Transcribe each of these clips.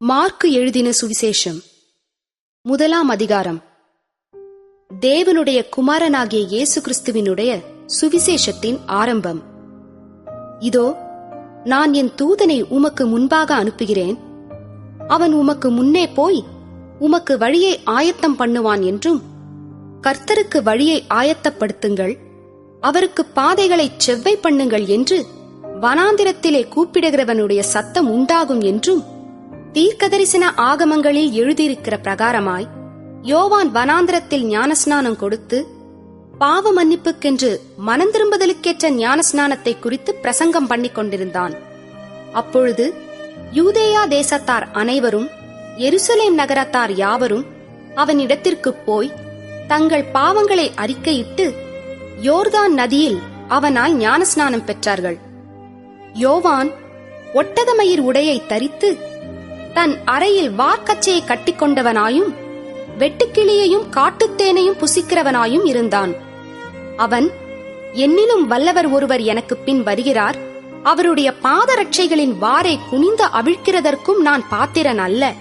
Mark எழுதின சுவிசேஷம் 1 அதிகாரம். தேவனுடைய குமாரனாகிய இயேசு கிறிஸ்துவினுடைய சுவிசேஷத்தின் ஆரம்பம். இதோ, நான் என் தூதனை உமக்கு முன்பாக அனுப்புகிறேன். அவன் உமக்கு முன்னே போய் உமக்கு வழியை ஆயத்தம் பண்ணுவான் என்றும், கர்த்தருக்கு வழியை ஆயத்தப்படுத்துங்கள், அவருக்கு பாதைகளைச் செவ்வை பண்ணுங்கள் என்று வனாந்திரத்திலே கூப்பிடுகிறவனுடைய சத்தம் உண்டாகும் என்றும் தீர்க்கதரிசன ஆகமங்களில் எழுதியிருக்கிற பிரகாரமாய் யோவான் வனாந்திரத்தில் ஞானஸ்நானம் கொடுத்து பாவ மன்னிப்புக்கென்று மனந்திரும்புதலுக்கேற்ற ஞானஸ்நானத்தை குறித்து பிரசங்கம் பண்ணிக் கொண்டிருந்தான். அப்பொழுது யூதேயா தேசத்தார் அனைவரும் எருசலேம் நகரத்தார் யாவரும் அவனிடத்திற்குப் போய் தங்கள் பாவங்களை அறிக்கையிட்டு யோர்தான் நதியில் அவனால் ஞானஸ்நானம் பெற்றார்கள். யோவான் ஒட்டகமயிர் உடையை தரித்து தன் அறையில் வார்க்கச்சையை கட்டிக்கொண்டவனாயும் வெட்டுக்கிளியையும் காட்டுத்தேனையும் புசிக்கிறவனாயும் இருந்தான். அவன், என்னிலும் வல்லவர் ஒருவர் எனக்கு பின் வருகிறார், அவருடைய பாதரட்சைகளின் வாரை குனிந்து அவிழ்க்கிறதற்கும் நான் பாத்திரன் அல்ல.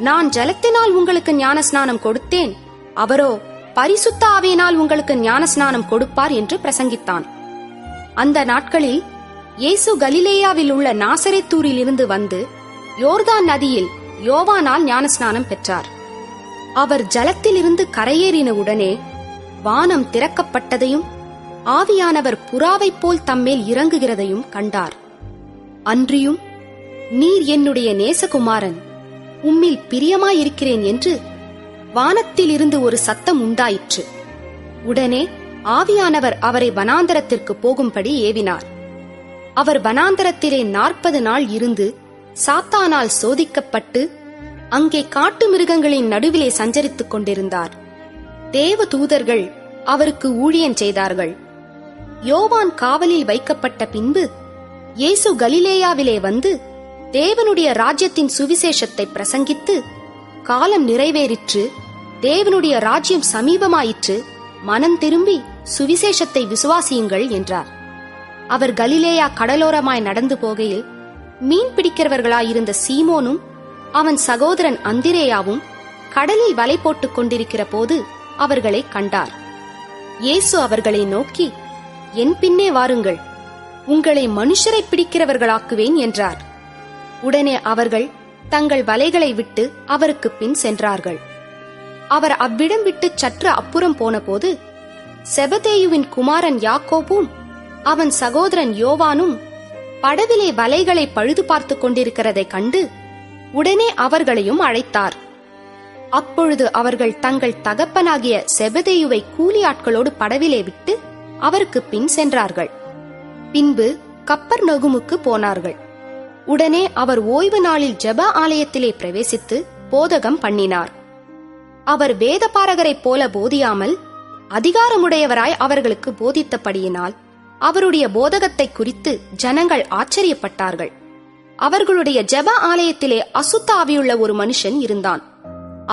நான் ஜலத்தினால் உங்களுக்கு ஞானஸ்நானம் கொடுத்தேன், அவரோ பரிசுத்த ஆவியினால் உங்களுக்கு ஞானஸ்நானம் கொடுப்பார் என்று பிரசங்கித்தான். அந்த நாட்களில் இயேசு கலிலேயாவில் உள்ள நாசரேத்தூரில் இருந்து வந்து யோர்தான் நதியில் யோவானால் ஞானஸ்நானம் பெற்றார். அவர் ஜலத்திலிருந்து கரையேறின உடனே வானம் திறக்கப்பட்டதையும் ஆவியானவர் புறாவைப் போல் தம்மேல் இறங்குகிறதையும் கண்டார். அன்றியும், நீர் என்னுடைய நேசகுமாரன், உம்மில் பிரியமாயிருக்கிறேன் என்று வானத்திலிருந்து ஒரு சத்தம் உண்டாயிற்று. உடனே ஆவியானவர் அவரை வனாந்தரத்திற்கு போகும்படி ஏவினார். அவர் வனாந்தரத்திலே 40 நாள் இருந்து சாத்தானால் சோதிக்கப்பட்டு அங்கே காட்டு மிருகங்களின் நடுவிலே சஞ்சரித்துக் கொண்டிருந்தார். தேவ தூதர்கள் அவருக்கு ஊழியம் செய்தார்கள். யோவான் காவலில் வைக்கப்பட்ட பின்பு இயேசு கலிலேயாவிலே வந்து தேவனுடைய ராஜ்யத்தின் சுவிசேஷத்தை பிரசங்கித்து, காலம் நிறைவேறிற்று, தேவனுடைய ராஜ்யம் சமீபமாயிற்று, மனம் திரும்பி சுவிசேஷத்தை விசுவாசியுங்கள் என்றார். அவர் கலிலேயா கடலோரமாய் நடந்து போகையில் மீன் பிடிக்கிறவர்களாயிருந்த சீமோனும் அவன் சகோதரன் அந்திரேயாவும் கடலில் வலை போட்டுக் கொண்டிருக்கிற போது அவர்களை கண்டார். இயேசு அவர்களை நோக்கி, என் பின்னே வாருங்கள், உங்களை மனுஷரை பிடிக்கிறவர்களாக்குவேன் என்றார். உடனே அவர்கள் தங்கள் வலைகளை விட்டு அவருக்கு பின் சென்றார்கள். அவர் அவ்விடம் விட்டு சற்று அப்புறம் போனபோது செபதேயுவின் குமாரன் யாக்கோபும் அவன் சகோதரன் யோவானும் படவிலே வலைகளை பழுது பார்த்து கொண்டிருக்கிறதை கண்டு உடனே அவர்களையும் அழைத்தார். அப்பொழுது அவர்கள் தங்கள் தகப்பனாகிய செபதேயுவை கூலி ஆட்களோடு படவிலே விட்டு அவருக்கு பின் சென்றார்கள். பின்பு கப்பர்நகுமுக்கு போனார்கள். உடனே அவர் ஓய்வு நாளில் ஜெப ஆலயத்திலே பிரவேசித்து போதகம் பண்ணினார். அவர் வேதபாரகரைப் போல போதியாமல் அதிகாரமுடையவராய் அவர்களுக்கு போதித்தபடியினால் அவருடைய போதகத்தை குறித்து ஜனங்கள் ஆச்சரியப்பட்டார்கள். அவர்களுடைய ஜெப ஆலயத்திலே அசுத்த ஆவியுள்ள ஒரு மனுஷன் இருந்தான்.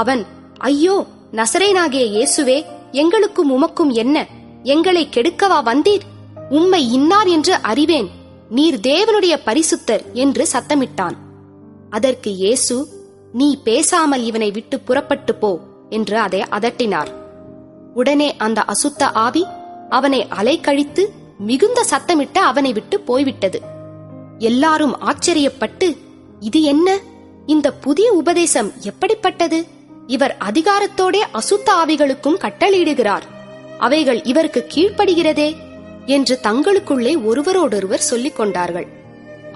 அவன், ஐயோ, நசரேயனாகிய இயேசுவே, எங்களுக்கும் உமக்கும் என்ன? எங்களை கெடுக்கவா வந்தீர்? உம்மை இன்னார் என்று அறிவேன், நீர் தேவனுடைய பரிசுத்தர் என்று சத்தமிட்டான். அதற்கு இயேசு, நீ பேசாமல் இவனை விட்டு புறப்பட்டு போ என்று அதை அதட்டினார். உடனே அந்த அசுத்த ஆவி அவனை அலைக்கழித்து மிகுந்த சத்தமிட்டு அவனை விட்டு போய்விட்டது. எல்லாரும் ஆச்சரியப்பட்டு, இது என்ன? இந்த புதிய உபதேசம் எப்படிப்பட்டது? இவர் அதிகாரத்தோடே அசுத்த ஆவிகளுக்கும் கட்டளையிடுகிறார், அவைகள் இவருக்கு கீழ்ப்படுகிறதே என்று தங்களுக்குள்ளே ஒருவரோடொருவர் சொல்லிக் கொண்டார்கள்.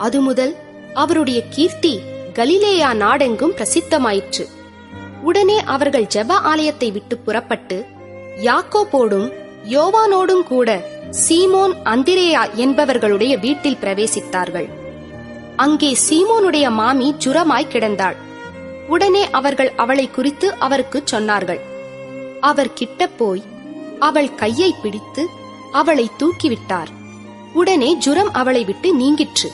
அது முதல் அவருடைய கீர்த்தி கலிலேயா நாடெங்கும் பிரசித்தமாயிற்று. உடனே அவர்கள் ஜெப ஆலயத்தை விட்டு புறப்பட்டு யாக்கோபோடும் யோவானோடும் கூட சீமோன் அந்திரேயா என்பவர்களுடைய வீட்டில் பிரவேசித்தார்கள். அங்கே சீமோனுடைய மாமி ஜுரமாய் கிடந்தாள். உடனே அவர்கள் அவளை குறித்து அவருக்கு சொன்னார்கள். அவர் கிட்ட போய் அவள் கையை பிடித்து அவளை தூக்கிவிட்டார். உடனே ஜுரம் அவளை விட்டு நீங்கிற்று.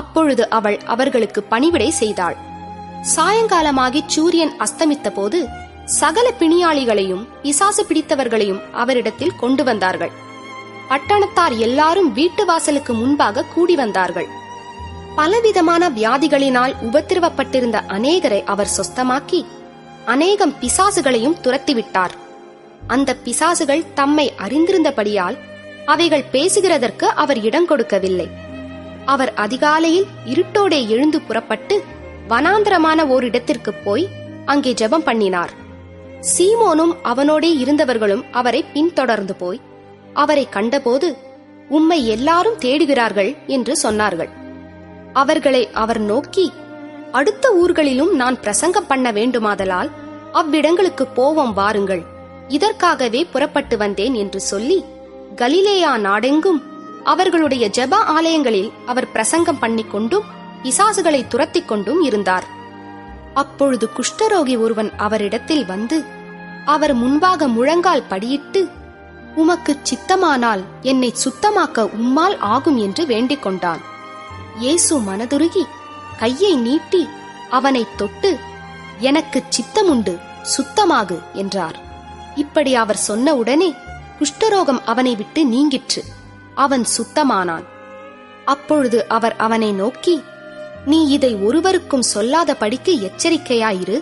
அப்பொழுது அவள் அவர்களுக்கு பணிவிடை செய்தாள். சாயங்காலமாகி சூரியன் அஸ்தமித்த போது சகல பிணியாளிகளையும் பிசாசு பிடித்தவர்களையும் அவரிடத்தில் கொண்டு வந்தார்கள். பட்டணத்தார் எல்லாரும் வீட்டு வாசலுக்கு முன்பாக கூடி வந்தார்கள். பலவிதமான வியாதிகளினால் உபத்திரவப்பட்டிருந்த அநேகரை அவர் சொஸ்தமாக்கி அநேகம் பிசாசுகளையும் துரத்திவிட்டார். அந்த பிசாசுகள் தம்மை அறிந்திருந்தபடியால் அவைகள் பேசுகிறதற்கு அவர் இடம் கொடுக்கவில்லை. அவர் அதிகாலையில் இருட்டோடே எழுந்து புறப்பட்டு வனாந்தரமான ஓரிடத்திற்கு போய் அங்கே ஜெபம் பண்ணினார். சீமோனும் அவனோடே இருந்தவர்களும் அவரை பின்தொடர்ந்து போய் அவரை கண்டபோது, உம்மை எல்லாரும் தேடுகிறார்கள் என்று சொன்னார்கள். அவர்களை அவர் நோக்கி, அடுத்த ஊர்களிலும் நான் பிரசங்கம் பண்ண வேண்டுமாதலால் அவ்விடங்களுக்கு போவோம் வாருங்கள், இதற்காகவே புறப்பட்டு வந்தேன் என்று சொல்லி கலிலேயா நாடெங்கும் அவர்களுடைய ஜெப ஆலயங்களில் அவர் பிரசங்கம் பண்ணிக்கொண்டும் பிசாசுகளை துரத்திக் கொண்டும் இருந்தார். அப்பொழுது குஷ்டரோகி ஒருவன் அவரிடத்தில் வந்து அவர் முன்பாக முழங்கால் படியிட்டு, உமக்கு சித்தமானால் என்னை சுத்தமாக்க உம்மால் ஆகும் என்று வேண்டிக் கொண்டான். இயேசு மனதுருகி கையை நீட்டி அவனை தொட்டு, எனக்கு சித்தமுண்டு, சுத்தமாகு என்றார். இப்படி அவர் சொன்ன உடனே குஷ்டரோகம் அவனை விட்டு நீங்கிற்று. அவன் சுத்தமானான். அப்பொழுது அவர் அவனை நோக்கி, நீ இதை ஒருவருக்கும் சொல்லாதபடிக்கு எச்சரிக்கையாயிரு.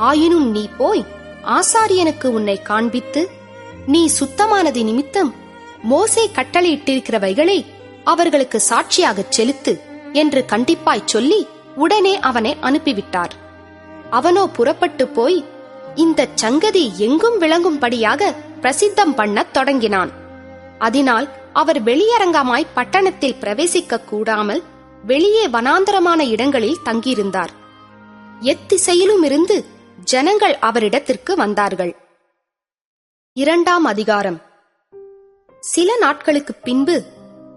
ஆயினும் நீ போய் ஆசாரியனுக்கு உன்னை காண்பித்து, நீ சுத்தமானது நிமித்தம் மோசே கட்டளையிட்டிருக்கிறவைகளை அவர்களுக்கு சாட்சியாகச் செலுத்து என்று கண்டிப்பாய் சொல்லி உடனே அவனை அனுப்பிவிட்டார். அவனோ புறப்பட்டு போய் இந்த சங்கதி எங்கும் விளங்கும்படியாக பிரசித்தம் பண்ணத் தொடங்கினான். அதனால் அவர் வெளியரங்கமாய் பட்டணத்தில் பிரவேசிக்க கூடாமல் வெளியே வனாந்தரமான இடங்களில் தங்கியிருந்தார். எத்திசையிலும் இருந்து ஜனங்கள் அவரிடத்திற்கு வந்தார்கள். 2ஆம் அதிகாரம். சில நாட்களுக்கு பின்பு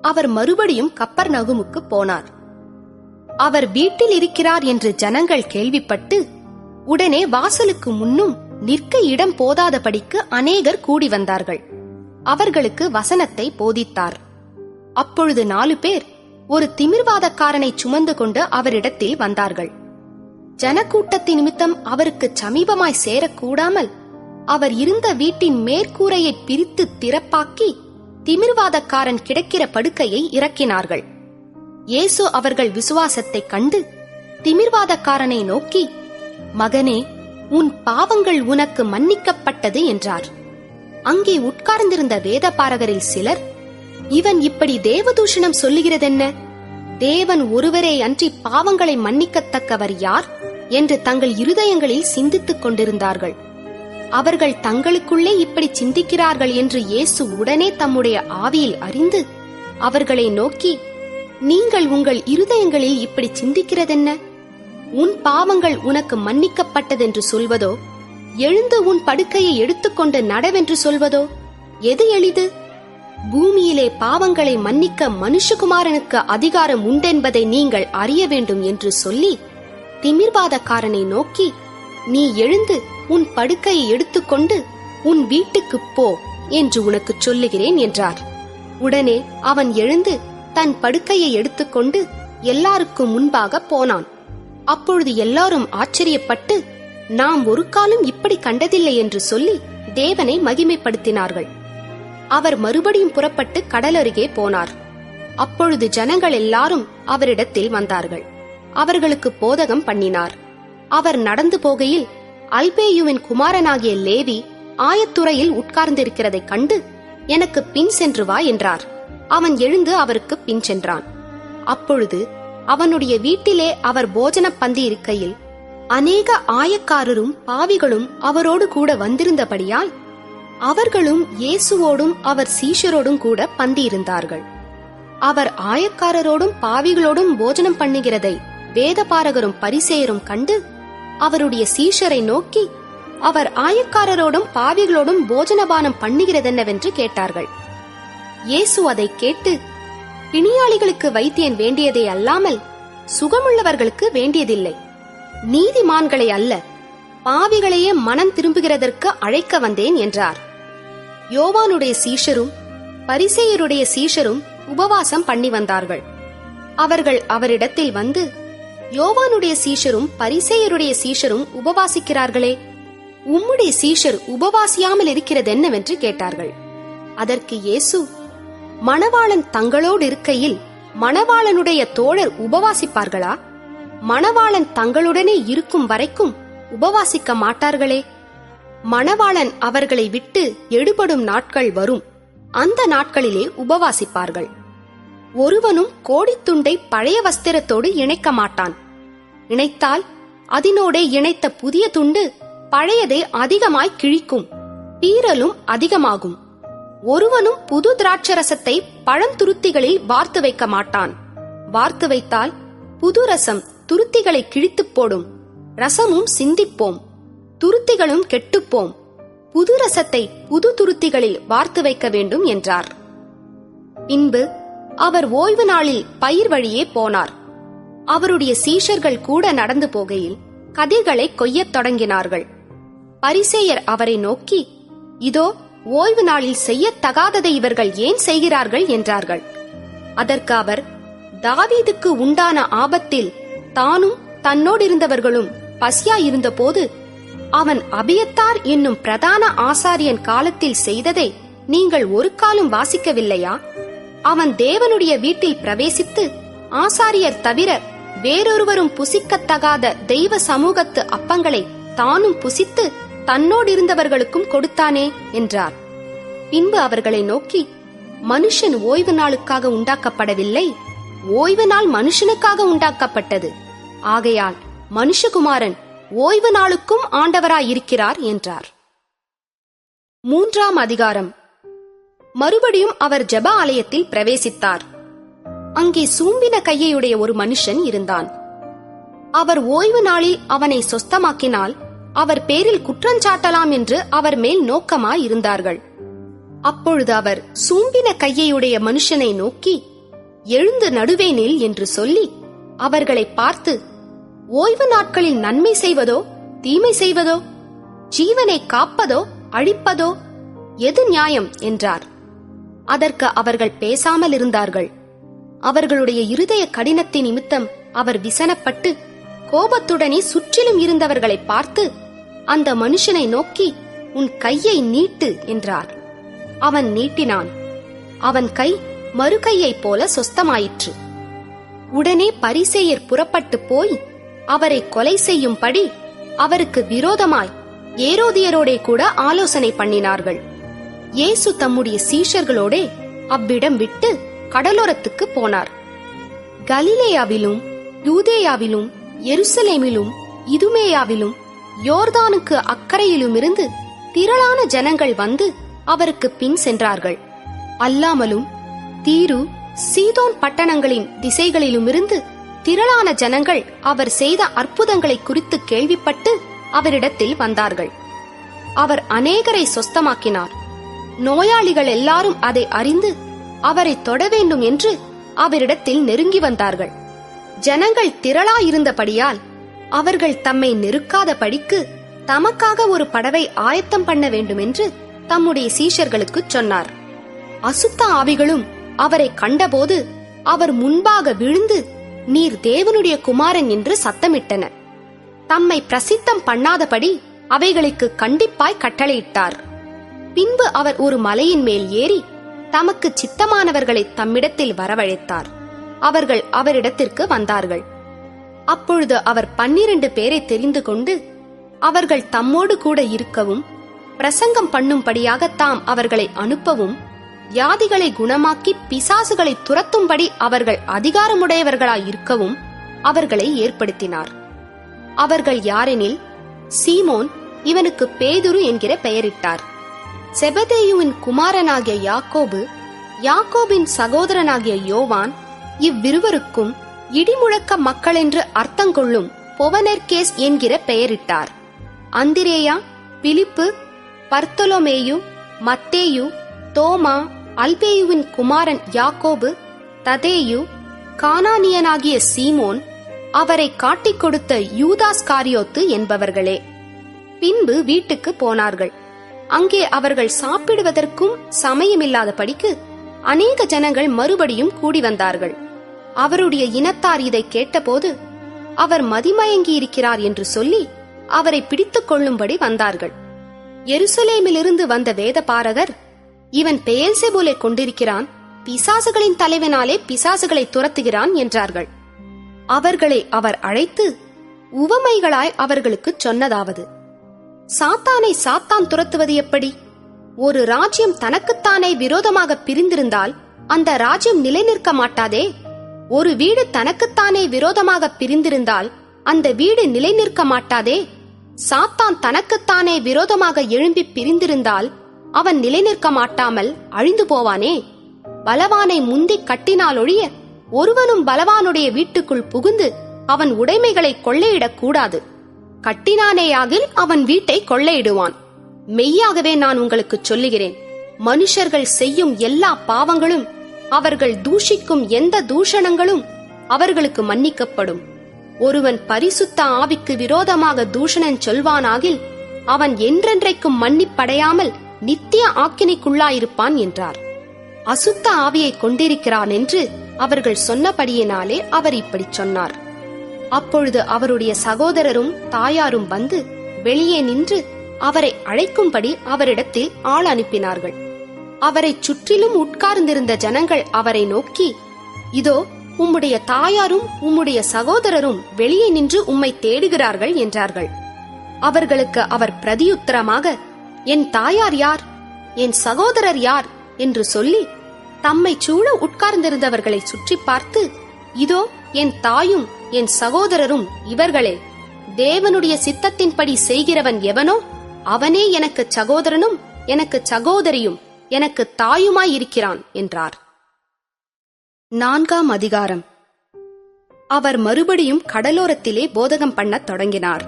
அவர் மறுபடியும் கப்பர்நகூமுக்கு போனார். அவர் வீட்டில் இருக்கிறார் என்று ஜனங்கள் கேள்விப்பட்டு உடனே வாசலுக்கு முன்னும் நிற்க இடம் போதாதபடிக்கு அநேகர் கூடி வந்தார்கள். அவர்களுக்கு வசனத்தை போதித்தார். அப்பொழுது 4 பேர் ஒரு திமிர்வாதக்காரனை சுமந்து கொண்டு அவரிடத்தில் வந்தார்கள். ஜனக்கூட்டத்தின் நிமித்தம் அவருக்கு சமீபமாய் சேரக்கூடாமல் அவர் இருந்த வீட்டின் மேற்கூரையை பிரித்து திறப்பாக்கி திமிர்வாதக்காரன் கிடக்கிற படுக்கையை இறக்கினார்கள். இயேசு அவர்கள் விசுவாசத்தை கண்டு திமிர்வாதக்காரனை நோக்கி, மகனே, உன் பாவங்கள் உனக்கு மன்னிக்கப்பட்டது என்றார். அங்கே உட்கார்ந்திருந்த வேதபாரகரில் சிலர், இவன் இப்படி தேவதூஷணம் சொல்லுகிறதென்ன? தேவன் ஒருவரே அன்றி பாவங்களை மன்னிக்கத்தக்கவர் யார் என்று தங்கள் இருதயங்களில் சிந்தித்துக் கொண்டிருந்தார்கள். அவர்கள் தங்களுக்குள்ளே இப்படி சிந்திக்கிறார்கள் என்று இயேசு உடனே தம்முடைய ஆவியில் அறிந்து அவர்களை நோக்கி, நீங்கள் உங்கள் இருதயங்களில் இப்படி சிந்திக்கிறதென்ன? உன் பாவங்கள் உனக்கு மன்னிக்கப்பட்டதென்று சொல்வதோ, எழுந்து உன் படுக்கையை எடுத்துக்கொண்டு நடவென்று சொல்வதோ எது எளிது? பூமியிலே பாவங்களை மன்னிக்க மனுஷகுமாரனுக்கு அதிகாரம் உண்டென்பதை நீங்கள் அறிய வேண்டும் என்று சொல்லி திமிர்வாதக்காரனை நோக்கி, நீ எழுந்து உன் படுக்கையை எடுத்துக்கொண்டு உன் வீட்டுக்குப் போ என்று உனக்கு சொல்லுகிறேன் என்றார். உடனே அவன் எழுந்து தன் படுக்கையை எடுத்துக்கொண்டு எல்லாருக்கும் முன்பாக போனான். அப்பொழுது எல்லாரும் ஆச்சரியப்பட்டு, நாம் ஒரு காலம் இப்படி கண்டதில்லை என்று சொல்லி தேவனை மகிமைப்படுத்தினார்கள். அவர் மறுபடியும் புறப்பட்டு கடலருகே போனார். அப்பொழுது ஜனங்கள் எல்லாரும் அவரிடத்தில் வந்தார்கள். அவர்களுக்கு போதகம் பண்ணினார். அவர் நடந்து போகையில் அல்பேயுவின் குமாரனாகிய லேவி ஆயத்துறையில் உட்கார்ந்திருக்கிறதைக் கண்டு, எனக்கு பின் சென்று வா என்றார். அவன் எழுந்து அவருக்கு பின் சென்றான். அப்பொழுது அவனுடைய வீட்டிலே அவர் போஜன பந்தி இருக்கையில் அநேக ஆயக்காரரும் பாவிகளும் அவரோடு கூட வந்திருந்தபடியால் அவர்களும் இயேசுவோடும் அவர் சீஷரோடும் கூட பந்தியிருந்தார்கள். அவர் ஆயக்காரரோடும் பாவிகளோடும் போஜனம் பண்ணுகிறதை வேதபாரகரும் பரிசேயரும் கண்டு அவருடைய சீஷரை நோக்கி, அவர் ஆயக்காரரோடும் பாவிகளோடும் போஜனபானம் பண்ணுகிறதென்னவென்று கேட்டார்கள். இயேசு அதை கேட்டு, பிணியாளிகளுக்கு வைத்தியன் வேண்டியதே அல்லாமல் சுகமுள்ளவர்களுக்கு வேண்டியதில்லை, நீதிமான்களை அல்ல, பாவிகளையே மனம் திரும்புகிறதற்கு அழைக்க வந்தேன் என்றார். யோவானுடைய சீஷரும் பரிசேயருடைய சீஷரும் உபவாசம் பண்ணி வந்தார்கள். அவர்கள் அவரிடத்தில் வந்து, யோவானுடைய சீஷரும் பரிசேயருடைய சீஷரும் உபவாசிக்கிறார்களே, உம்முடைய சீஷர் உபவாசியாமல் இருக்கிறதென்னவென்று கேட்டார்கள். அதற்கு இயேசு, மணவாளன் தங்களோடு இருக்கையில் மணவாளனுடைய தோழர் உபவாசிப்பார்களா? மணவாளன் தங்களுடனே இருக்கும் வரைக்கும் உபவாசிக்க மாட்டார்களே. மணவாளன் அவர்களை விட்டு எடுபடும் நாட்கள் வரும், அந்த நாட்களிலே உபவாசிப்பார்கள். ஒருவனும் கோடித்துண்டை பழைய வஸ்திரத்தோடு இணைக்க மாட்டான். இணைத்தால் அதனோடே இணைத்த புதிய துண்டு பழையதை அதிகமாய் கிழிக்கும், பீறலும் அதிகமாகும். ஒருவனும் புது திராட்சரசத்தை பழந்துருத்திகளில் வார்த்து வைக்க மாட்டான். வார்த்து வைத்தால் புது ரசம் துருத்திகளை கிழித்துப் போடும், ரசமும் சிந்திப்போம், துருத்திகளும் கெட்டுப்போம். புது ரசத்தை புது துருத்திகளில் வார்த்து வைக்க வேண்டும் என்றார். பின்பு அவர் ஓய்வு நாளில் பயிர் வழியே போனார். அவருடைய சீஷர்கள் கூட நடந்து போகையில் கதிர்களை கொய்யத் தொடங்கினார்கள். பரிசேயர் அவரை நோக்கி, இதோ ஓய்வு நாளில் செய்யத்தகாததை இவர்கள் ஏன் செய்கிறார்கள் என்றார்கள். அதற்கு அவர், தாவீதுக்கு உண்டான ஆபத்தில் தானும் தன்னோடிருந்தவர்களும் பசியாயிருந்த போது அவன் அபியத்தார் என்னும் பிரதான ஆசாரியன் காலத்தில் செய்ததை நீங்கள் ஒரு காலும் வாசிக்கவில்லையா? அவன் தேவனுடைய வீட்டில் பிரவேசித்து ஆசாரியர் தவிர வேறொருவரும் புசிக்கத்தகாத தெய்வ சமூகத்து அப்பங்களை தானும் புசித்து தன்னோடிருந்தவர்களுக்கும் கொடுத்தானே என்றார். பின்பு அவர்களை நோக்கி, மனுஷன் ஓய்வு நாளுக்காக உண்டாக்கப்படவில்லை, ஓய்வு நாள் மனுஷனுக்காக உண்டாக்கப்பட்டது. ஆகையால் மனுஷகுமாரன் ஓய்வு நாளுக்கும் ஆண்டவராயிருக்கிறார் என்றார். 3ஆம் அதிகாரம். மறுபடியும் அவர் ஜெப ஆலயத்தில் பிரவேசித்தார். அங்கே சூம்பின கையையுடைய ஒரு மனுஷன் இருந்தான். அவர் ஓய்வு நாளில் அவனை சொஸ்தமாக்கினால் அவர் பேரில் குற்றஞ்சாட்டலாம் என்று அவர் மேல் நோக்கமாயிருந்தார்கள். அப்பொழுது அவர் சூம்பின கையையுடைய மனுஷனை நோக்கி, எழுந்து நடுவே நில் என்று சொல்லி அவர்களை பார்த்து, ஓய்வு நாட்களில் நன்மை செய்வதோ தீமை செய்வதோ, ஜீவனை காப்பதோ அழிப்பதோ எது நியாயம் என்றார். அதற்கு அவர்கள் பேசாமல் இருந்தார்கள். அவர்களுடைய இருதய கடினத்தின் நிமித்தம் அவர் விசனப்பட்டு கோபத்துடனே சுற்றிலும் இருந்தவர்களை பார்த்து, அந்த மனுஷனை நோக்கி, உன் கையை நீட்டு என்றார். அவன் நீட்டினான். அவன் கை மறு கையைப் போல சொஸ்தமாயிற்று. உடனே பரிசேயர் புறப்பட்டு போய் அவரை கொலை செய்யும்படி அவருக்கு விரோதமாய் ஏரோதியரோடே கூட ஆலோசனை பண்ணினார்கள். இயேசு தம்முடைய சீஷர்களோடே அவ்விடம் விட்டு கடலோரத்துக்கு போனார். கலிலேயாவிலும் யூதேயாவிலும் எருசலேமிலும் இதுமேயாவிலும் யோர்தானுக்கு அக்கறையிலுமிருந்து திரளான ஜனங்கள் வந்து அவருக்கு பின் சென்றார்கள். அல்லாமலும் தீரு சீதோன் பட்டணங்களின் திசைகளிலுமிருந்து திரளான ஜனங்கள் அவர் செய்த அற்புதங்களை குறித்து கேள்விப்பட்டு அவரிடத்தில் வந்தார்கள். அவர் அநேகரை சொஸ்தமாக்கினார். நோயாளிகள் எல்லாரும் அதை அறிந்து அவரை தொட வேண்டும் என்று அவரிடத்தில் நெருங்கி வந்தார்கள். ஜனங்கள் திரளாயிருந்தபடியால் அவர்கள் தம்மை நெருக்காத படிக்கு தமக்காக ஒரு படவை ஆயத்தம் பண்ண வேண்டும் என்று தம்முடைய சீஷர்களுக்கு சொன்னார். அசுத்த ஆவிகளும் அவரை கண்டபோது அவர் முன்பாக விழுந்து, நீர் தேவனுடைய குமாரன் என்று சத்தமிட்டன. தம்மை பிரசித்தம் பண்ணாதபடி அவைகளுக்கு கண்டிப்பாய் கட்டளையிட்டார். பின்பு அவர் ஒரு மலையின் மேல் ஏறி தமக்கு சித்தமானவர்களை தம்மிடத்தில் வரவழைத்தார். அவர்கள் அவரிடத்திற்கு வந்தார்கள். அப்பொழுது அவர் 12 பேரை தெரிந்து கொண்டு அவர்கள் தம்மோடு கூட இருக்கவும் பிரசங்கம் பண்ணும்படியாக தாம் அவர்களை அனுப்பவும் வியாதிகளை குணமாக்கி பிசாசுகளை துரத்தும்படி அவர்கள் அதிகாரமுடையவர்களாயிருக்கவும் அவர்களை ஏற்படுத்தினார். அவர்கள் யாரெனில், சீமோன், இவனுக்கு பேதுரு என்கிற பெயரிட்டார், செபதேயுவின் குமாரனாகிய யாக்கோபு, யாக்கோபின் சகோதரனாகிய யோவான், இவ்விருவருக்கும் இடிமுழக்க மக்களென்று அர்த்தங்கொள்ளும் பொவனெர்கேஸ் என்கிற பெயரிட்டார், அந்திரேயா, பிலிப்பு, பர்த்தொலோமேயு, மத்தேயு, தோமா, அல்பேயுவின் குமாரன் யாக்கோபு, ததேயு, கானானியனாகிய சீமோன், அவரை காட்டிக் கொடுத்த யூதாஸ்காரியோத்து என்பவர்களே. பின்பு வீட்டுக்கு போனார்கள். அங்கே அவர்கள் சாப்பிடுவதற்கும் சமயமில்லாதபடிக்கு அநேக ஜனங்கள் மறுபடியும் கூடி வந்தார்கள். அவருடைய இனத்தார் இதை கேட்டபோது அவர் மதிமயங்கியிருக்கிறார் என்று சொல்லி அவரை பிடித்துக் கொள்ளும்படி வந்தார்கள். எருசலேமிலிருந்து வந்த வேதபாரகர், இவன் பெயல்செபூலை கொண்டிருக்கிறான், பிசாசுகளின் தலைவனாலே பிசாசுகளை துரத்துகிறான் என்றார்கள். அவர்களை அவர் அழைத்து உவமைகளாய் அவர்களுக்கு சொன்னதாவது: சாத்தானை சாத்தான் துரத்துவது எப்படி? ஒரு ராஜ்யம் தனக்குத்தானே விரோதமாக பிரிந்திருந்தால் அந்த ராஜ்யம் நிலை நிற்க மாட்டாதே. ஒரு வீடு தனக்குத்தானே விரோதமாக பிரிந்திருந்தால் அந்த வீடு நிலை நிற்க மாட்டாதே. சாத்தான் தனக்குத்தானே விரோதமாக எழும்பி பிரிந்திருந்தால் அவன் நிலை நிற்க மாட்டாமல் அழிந்து போவானே. பலவானை முந்தி கட்டினால் ஒழிய ஒருவனும் பலவானுடைய வீட்டுக்குள் புகுந்து அவன் உடைமைகளை கொள்ளையிடக் கூடாது. கட்டினானேயாகில் அவன் வீட்டை கொள்ளையிடுவான். மெய்யாகவே நான் உங்களுக்கு சொல்லுகிறேன், மனுஷர்கள் செய்யும் எல்லா பாவங்களும், அவர்கள் தூஷிக்கும் எந்த தூஷணங்களும் அவர்களுக்கு மன்னிக்கப்படும். ஒருவன் பரிசுத்த ஆவிக்கு விரோதமாக தூஷணம் சொல்வானாகில் அவன் என்றென்றைக்கும் மன்னிப்படையாமல் நித்திய ஆக்கினைக்குள்ளாயிருப்பான் என்றார். அசுத்த ஆவியை கொண்டிருக்கிறான் என்று அவர்கள் சொன்னபடியினாலே அவர் இப்படி சொன்னார். அப்பொழுது அவருடைய சகோதரரும் தாயாரும் வந்து வெளியே நின்று அவரை அழைக்கும்படி அவரிடத்தில் ஆள் அனுப்பினார்கள். அவரை சுற்றிலும் உட்கார்ந்திருந்த ஜனங்கள் அவரை நோக்கி, இதோ உம்முடைய தாயாரும் உம்முடைய சகோதரரும் வெளியே நின்று உம்மை தேடுகிறார்கள் என்றார்கள். அவர்களுக்கு அவர் பிரதியுத்தரமாக, என் தாயார் யார், என் சகோதரர் யார் என்று சொல்லி தம்மை சூழ உட்கார்ந்திருந்தவர்களை சுற்றி பார்த்து, இதோ என் தாயும் என் சகோதரரும் இவர்களே. தேவனுடைய சித்தத்தின்படி செய்கிறவன் எவனோ அவனே எனக்கு சகோதரனும் எனக்கு சகோதரியும் எனக்கு தாயுமாயிருக்கிறான் என்றார். 4ஆம் அதிகாரம். அவர் மறுபடியும் கடலோரத்திலே போதகம் பண்ணத் தொடங்கினார்.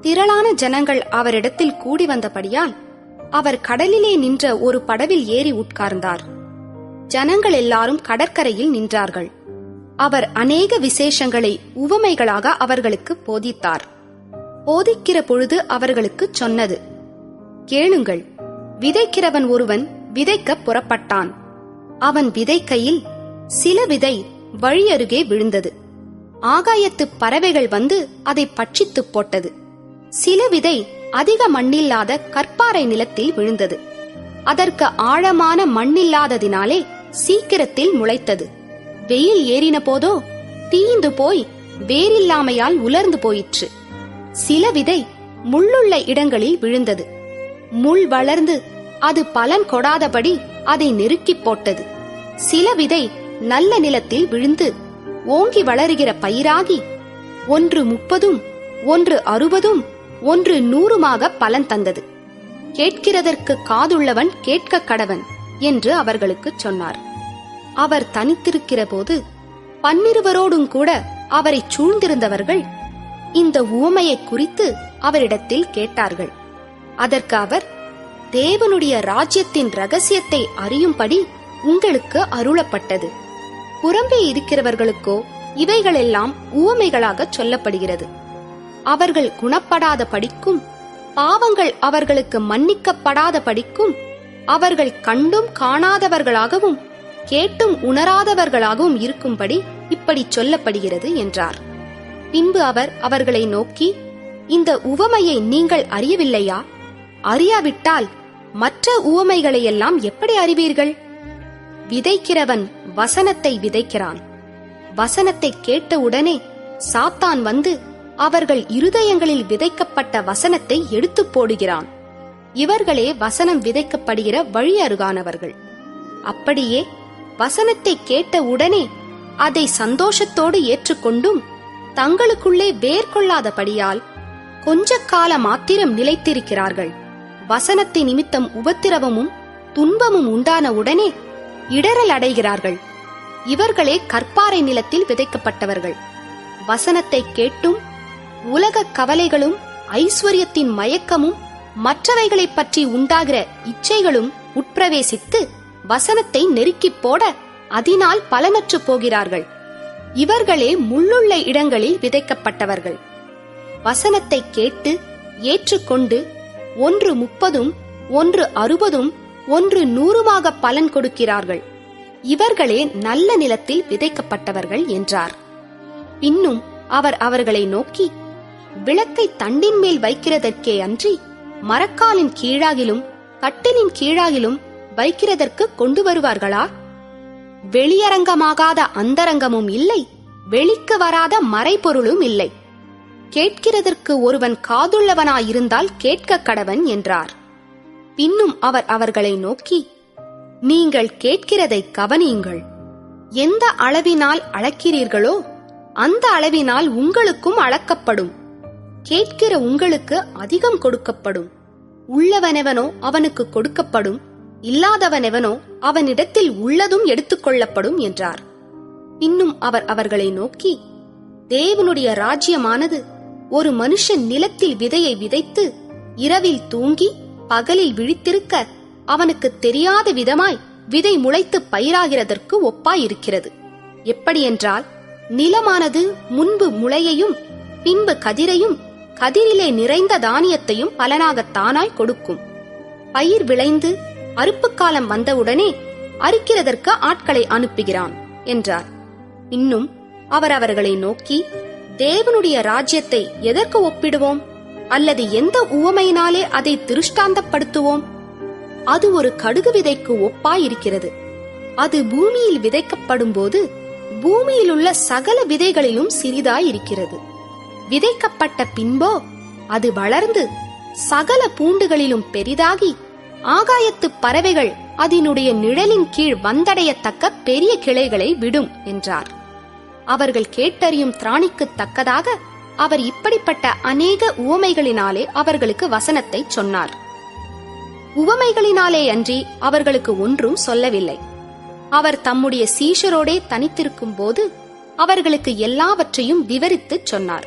திரளான ஜனங்கள் அவரிடத்தில் கூடி வந்தபடியால் அவர் கடலிலே நின்ற ஒரு படவில் ஏறி உட்கார்ந்தார். ஜனங்கள் எல்லாரும் கடற்கரையில் நின்றார்கள். அவர் அநேக விசேஷங்களை உவமைகளாக அவர்களுக்கு போதித்தார். போதிக்கிற பொழுது அவர்களுக்கு சொன்னது: கேளுங்கள், விதைக்கிறவன் ஒருவன் விதைக்க புறப்பட்டான். அவன் விதைக்கையில் சில விதை வழியருகே விழுந்தது. ஆகாயத்து பறவைகள் வந்து அதை பட்சித்து போட்டது. சில விதை அதிக மண்ணில்லாத கற்பாறை நிலத்தில் விழுந்தது. அதற்கு ஆழமான மண்ணில்லாததினாலே சீக்கிரத்தில் முளைத்தது. வெயில் ஏறின போதோ தீந்து போய் வேரில்லாமையால் உலர்ந்து போயிற்று. சில விதை முள்ளுள்ள இடங்களில் விழுந்தது. முள் வளர்ந்து அது பலன் கொடாதபடி அதை நெருக்கிப் போட்டது. சில விதை நல்ல நிலத்தில் விழுந்து ஓங்கி வளருகிற பயிராகி 1 30, 1 60, 1 100 பலன் தந்தது. கேட்கிறதற்கு காதுள்ளவன் கேட்க கடவன் என்று அவர்களுக்கு சொன்னார். அவர் தனித்திருக்கிற போது 12 கூட அவரை சூழ்ந்திருந்தவர்கள் இந்த உவமையை குறித்து அவரிடத்தில் கேட்டார்கள். அதற்கு அவர், தேவனுடைய ராஜ்யத்தின் ரகசியத்தை அறியும்படி உங்களுக்கு அருளப்பட்டது. புறம்பே இருக்கிறவர்களுக்கோ இவைகளெல்லாம் உவமைகளாக சொல்லப்படுகிறது. அவர்கள் குணப்படாத படிக்கும், பாவங்கள் அவர்களுக்கு மன்னிக்கப்படாத படிக்கும், அவர்கள் கண்டும் காணாதவர்களாகவும் கேட்டும் உணராதவர்களாகவும் இருக்கும்படி இப்படி சொல்லப்படுகிறது என்றார். பின்பு அவர் அவர்களை நோக்கி, இந்த உவமையை நீங்கள் அறியவில்லையா? அறியாவிட்டால் மற்ற உவமைகளையெல்லாம் எப்படி அறிவீர்கள்? விதைக்கிறவன் வசனத்தை விதைக்கிறான். வசனத்தை கேட்டவுடனே சாத்தான் வந்து அவர்கள் இருதயங்களில் விதைக்கப்பட்ட வசனத்தை எடுத்து போடுகிறான். இவர்களே வசனம் விதைக்கப்படுகிற வழி அருகானவர்கள். அப்படியே வசனத்தை கேட்ட உடனே அதை சந்தோஷத்தோடு ஏற்றுக்கொண்டும் தங்களுக்குள்ளே வேர்கொள்ளாதபடியால் கொஞ்ச கால மாத்திரம் நிலைத்திருக்கிறார்கள். வசனத்தை நிமித்தம் உபத்திரவமும் துன்பமும் உண்டான உடனே இடரல் அடைகிறார்கள். இவர்களே கற்பாறை நிலத்தில் விதைக்கப்பட்டவர்கள். வசனத்தை கேட்டும் உலக கவலைகளும் ஐஸ்வர்யத்தின் மயக்கமும் மற்றவைகளைப் பற்றி உண்டாகிற இச்சைகளும் உட்பிரவேசித்து வசனத்தை நெருக்கிப் போட அதனால் பலனற்று போகிறார்கள். இவர்களே முள்ளுள்ள இடங்களில் விதைக்கப்பட்டவர்கள். வசனத்தை கேட்டு ஏற்றுக்கொண்டு 1 30, 1 60, 1 100 பலன் கொடுக்கிறார்கள். இவர்களே நல்ல நிலத்தில் விதைக்கப்பட்டவர்கள் என்றார். பின்னும் அவர் அவர்களை நோக்கி, விளக்கை தண்டின் மேல் வைக்கிறதற்கே அன்றி மரக்காலின் கீழாகிலும் கட்டிலின் கீழாகிலும் வைக்கிறதற்கு கொண்டு வருவார்களா? வெளியரங்கமாகாத அந்தரங்கமும் இல்லை, வெளிக்கு வராத மறைபொருளும் இல்லை. கேட்கிறதற்கு ஒருவன் காதுள்ளவனாயிருந்தால் கேட்க கடவன் என்றார். பின்னும் அவர் அவர்களை நோக்கி, நீங்கள் கேட்கிறதை கவனியுங்கள். எந்த அளவினால் அளக்கிறீர்களோ அந்த அளவினால் உங்களுக்கும் அளக்கப்படும். கேட்கிற உங்களுக்கு அதிகம் கொடுக்கப்படும். உள்ளவனெவனோ அவனுக்கு கொடுக்கப்படும், இல்லாதவனெவனோ அவனிடத்தில் உள்ளதும் எடுத்துக்கொள்ளப்படும் என்றார். இன்னும் அவர் அவர்களை நோக்கி, தேவனுடைய ராஜ்யமானது ஒரு மனுஷன் நிலத்தில் விதையை விதைத்து இரவில் தூங்கி பகலில் விழித்திருக்க அவனுக்கு தெரியாத விதமாய் விதை முளைத்து பயிராகிறதற்கு ஒப்பாயிருக்கிறது. எப்படியென்றால், நிலமானது முன்பு முளையையும் பின்பு கதிரையும் கதிரிலே நிறைந்த தானியத்தையும் பலனாகத்தானாய் கொடுக்கும். பயிர் விளைந்து அறுப்புக்காலம் வந்தவுடனே அறுக்கிறதற்கு ஆட்களை அனுப்புகிறான் என்றார். இன்னும் அவர் அவர்களை நோக்கி, தேவனுடைய ராஜ்யத்தை எதற்கு ஒப்பிடுவோம்? அல்லது எந்த உவமையினாலே அதை திருஷ்டாந்தப்படுத்துவோம்? அது ஒரு கடுகு விதைக்கு ஒப்பாயிருக்கிறது. அது பூமியில் விதைக்கப்படும் போது பூமியிலுள்ள சகல விதைகளிலும் சிறிதாயிருக்கிறது. விதைக்கப்பட்ட பின்போ அது வளர்ந்து சகல பூண்டுகளிலும் பெரிதாகி ஆகாயத்து பறவைகள் அதனுடைய நிழலின் கீழ் வந்தடையத்தக்க பெரிய கிளைகளை விடும் என்றார். அவர்கள் கேட்டறியும் திராணிக்கு தக்கதாக அவர் இப்படிப்பட்ட அநேக உவமைகளினாலே அவர்களுக்கு வசனத்தை சொன்னார். உவமைகளினாலே அன்றி அவர்களுக்கு ஒன்றும் சொல்லவில்லை. அவர் தம்முடைய சீஷரோடே தனித்திருக்கும் போது அவர்களுக்கு எல்லாவற்றையும் விவரித்துச் சொன்னார்.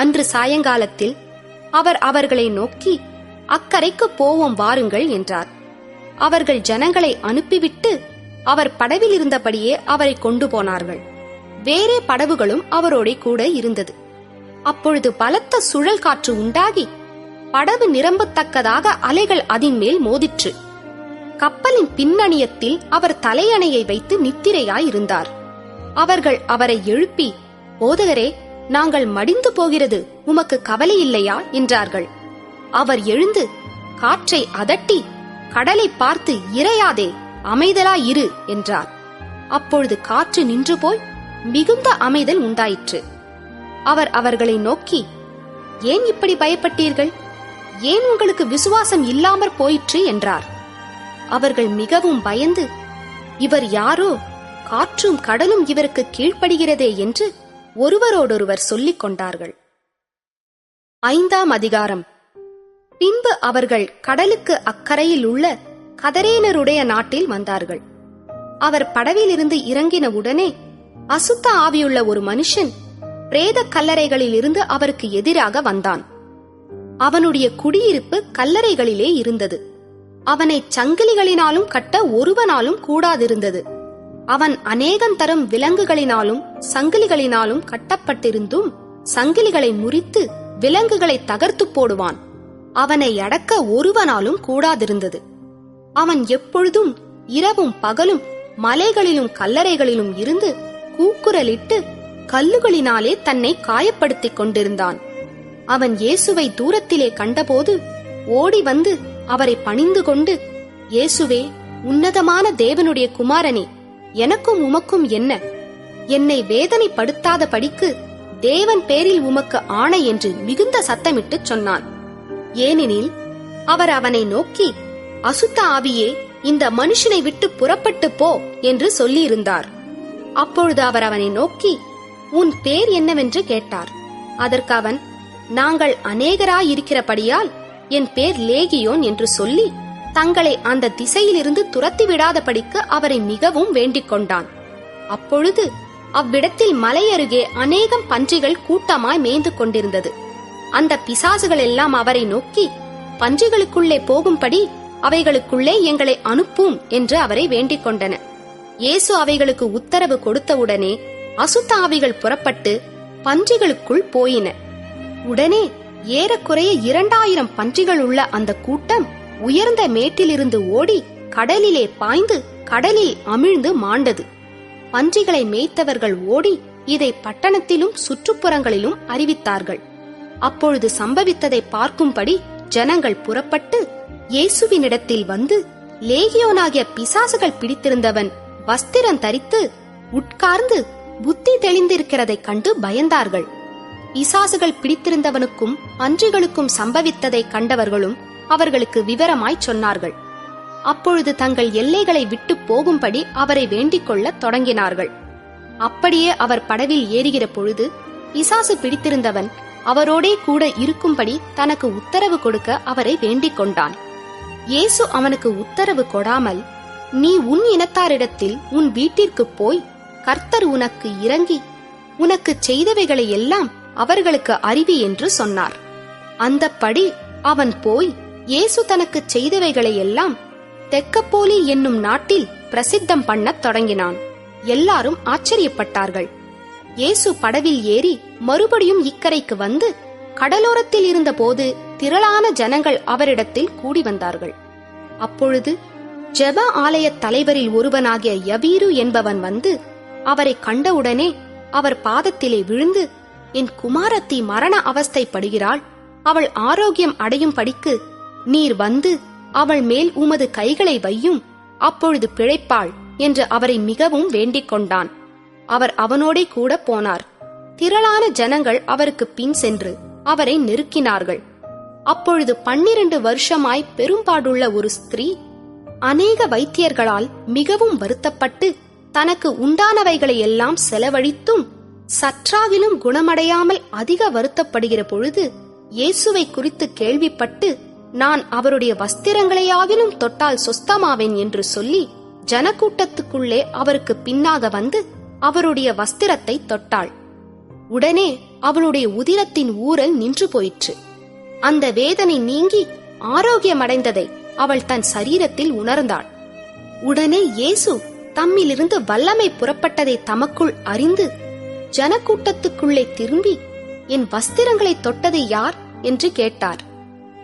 அன்று சாயங்காலத்தில் அவர் அவர்களை நோக்கி, அக்கரைக்கு போவோம் வாருங்கள் என்றார். அவர்கள் ஜனங்களை அனுப்பிவிட்டு அவர் படவில் இருந்தபடியே அவரை கொண்டு போனார்கள். வேறே படவுகளும் அவரோட கூட இருந்தது. அப்பொழுது பலத்த சுழல் காற்று உண்டாகி படவு நிரம்பத்தக்கதாக அலைகள் அதின் மேல் மோதிற்று. கப்பலின் பின்னணியத்தில் அவர் தலையணையை வைத்து நித்திரையாயிருந்தார். அவர்கள் அவரை எழுப்பி, போதகரே, நாங்கள் மடிந்து போகிறது உமக்கு கவலை இல்லையா என்றார்கள். அவர் எழுந்து காற்றை அதட்டி கடலை பார்த்து, இறையாதே, அமைதலாயிரு என்றார். அப்பொழுது காற்று நின்று போய் மிகுந்த அமைதல் உண்டாயிற்று. அவர் அவர்களை நோக்கி, ஏன் இப்படி பயப்பட்டீர்கள்? ஏன் உங்களுக்கு விசுவாசம் இல்லாமற் போயிற்று என்றார். அவர்கள் மிகவும் பயந்து, இவர் யாரோ, காற்றும் கடலும் இவருக்கு கீழ்ப்படுகிறதே என்று ஒருவரோடொருவர் சொல்லிக் கொண்டார்கள். 5ஆம் அதிகாரம். பின்பு அவர்கள் கடலுக்கு அக்கரையில் உள்ள கதரேனருடைய நாட்டில் வந்தார்கள். அவர் படவிலிருந்து இறங்கின உடனே அசுத்த ஆவியுள்ள ஒரு மனுஷன் பிரேத கல்லறைகளில் இருந்து அவருக்கு எதிராக வந்தான். அவனுடைய குடியிருப்பு கல்லறைகளிலே இருந்தது. அவனை சங்கிலிகளினாலும் கட்ட ஒருவனாலும் கூடாதிருந்தது. அவன் அநேகந்தரம் விலங்குகளினாலும் சங்கிலிகளினாலும் கட்டப்பட்டிருந்தும் சங்கிலிகளை முறித்து விலங்குகளை தகர்த்து போடுவான். அவனை அடக்க ஒருவனாலும் கூடாதிருந்தது. அவன் எப்பொழுதும் இரவும் பகலும் மலைகளிலும் கல்லறைகளிலும் இருந்து கூக்குரலிட்டு கல்லுகளினாலே தன்னை காயப்படுத்திக் கொண்டிருந்தான். அவன் இயேசுவை தூரத்திலே கண்டபோது ஓடி வந்து அவரை பணிந்து கொண்டு, இயேசுவே, உன்னதமான தேவனுடைய குமாரனே, எனக்கும் உமக்கும் என்ன? என்னை வேதனைப்படுத்தாத படிக்கு தேவன் பேரில் உமக்கு ஆணை என்று மிகுந்த சத்தமிட்டு சொன்னான். ஏனெனில் அவர் அவனை நோக்கி, அசுத்த ஆவியே, இந்த மனுஷனை விட்டு புறப்பட்டு போ என்று சொல்லியிருந்தார். அப்பொழுது அவர் அவனை நோக்கி, உன் பேர் என்னவென்று கேட்டார். அதற்கு அவன், நாங்கள் அநேகராயிருக்கிறபடியால் என் பேர் லேகியோன் என்று சொல்லி தங்களை அந்த திசையிலிருந்து துரத்தி விடாதபடிக்கு அவரை மிகவும் வேண்டிக் கொண்டான். அப்பொழுது அவ்விடத்தில் மலை அருகே அநேகம் பன்றிகள் கூட்டமாய் மேய்ந்து கொண்டிருந்தது. அந்த பிசாசுகள் எல்லாம் அவரை நோக்கி, பன்றிகளுக்குள்ளே போகும்படி அவைகளுக்குள்ளே எங்களை அனுப்பும் என்று அவரை வேண்டிக் கொண்டன. இயேசு அவைகளுக்கு உத்தரவு கொடுத்தவுடனே அசுத்த ஆவிகள் புறப்பட்டு பன்றிகளுக்குள் போயின. உடனே ஏறக்குறைய 2000 பன்றிகள் உள்ள அந்த கூட்டம் உயர்ந்த மேட்டிலிருந்து ஓடி கடலிலே பாய்ந்து கடலில் அமிழ்ந்து மாண்டது. பன்றிகளை மேய்த்தவர்கள் ஓடி இதை பட்டணத்திலும் சுற்றுப்புறங்களிலும் அறிவித்தார்கள். அப்பொழுது சம்பவித்ததை பார்க்கும்படி ஜனங்கள் புறப்பட்டு இயேசுவினிடத்தில் வந்து, லேகியோனாகிய பிசாசுகள் பிடித்திருந்தவன் வஸ்திரம் தரித்து உட்கார்ந்து புத்தி தெளிந்திருக்கிறதைக் கண்டு பயந்தார்கள். பிசாசுகள் பிடித்திருந்தவனுக்கும் பன்றிகளுக்கும் சம்பவித்ததை கண்டவர்களும் அவர்களுக்கு விவரமாய் சொன்னார்கள். அப்பொழுது தங்கள் எல்லைகளை விட்டு போகும்படி அவரை வேண்டிக் கொள்ளத் தொடங்கினார்கள். அப்படியே அவர் படவில் ஏறுகிற பொழுது பிசாசு பிடித்திருந்தவன் அவரோடே கூட இருக்கும்படி தனக்கு உத்தரவு கொடுக்க அவரை வேண்டிக் கொண்டான். இயேசு அவனுக்கு உத்தரவு கொடாமல், நீ உன் இனத்தாரிடத்தில் உன் வீட்டிற்கு போய் கர்த்தர் உனக்கு இறங்கி உனக்கு செய்தவைகளை எல்லாம் அவர்களுக்கு அறிவி என்று சொன்னார். அந்தப்படி அவன் போய் இயேசு தனக்கு செய்தவைகளை எல்லாம் தெக்கப்போலி என்னும் நாட்டில் பிரசித்தம் பண்ணத் தொடங்கினான். எல்லாரும் ஆச்சரியப்பட்டார்கள். இயேசு படவில் ஏறி மறுபடியும் இக்கரைக்கு வந்து கடலோரத்தில் இருந்தபோது திரளான ஜனங்கள் அவரிடத்தில் கூடி வந்தார்கள். அப்பொழுது ஜெப ஆலய தலைவரில் ஒருவனாகிய யபீரு என்பவன் வந்து அவரை கண்டவுடனே அவர் பாதத்திலே விழுந்து, என் குமாரத்தி மரண அவஸ்தைப்படுகிறாள், அவள் ஆரோக்கியம் அடையும் படிக்கு நீர் வந்து அவள் மேல் உமது கைகளை வையும், அப்பொழுது பிழைப்பாள் என்று அவரை மிகவும் வேண்டிக் கொண்டான். அவர் அவனோடே கூட போனார். திரளான ஜனங்கள் அவருக்கு பின் சென்று அவரை நெருக்கினார்கள். அப்பொழுது 12 வருஷமாய் பெரும்பாடுள்ள ஒரு ஸ்திரீ அநேக வைத்தியர்களால் மிகவும் வருத்தப்பட்டு தனக்கு உண்டானவைகளை எல்லாம் செலவழித்தும் சற்றாகிலும் குணமடையாமல் அதிக வருத்தப்படுகிற பொழுது இயேசுவை குறித்து கேள்விப்பட்டு, நான் அவருடைய வஸ்திரங்களையாகிலும் தொட்டால் சொஸ்தமாவேன் என்று சொல்லி ஜனக்கூட்டத்துக்குள்ளே அவருக்கு பின்னாக வந்து அவருடைய வஸ்திரத்தை தொட்டாள். உடனே அவளுடைய உதிரத்தின் ஊரல் நின்று போயிற்று. அந்த வேதனை நீங்கி ஆரோக்கியமடைந்ததை அவள் தன் சரீரத்தில் உணர்ந்தாள். உடனே இயேசு தம்மிலிருந்து வல்லமை புறப்பட்டதை தமக்குள் அறிந்து ஜனக்கூட்டத்துக்குள்ளே திரும்பி, என் வஸ்திரங்களை தொட்டது யார் என்று கேட்டார்.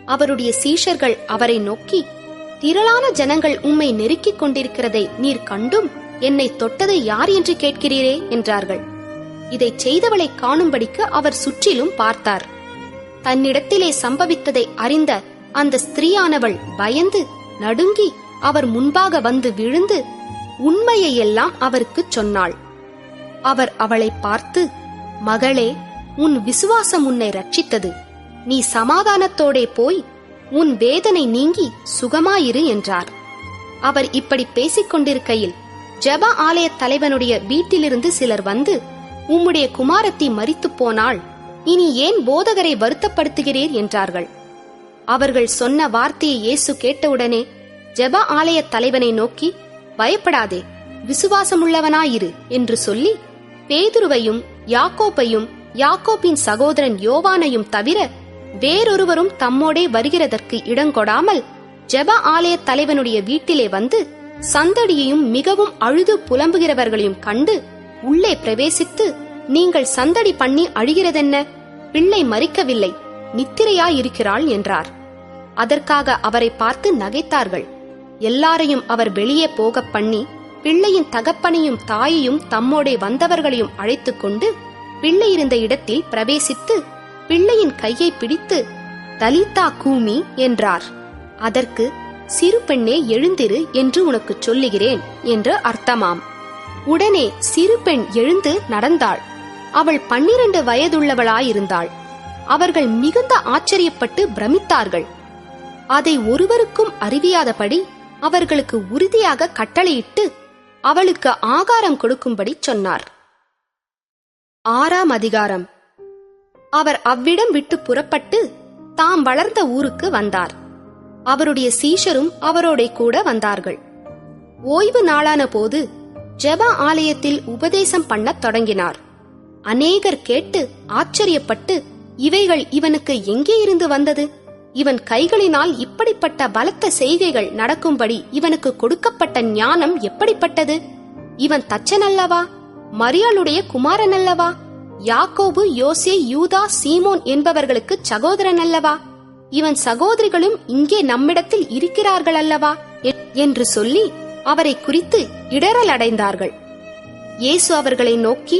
அவருடைய சீஷர்கள் அவரை நோக்கி, திரளான ஜனங்கள் உம்மை நெருக்கிக் கொண்டிருக்கிறதை நீர் கண்டும் என்னை தொட்டது யார் என்று கேட்கிறீரே என்றார்கள். இதை செய்தவளை காணும்படிக்கு அவர் சுற்றிலும் பார்த்தார். தன்னிடத்திலே சம்பவித்ததை அறிந்த அந்த ஸ்திரீயானவள் பயந்து நடுங்கி அவர் முன்பாக வந்து விழுந்து உண்மையை எல்லாம் அவருக்கு சொன்னாள். அவர் அவளை பார்த்து, மகளே, உன் விசுவாசம் உன்னை ரட்சித்தது, நீ சமாதானத்தோடே போய் உன் வேதனை நீங்கி சுகமாயிரு என்றார். அவர் இப்படி பேசிக் கொண்டிருக்கையில் ஜெப ஆலய தலைவனுடைய வீட்டிலிருந்து சிலர் வந்து, உம்முடைய குமாரத்தி மரித்து போனாள், இனி ஏன் போதகரை வருத்தப்படுத்துகிறீர் என்றார்கள். அவர்கள் சொன்ன வார்த்தையை இயேசு கேட்டவுடனே ஜெப ஆலய தலைவனை நோக்கி, பயப்படாதே, விசுவாசமுள்ளவனாயிரு என்று சொல்லி பேதுருவையும் யாக்கோப்பையும் யாக்கோப்பின் சகோதரன் யோவானையும் தவிர வேறொருவரும் தம்மோடே வருகிறதற்கு இடங்கொடாமல் ஜெப ஆலய தலைவனுடைய வீட்டிலே வந்து சந்தடியையும் மிகவும் அழுது புலம்புகிறவர்களையும் கண்டு உள்ளே பிரவேசித்து, நீங்கள் சந்தடி பண்ணி அழுகிறதென்ன? பிள்ளை மரிக்கவில்லை, நித்திரையாயிருக்கிறாள் என்றார். அதற்காக அவரை பார்த்து நகைத்தார்கள். எல்லாரையும் அவர் வெளியே போக பண்ணி பிள்ளையின் தகப்பனையும் தாயையும் தம்மோடே வந்தவர்களையும் அழைத்துக் கொண்டு பிள்ளை இருந்த இடத்தில் பிரவேசித்து பிள்ளையின் கையை பிடித்து, தலித்தா கூமி என்றார். அதற்கு, சிறு பெண்ணே எழுந்திரு என்று உனக்கு சொல்லுகிறேன் என்று அர்த்தமாம். உடனே சிறு பெண் எழுந்து நடந்தாள். அவள் 12 வயதுள்ளவளாயிருந்தாள். அவர்கள் மிகுந்த ஆச்சரியப்பட்டு பிரமித்தார்கள். அதை ஒருவருக்கும் அறிவியாதபடி அவர்களுக்கு உறுதியாக கட்டளையிட்டு அவளுக்கு ஆகாரம் கொடுக்கும்படி சொன்னார். 6ஆம் அதிகாரம். அவர் அவ்விடம் விட்டு புறப்பட்டு தாம் வளர்ந்த ஊருக்கு வந்தார். அவருடைய சீஷரும் அவரோட கூட வந்தார்கள். ஓய்வு நாளான போது ஜெப ஆலயத்தில் உபதேசம் பண்ணத் தொடங்கினார். அநேகர் கேட்டு ஆச்சரியப்பட்டு, இவைகள் இவனுக்கு எங்கே இருந்து வந்தது? இவன் கைகளினால் இப்படிப்பட்ட பலத்த செய்கைகள் நடக்கும்படி இவனுக்கு கொடுக்கப்பட்ட ஞானம் எப்படிப்பட்டது? இவன் தச்சன் அல்லவா? மரியாளுடைய குமாரன் அல்லவா? யாக்கோபு, யோசே, யூதா, சீமோன் என்பவர்களுக்கு சகோதரன் அல்லவா? இவன் சகோதரிகளும் இங்கே நம்மிடத்தில் இருக்கிறார்கள் அல்லவா என்று சொல்லி அவரை குறித்து இடறல் அடைந்தார்கள். இயேசு அவர்களை நோக்கி,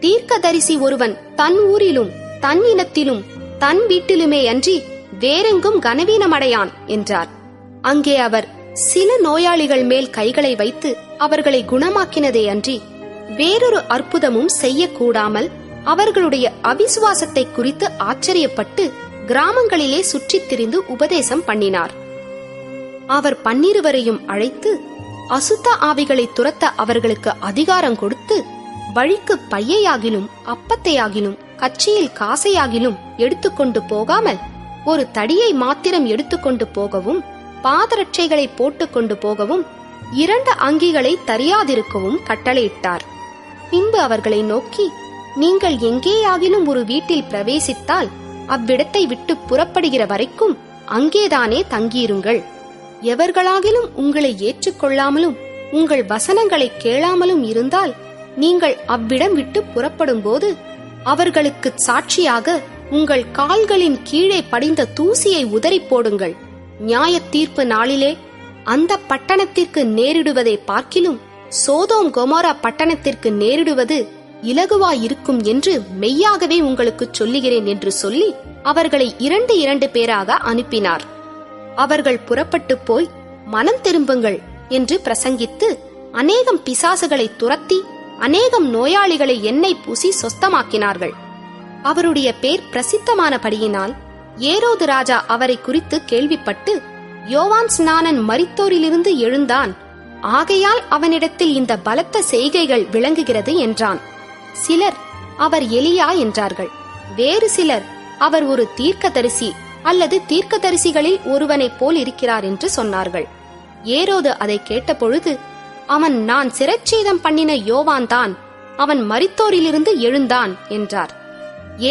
தீர்க்கதரிசி ஒருவன் தன் ஊரிலும் தன் இனத்திலும் தன் வீட்டிலுமே அன்றி வேறெங்கும் கனவீனமடையான் என்றார். அங்கே அவர் சில நோயாளிகள் மேல் கைகளை வைத்து அவர்களை குணமாக்கினதே அன்றி வேறொரு அற்புதமும் செய்யக்கூடாமல் அவர்களுடைய அவிசுவாசத்தை குறித்து ஆச்சரியப்பட்டு கிராமங்களிலே சுற்றித் திரிந்து உபதேசம் பண்ணினார். அவர் 12 அழைத்து அசுத்த ஆவிகளை துரத்த அவர்களுக்கு அதிகாரம் கொடுத்து, வழிக்கு பையையாகிலும் அப்பத்தையாகிலும் கச்சியில் காசையாகிலும் எடுத்துக்கொண்டு போகாமல் ஒரு தடியை மாத்திரம் எடுத்துக்கொண்டு போகவும், பாதரட்சைகளை போட்டுக்கொண்டு போகவும், 2 அங்கிகளை தரியாதிருக்கவும் கட்டளையிட்டார். பின்பு அவர்களை நோக்கி, நீங்கள் எங்கேயாகிலும் ஒரு வீட்டில் பிரவேசித்தால் அவ்விடத்தை விட்டு புறப்படுகிற வரைக்கும் அங்கேதானே தங்கியிருங்கள். எவர்களாகிலும் உங்களை ஏற்றுக்கொள்ளாமலும் உங்கள் வசனங்களை கேளாமலும் இருந்தால் நீங்கள் அவ்விடம் விட்டு புறப்படும் போது அவர்களுக்கு சாட்சியாக உங்கள் கால்களின் கீழே படிந்த தூசியை உதறி போடுங்கள். நியாய தீர்ப்பு நாளிலே அந்த பட்டணத்திற்கு நேரிடுவதை பார்க்கிலும் சோதோம் கொமோரா பட்டணத்திற்கு நேரிடுவது இலகுவாயிருக்கும் என்று மெய்யாகவே உங்களுக்கு சொல்லுகிறேன் என்று சொல்லி அவர்களை 2 பேராக அனுப்பினார். அவர்கள் புறப்பட்டு போய் மனம் திரும்புங்கள் என்று பிரசங்கித்து அநேகம் பிசாசுகளை துரத்தி அநேகம் நோயாளிகளை எண்ணெய் பூசி சொஸ்தமாக்கினார்கள். அவருடைய பேர் பிரசித்தமானபடியினால் ஏரோது ராஜா அவரை குறித்து கேள்விப்பட்டு, யோவான் ஸ்நானன் மரித்தோரிலிருந்து எழுந்தான், ஆகையால் அவனிடத்தில் இந்த பலத்த செய்கைகள் விளங்குகிறது என்றான். சிலர் அவர் எலியா என்றார்கள். வேறு சிலர் அவர் ஒரு தீர்க்கதரிசி அல்லது தீர்க்கதரிசிகளில் ஒருவனைப் போல் இருக்கிறார் என்று சொன்னார்கள். ஏரோது அதை கேட்டபொழுது, அவன் நான் சிரச்சேதம் பண்ணின யோவான் தான், அவன் மரித்தோரிலிருந்து எழுந்தான் என்றார்.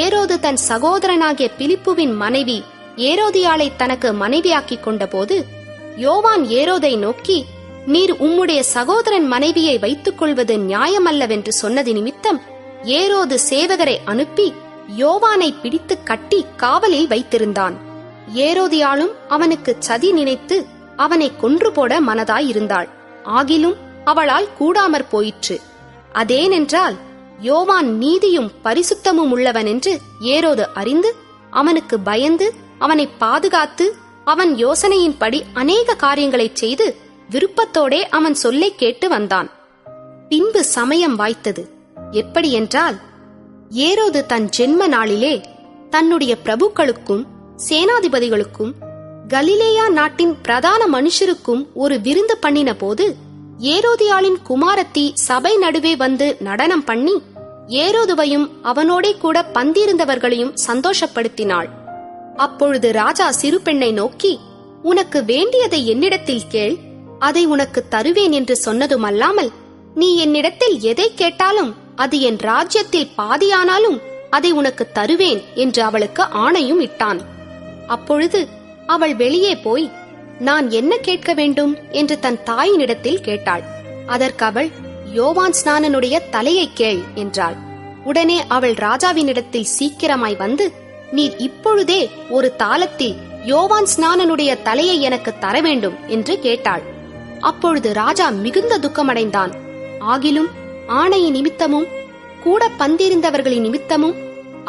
ஏரோது தன் சகோதரனாகிய பிலிப்புவின் மனைவி ஏரோதியாளை தனக்கு மனைவியாக்கிக் கொண்டபோது யோவான் ஏரோதை நோக்கி, நீர் உம்முடைய சகோதரன் மனைவியை வைத்துக் கொள்வது நியாயமல்லவென்று சொன்னது நிமித்தம் ஏரோது சேவகரை அனுப்பி யோவானை பிடித்து கட்டி காவலில் வைத்திருந்தான். ஏரோதியாளும் அவனுக்கு சதி நினைத்து அவனை கொன்று போட மனதாயிருந்தாள். ஆகிலும் அவளால் கூடாமற் போயிற்று. அதேனென்றால் யோவான் நீதியும் பரிசுத்தமும் உள்ளவன் என்று ஏரோது அறிந்து அவனுக்கு பயந்து அவனை பாதுகாத்து அவன் யோசனையின்படி அநேக காரியங்களைச் செய்து விருப்பத்தோடே அவன் சொல்லை கேட்டு வந்தான். பின்பு சமயம் வாய்த்தது. எப்படியென்றால், ஏரோது தன் ஜென்ம நாளிலே தன்னுடைய பிரபுக்களுக்கும் சேனாதிபதிகளுக்கும் கலிலேயா நாட்டின் பிரதான மனுஷருக்கும் ஒரு விருந்து பண்ணின போது ஏரோதியாளின் குமாரத்தி சபை நடுவே வந்து நடனம் பண்ணி ஏரோதுவையும் அவனோடே கூட பந்திருந்தவர்களையும் சந்தோஷப்படுத்தினாள். அப்பொழுது ராஜா சிறு பெண்ணை நோக்கி, உனக்கு வேண்டியதை என்னிடத்தில் கேள், அதை உனக்கு தருவேன் என்று சொன்னதுமல்லாமல், நீ என்னிடத்தில் எதை கேட்டாலும் அது என் ராஜ்யத்தில் பாதியானாலும் அதை உனக்கு தருவேன் என்று அவளுக்கு ஆணையும் இட்டான். அப்பொழுது அவள் வெளியே போய், நான் என்ன கேட்க வேண்டும் என்று தன் தாயினிடத்தில் கேட்டாள். அதற்கு அவள், யோவான் ஸ்நானனுடைய தலையை கேள் என்றாள். உடனே அவள் ராஜாவினிடத்தில் சீக்கிரமாய் வந்து, நீர் இப்பொழுதே ஒரு தாளத்தில் யோவான் ஸ்நானனுடைய தலையை எனக்கு தர வேண்டும் என்று கேட்டாள். அப்பொழுது ராஜா மிகுந்த துக்கமடைந்தான். ஆகிலும் ஆணையின் நிமித்தமும் கூட பந்திருந்தவர்களின் நிமித்தமும்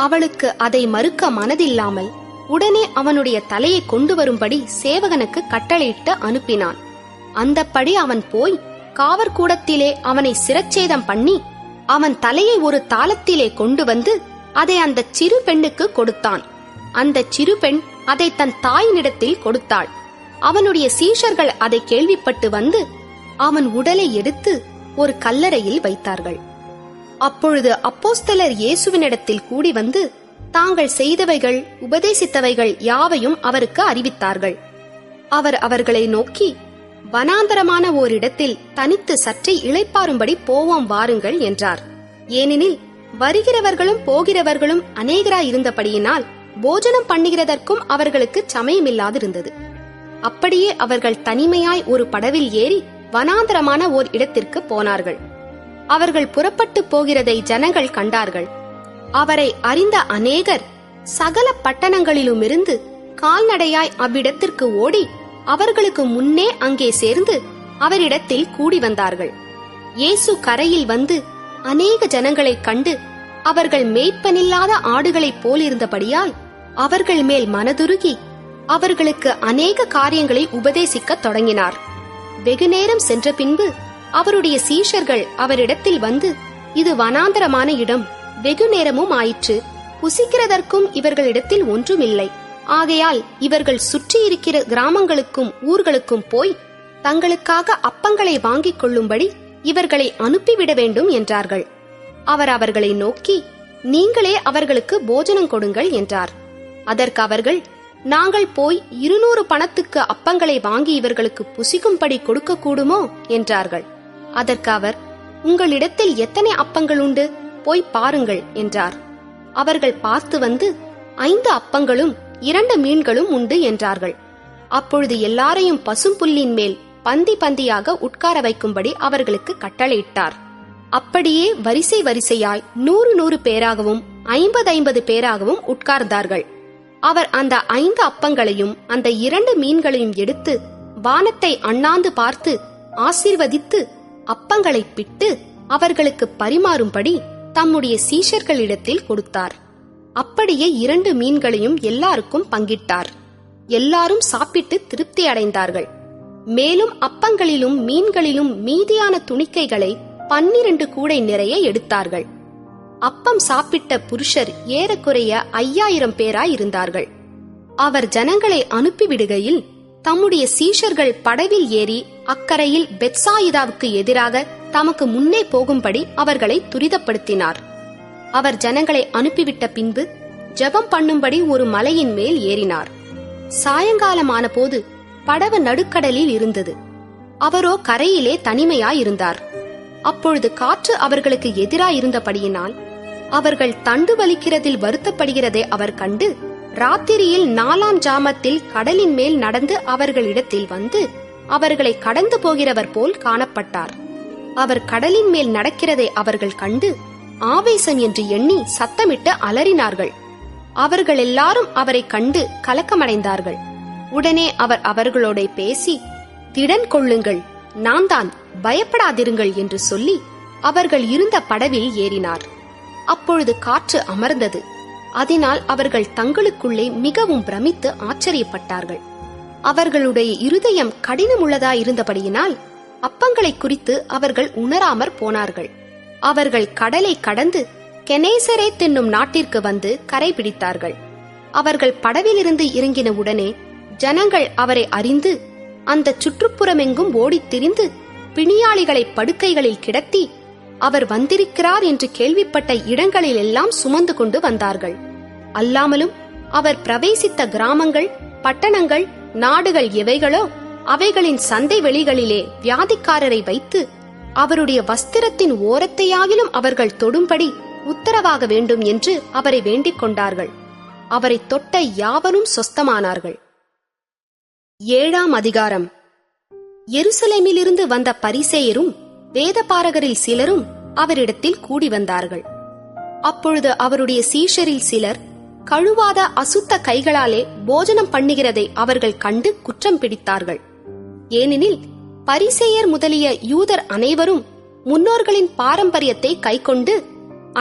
அவளுக்கு அதை மறுக்க மனதில்லாமல் உடனே அவனுடைய தலையை கொண்டு வரும்படி சேவகனுக்கு கட்டளையிட்டு அனுப்பினான். அந்தப்படி அவன் போய் காவற்கூடத்திலே அவனை சிரச்சேதம் பண்ணி அவன் தலையை ஒரு தாளத்திலே கொண்டு வந்து அதை அந்த சிறு பெண்ணுக்கு கொடுத்தான். அந்த சிறு பெண் அதை தன் தாயினிடத்தில் கொடுத்தாள். அவனுடைய சீஷர்கள் அதை கேள்விப்பட்டு வந்து அவன் உடலை எடுத்து ஒரு கல்லறையில் வைத்தார்கள். அப்பொழுது அப்போஸ்தலர் இயேசுவினிடத்தில் கூடி வந்து தாங்கள் செய்தவைகள் உபதேசித்தவைகள் யாவையும் அவருக்கு அறிவித்தார்கள். அவர் அவர்களை நோக்கி, வனாந்தரமான ஓரிடத்தில் தனித்து சற்றே இளைப்பாறும்படி போவோம் வாருங்கள் என்றார். ஏனெனில் வருகிறவர்களும் போகிறவர்களும் அநேகராயிருந்தபடியினால் போஜனம் பண்ணுகிறதற்கும் அவர்களுக்கு சமயமில்லாதிருந்தது. அப்படியே அவர்கள் தனிமையாய் ஒரு படவில் ஏறி வனாந்தரமான ஓர் இடத்திற்கு போனார்கள். அவர்கள் புறப்பட்டு போகிறதை ஜனங்கள் கண்டார்கள். அவரை அறிந்த அநேகர் சகல பட்டணங்களிலுமிருந்து கால்நடையாய் அவ்விடத்திற்கு ஓடி அவர்களுக்கு முன்னே அங்கே சேர்ந்து அவரிடத்தில் கூடி வந்தார்கள். இயேசு கரையில் வந்து அநேக ஜனங்களைக் கண்டு அவர்கள் மேய்ப்பனில்லாத ஆடுகளைப் போலிருந்தபடியால் அவர்கள் மேல் மனதுருகி அவர்களுக்கு அநேக காரியங்களை உபதேசிக்கத் தொடங்கினார். வெகுநேரம் சென்ற பின்பு அவருடைய சீஷர்கள் அவரிடத்தில் வந்து, இது வனாந்தரமான இடம், வெகு நேரமும் ஆயிற்று, புசிக்கிறதற்கும் இவர்களிடத்தில் ஒன்றுமில்லை. ஆகையால் இவர்கள் சுற்றி இருக்கிற கிராமங்களுக்கும் ஊர்களுக்கும் போய் தங்களுக்காக அப்பங்களை வாங்கிக் கொள்ளும்படி இவர்களை அனுப்பிவிட வேண்டும் என்றார்கள். அவர் அவர்களை நோக்கி, நீங்களே அவர்களுக்கு போஜனம் கொடுங்கள் என்றார். அதற்கு அவர்கள், நாங்கள் போய் 200 பணத்துக்கு அப்பங்களை வாங்கி இவர்களுக்கு புசிக்கும்படி கொடுக்க கூடுமோ என்றார்கள். அதற்கு அவர், உங்களிடத்தில் எத்தனை அப்பங்கள் உண்டு, போய் பாருங்கள் என்றார். அவர்கள் பார்த்து வந்து, 5 அப்பங்களும் 2 மீன்களும் உண்டு என்றார்கள். அப்பொழுது எல்லாரையும் பசும்புல்லின் மேல் பந்தி பந்தியாக உட்கார வைக்கும்படி அவர்களுக்கு கட்டளையிட்டார். அப்படியே வரிசை வரிசையாய் 100 பேராகவும் 50 பேராகவும் உட்கார்ந்தார்கள். அவர் அந்த 5 அப்பங்களையும் அந்த 2 மீன்களையும் எடுத்து வானத்தை அண்ணாந்து பார்த்து ஆசீர்வதித்து அப்பங்களை பிட்டு அவர்களுக்கு பரிமாறும்படி தம்முடைய சீஷர்களிடத்தில் கொடுத்தார். அப்படியே 2 மீன்களையும் எல்லாருக்கும் பங்கிட்டார். எல்லாரும் சாப்பிட்டு திருப்தி அடைந்தார்கள். மேலும் அப்பங்களிலும் மீன்களிலும் மீதியான துணிக்கைகளை 12 கூடை நிறைய எடுத்தார்கள். அப்பம் சாப்பிட்ட புருஷர் ஏறக்குறைய 5000 பேராய் இருந்தார்கள். அவர் ஜனங்களை அனுப்பிவிடுகையில் தம்முடைய சீஷர்கள் படவில் ஏறி அக்கரையில் பெத்சாயிதாவுக்கு எதிராக தமக்கு முன்னே போகும்படி அவர்களை துரிதப்படுத்தினார். அவர் ஜனங்களை அனுப்பிவிட்ட பின்பு ஜெபம் பண்ணும்படி ஒரு மலையின் மேல் ஏறினார். சாயங்காலமான போது படவு நடுக்கடலில் இருந்தது. அவரோ கரையிலே தனிமையாயிருந்தார். அப்பொழுது காற்று அவர்களுக்கு எதிராயிருந்தபடியினால் அவர்கள் தண்டு வலிக்கிறதில் வருத்தப்படுகிறதை அவர் கண்டு, ராத்திரியில் 4ஆம் ஜாமத்தில் கடலின் மேல் நடந்து அவர்களிடத்தில் வந்து அவர்களை கடந்து போகிறவர் போல் காணப்பட்டார். அவர் கடலின் மேல் நடக்கிறதை அவர்கள் கண்டு ஆவேசம் என்று எண்ணி சத்தமிட்டு அலறினார்கள். அவர்கள் எல்லாரும் அவரை கண்டு கலக்கமடைந்தார்கள். உடனே அவர் அவர்களோட பேசி, திடன் கொள்ளுங்கள், நான் தான், பயப்படாதிருங்கள் என்று சொல்லி அவர்கள் இருந்த படவில் ஏறினார். அப்பொழுது காற்று அமர்ந்தது. அதனால் அவர்கள் தங்களுக்குள்ளே மிகவும் பிரமித்து ஆச்சரியப்பட்டார்கள். அவர்களுடைய இருதயம் கடினமுள்ளதாயிருந்தபடியினால் அப்பங்களை குறித்து அவர்கள் உணராமற் போனார்கள். அவர்கள் கடலை கடந்து கெனேசரேத் என்னும் நாட்டிற்கு வந்து கரை பிடித்தார்கள். அவர்கள் படவிலிருந்து இறங்கின உடனே ஜனங்கள் அவரை அறிந்து அந்த சுற்றுப்புறமெங்கும் ஓடித் திரிந்து பிணியாளிகளை படுக்கைகளில் கிடத்தி அவர் வந்திருக்கிறார் என்று கேள்விப்பட்ட இடங்களில் எல்லாம் சுமந்து கொண்டு வந்தார்கள். அல்லாமலும் அவர் பிரவேசித்த கிராமங்கள், பட்டணங்கள், நாடுகள் எவைகளோ அவைகளின் சந்தை வெளிகளிலே வியாதிக்காரரை வைத்து அவருடைய வஸ்திரத்தின் ஓரத்தையாகிலும் அவர்கள் தொடும்படி உத்தரவாக வேண்டும் என்று அவரை வேண்டிக் கொண்டார்கள். அவரை தொட்ட யாவரும் சொஸ்தமானார்கள். 7ஆம் அதிகாரம். எருசலேமிலிருந்து வந்த பரிசேயரும் வேதபாரகரில் சிலரும் அவரிடத்தில் கூடி வந்தார்கள். அப்பொழுது அவருடைய சீஷரில் சிலர் கழுவாத அசுத்த கைகளாலே போஜனம் பண்ணுகிறதை அவர்கள் கண்டு குற்றம் பிடித்தார்கள். ஏனெனில் பரிசேயர் முதலிய யூதர் அனைவரும் முன்னோர்களின் பாரம்பரியத்தை கைக்கொண்டு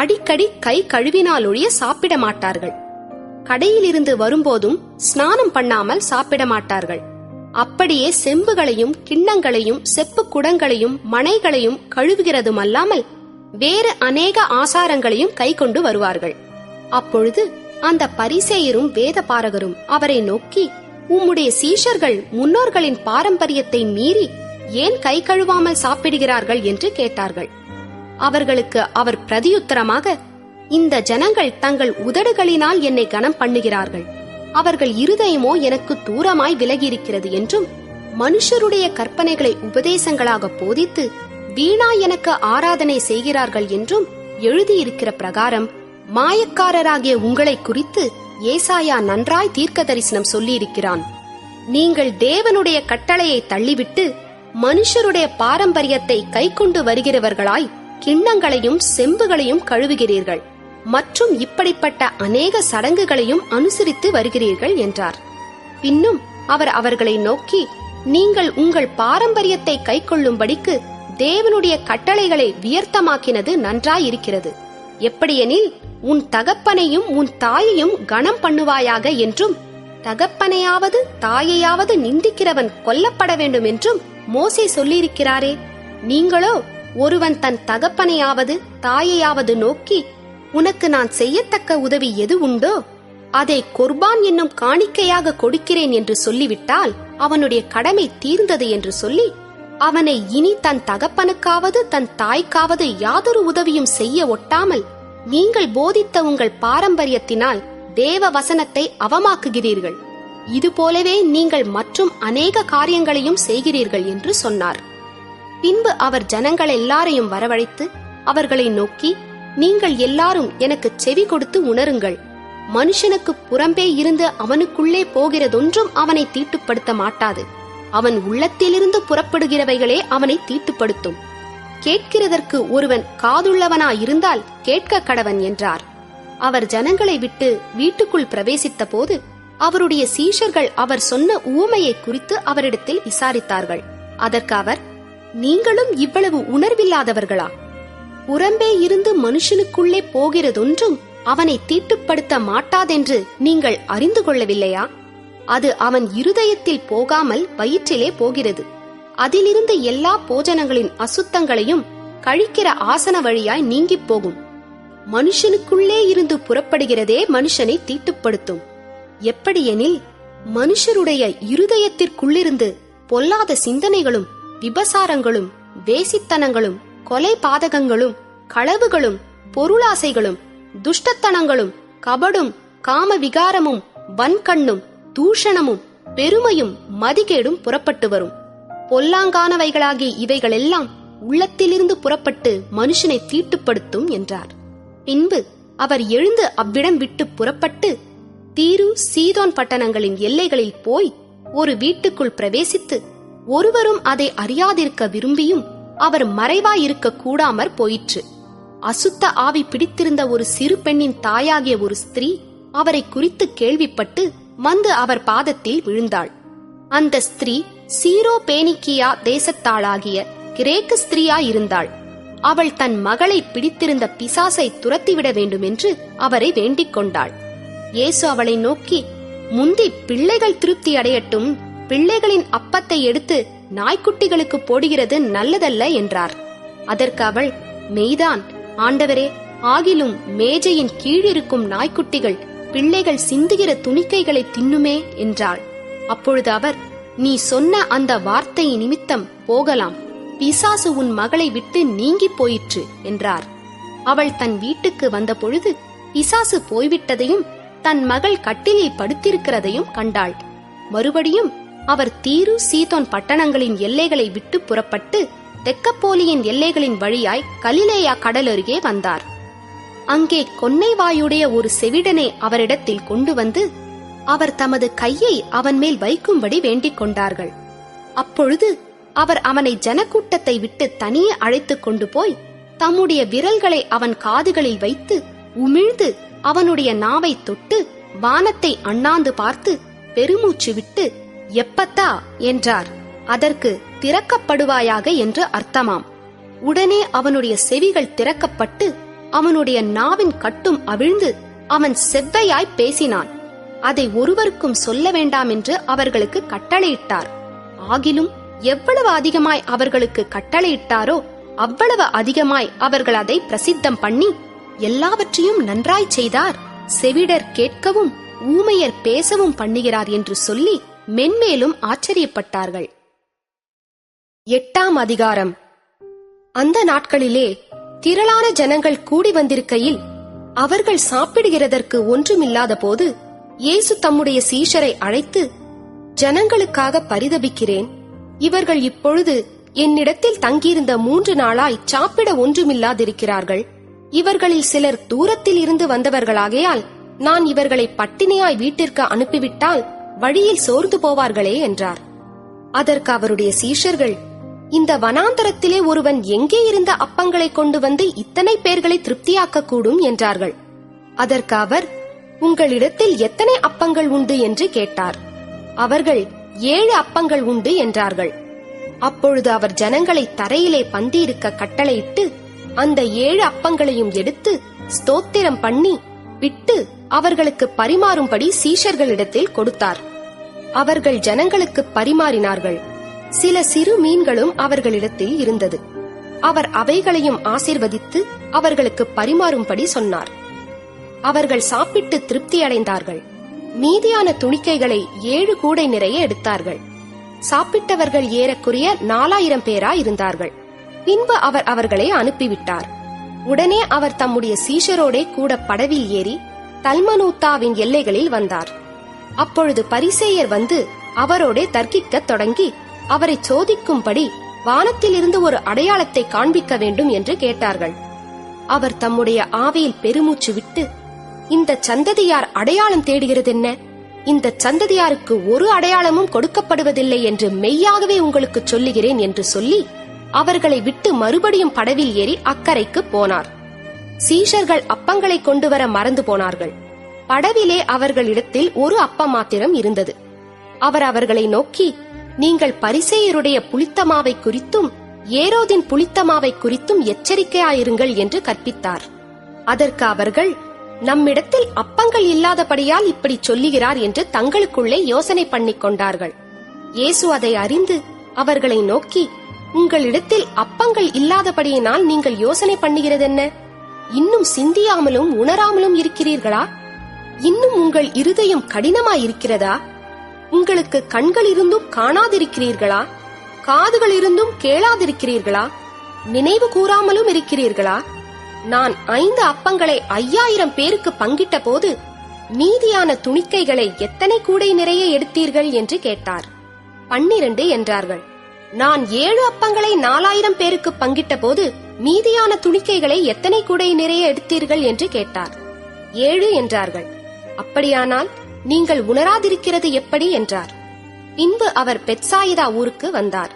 அடிக்கடி கை கழுவினாலொழிய சாப்பிட மாட்டார்கள். கடையிலிருந்து வரும்போதும் ஸ்நானம் பண்ணாமல் சாப்பிட மாட்டார்கள். அப்படியே செம்புகளையும் கிண்ணங்களையும் செப்பு குடங்களையும் மணைகளையும் கழுவுகிறதும் அல்லாமல் வேறு அநேக ஆசாரங்களையும் கை கொண்டு வருவார்கள். அப்பொழுது அந்த பரிசேயரும் வேதபாரகரும் அவரை நோக்கி, உம்முடைய சீஷர்கள் முன்னோர்களின் பாரம்பரியத்தை மீறி ஏன் கை கழுவாமல் சாப்பிடுகிறார்கள் என்று கேட்டார்கள். அவர்களுக்கு அவர் பிரதியுத்தரமாக, இந்த ஜனங்கள் தங்கள் உதடுகளினால் என்னை கனம் பண்ணுகிறார்கள், அவர்கள் இருதயமோ எனக்கு தூரமாய் விலகியிருக்கிறது என்றும், மனுஷருடைய கற்பனைகளை உபதேசங்களாக போதித்து வீணா எனக்கு ஆராதனை செய்கிறார்கள் என்றும் எழுதியிருக்கிற பிரகாரம் மாயக்காரராகிய உங்களை குறித்து ஏசாயா நன்றாய் தீர்க்க தரிசனம் சொல்லியிருக்கிறான். நீங்கள் தேவனுடைய கட்டளையை தள்ளிவிட்டு மனுஷருடைய பாரம்பரியத்தை கைக்கொண்டு வருகிறவர்களாய் கிண்ணங்களையும் செம்புகளையும் கழுவுகிறீர்கள் மற்றும் இப்படிப்பட்ட அநேக சடங்குகளையும் அனுசரித்து வருகிறீர்கள் என்றார். பின்னும் அவர் அவர்களை நோக்கி, நீங்கள் உங்கள் பாரம்பரியத்தை கைக்கொள்ளும்படிக்கு தேவனுடைய கட்டளைகளை வியர்த்தமாக்கினது நன்றாயிருக்கிறது. எப்படியெனில், உன் தகப்பனையும் உன் தாயையும் கனம் பண்ணுவாயாக என்றும், தகப்பனையாவது தாயையாவது நிந்திக்கிறவன் கொல்லப்பட வேண்டும் என்றும் மோசே சொல்லியிருக்கிறாரே. நீங்களோ ஒருவன் தன் தகப்பனையாவது தாயையாவது நோக்கி, உனக்கு நான் செய்யத்தக்க உதவி எது உண்டோ அதை கொர்பான் என்னும் காணிக்கையாக கொடுக்கிறேன் என்று சொல்லிவிட்டால் அவனுடைய கடமை தீர்ந்தது என்று சொல்லி அவனை இனி தன் தகப்பனுக்காவது தன் தாய்க்காவது யாதொரு உதவியும் செய்ய ஒட்டாமல் நீங்கள் போதித்த உங்கள் பாரம்பரியத்தினால் தேவ வசனத்தை அவமாக்குகிறீர்கள். இதுபோலவே நீங்கள் மற்றும் அநேக காரியங்களையும் செய்கிறீர்கள் என்று சொன்னார். பின்பு அவர் ஜனங்கள் எல்லாரையும் வரவழைத்து அவர்களை நோக்கி, நீங்கள் எல்லாரும் எனக்கு செவி கொடுத்து உணருங்கள். மனுஷனுக்கு புறம்பே இருந்து அவனுக்குள்ளே போகிறதொன்றும் அவனை தீட்டுப்படுத்த மாட்டாது. அவன் உள்ளத்திலிருந்து புறப்படுகிறவைகளே அவனை தீட்டுப்படுத்தும். கேட்கிறதற்கு ஒருவன் காதுள்ளவனாயிருந்தால் கேட்க கடவன் என்றார். அவர் ஜனங்களை விட்டு வீட்டுக்குள் பிரவேசித்த போது அவருடைய சீஷர்கள் அவர் சொன்ன உவமையை குறித்து அவரிடத்தில் விசாரித்தார்கள். அதற்கு அவர், நீங்களும் இவ்வளவு உணர்வில்லாதவர்களா? புறம்பே இருந்து மனுஷனுக்குள்ளே போகிறதொன்றும் அவனை தீட்டுப்படுத்த மாட்டாதென்று நீங்கள் அறிந்து கொள்ளவில்லையா? அது அவன் இருதயத்தில் போகாமல் வயிற்றிலே போகிறது. அதிலிருந்து எல்லா போஜனங்களின் அசுத்தங்களையும் கழிக்கிற ஆசன வழியாய் நீங்கிப் போகும். மனுஷனுக்குள்ளே இருந்து புறப்படுகிறதே மனுஷனை தீட்டுப்படுத்தும். எப்படியெனில், மனுஷருடைய இருதயத்திற்குள்ளிருந்து பொல்லாத சிந்தனைகளும் விபசாரங்களும் வேசித்தனங்களும் கொலை பாதகங்களும் களவுகளும் பொருளாசைகளும் துஷ்டத்தனங்களும் கபடும் காம விகாரமும் வன்கண்ணும் தூஷணமும் பெருமையும் மதிகேடும் புறப்பட்டு வரும். பொல்லாங்கானவைகளாகிய இவைகளெல்லாம் உள்ளத்திலிருந்து புறப்பட்டு மனுஷனை தீட்டுப்படுத்தும் என்றார். பின்பு அவர் எழுந்து அவ்விடம் விட்டு புறப்பட்டு தீரு சீதோன் பட்டணங்களின் எல்லைகளில் போய் ஒரு வீட்டுக்குள் பிரவேசித்து ஒருவரும் அதை அறியாதிருக்க விரும்பியும் அவர் மறைவாயிருக்க கூடாமற் போயிற்று. அசுத்த ஆவி பிடித்திருந்த ஒரு சிறு பெண்ணின் தாயாகிய ஒரு ஸ்திரீ அவரை குறித்து கேள்விப்பட்டு வந்து அவர் பாதத்தில் விழுந்தாள். அந்த ஸ்திரீ சீரோ பேனிக்கியா தேசத்தாளாகிய கிரேக்கு ஸ்திரீயாயிருந்தாள். அவள் தன் மகளை பிடித்திருந்த பிசாசை துரத்திவிட வேண்டுமென்று அவரை வேண்டிக் கொண்டாள். இயேசு அவளை நோக்கி, முந்தி பிள்ளைகள் திருப்தி அடையட்டும், பிள்ளைகளின் அப்பத்தை எடுத்து நாய்க்குட்டிகளுக்கு போடுகிறது நல்லதல்ல என்றார். அதற்கு அவள், மெய்தான் ஆண்டவரே, ஆகிலும் மேஜையின் கீழிருக்கும் நாய்க்குட்டிகள் பிள்ளைகள் சிந்துகிற துணிக்கைகளை தின்னுமே என்றாள். அப்பொழுது அவர், நீ சொன்ன அந்த வார்த்தை நிமித்தம் போகலாம், பிசாசு உன் மகளை விட்டு நீங்கி போயிற்று என்றார். அவள் தன் வீட்டுக்கு வந்த பொழுது பிசாசு போய்விட்டதையும் தன் மகள் கட்டிலில் படுத்திருக்கிறதையும் கண்டாள். மறுபடியும் அவர் தீரு சீதோன் பட்டணங்களின் எல்லைகளை விட்டு புறப்பட்டு தெக்கப்போலியின் எல்லைகளின் வழியாய் கலிலேயா கடல் அருகே வந்தார். அங்கே கொன்னைவாயுடைய ஒரு செவிடனை அவரிடத்தில் கொண்டு வந்து அவர் தமது கையை அவன் மேல் வைக்கும்படி வேண்டிக் கொண்டார்கள். அப்பொழுது அவர் அவனை ஜனக்கூட்டத்தை விட்டு தனியே அழைத்துக் கொண்டு போய் தம்முடைய விரல்களை அவன் காதுகளில் வைத்து உமிழ்ந்து அவனுடைய நாவை தொட்டு வானத்தை அண்ணாந்து பார்த்து பெருமூச்சு விட்டு எப்பத்தா என்றார். அதற்கு திறக்கப்படுவாயாக என்று அர்த்தமாம். உடனே அவனுடைய செவிகள் திறக்கப்பட்டு அவனுடைய நாவின் கட்டும் அவிழ்ந்து அவன் செவ்வையாய் பேசினான். அதை ஒருவருக்கும் சொல்ல வேண்டாம் என்று அவர்களுக்கு கட்டளையிட்டார். ஆகிலும் எவ்வளவு அதிகமாய் அவர்களுக்கு கட்டளையிட்டாரோ அவ்வளவு அதிகமாய் அவர்கள் அதை பிரசித்தம் பண்ணி எல்லாவற்றையும் நன்றாய் செய்தார், செவிடர் கேட்கவும் ஊமையர் பேசவும் பண்ணுகிறார் என்று சொல்லி மென்மேலும் ஆச்சரியப்பட்டார்கள். 8ஆம் அதிகாரம். அந்த நாட்களிலே திரளான ஜனங்கள் கூடி வந்திருக்கையில் அவர்கள் சாப்பிடுகிறதற்கு ஒன்றுமில்லாத போது இயேசு தம்முடைய சீஷரை அழைத்து, ஜனங்களுக்காக பரிதபிக்கிறேன். இவர்கள் இப்பொழுது என்னிடத்தில் தங்கியிருந்த 3 நாளாய் சாப்பிட ஒன்றுமில்லாதிருக்கிறார்கள். இவர்களில் சிலர் தூரத்தில் இருந்து வந்தவர்களாகையால் நான் இவர்களை பட்டினியாய் வீட்டிற்கு அனுப்பிவிட்டால் வழியில் சோர்ந்து போவார்களே என்றார். அதற்கு அவருடைய சீஷர்கள், இந்த வனாந்தரத்திலே ஒருவன் எங்கே இருந்த அப்பங்களை கொண்டு வந்து இத்தனை பேர்களை திருப்தியாக்க கூடும் என்றார்கள். அதற்கு அவர், உங்களிடத்தில் எத்தனை அப்பங்கள் உண்டு என்று கேட்டார். அவர்கள் 7 அப்பங்கள் உண்டு என்றார்கள். அப்பொழுது அவர் ஜனங்களை தரையிலே பந்தியிருக்க கட்டளையிட்டு அந்த 7 அப்பங்களையும் எடுத்து ஸ்தோத்திரம் பண்ணி விட்டு அவர்களுக்கு பரிமாறும்படி சீஷர்களிடத்தில் கொடுத்தார். அவர்கள் ஜனங்களுக்கு பரிமாறினார்கள். சில சிறு மீன்களும் அவர்களிடத்தில் இருந்தது. அவர் அவைகளையும் ஆசீர்வதித்து அவர்களுக்கு பரிமாறும்படி சொன்னார். அவர்கள் சாப்பிட்டு திருப்தியடைந்தார்கள். மீதியான துணிக்கைகளை 7 கூடை நிறைய எடுத்தார்கள். சாப்பிட்டவர்கள் ஏறக்குறைய 4000 பேரா இருந்தார்கள். பின்பு அவர் அவர்களை அனுப்பிவிட்டார். உடனே அவர் தம்முடைய சீஷரோடே கூட படவில் ஏறி தல்மனூத்தாவின் எல்லைகளில் வந்தார். அப்பொழுது பரிசேயர் வந்து அவரோடே தர்க்கிக்கத் தொடங்கி அவரை சோதிக்கும்படி வானத்திலிருந்து ஒரு அடையாளத்தை காண்பிக்க வேண்டும் என்று கேட்டார்கள். அவர் தம்முடைய ஆவியில் பெருமூச்சு விட்டு, இந்த சந்ததியார் அடையாளம் தேடுகிறதென்ன? இந்த சந்ததியாருக்கு ஒரு அடையாளமும் கொடுக்கப்படுவதில்லை என்று மெய்யாகவே உங்களுக்கு சொல்லுகிறேன் என்று சொல்லி அவர்களை விட்டு மறுபடியும் படவில் ஏறி அக்கரைக்கு போனார். சீஷர்கள் அப்பங்களை கொண்டு வர மறந்து போனார்கள். படவிலே அவர்களிடத்தில் ஒரு அப்பம் மாத்திரம் இருந்தது. அவர் அவர்களை நோக்கி, நீங்கள் பரிசேயருடைய புளித்தமாவை குறித்தும் ஏரோதின் புளித்தமாவை குறித்தும் எச்சரிக்கையாயிருங்கள் என்று கற்பித்தார். அதற்கு அவர்கள், நம்மிடத்தில் அப்பங்கள் இல்லாதபடியால் இப்படி சொல்லுகிறார் என்று தங்களுக்குள்ளே யோசனை பண்ணிக் கொண்டார்கள். இயேசு அதை அறிந்து அவர்களை நோக்கி, உங்களிடத்தில் அப்பங்கள் இல்லாதபடியினால் நீங்கள் யோசனை பண்ணுகிறதென்ன? இன்னும் சிந்தியாமலும் உணராமலும் இருக்கிறீர்களா? இன்னும் உங்கள் இருதயம் கடினமாயிருக்கிறதா? உங்களுக்கு கண்கள் இருந்தும் காணாதிருக்கிறீர்களா? காதுகள் இருந்தும் கேளாதிருக்கிறீர்களா? நினைவு கூறாமலும் இருக்கிறீர்களா? நான் 5 அப்பங்களை 5000 பேருக்கு பங்கிட்ட போது மீதியான துணிக்கைகளை எத்தனை கூடை நிறைய எடுத்தீர்கள் என்று கேட்டார். 12 என்றார்கள். நான் 7 அப்பங்களை 4000 பேருக்கு பங்கிட்ட போது மீதியான துணிக்கைகளை எத்தனை கூடை நிறைய எடுத்தீர்கள் என்று கேட்டார். 7 என்றார்கள். அப்படியானால் நீங்கள் உணராதிருக்கிறது எப்படி என்றார். பின்பு அவர் பெத்சாயிதா ஊருக்கு வந்தார்.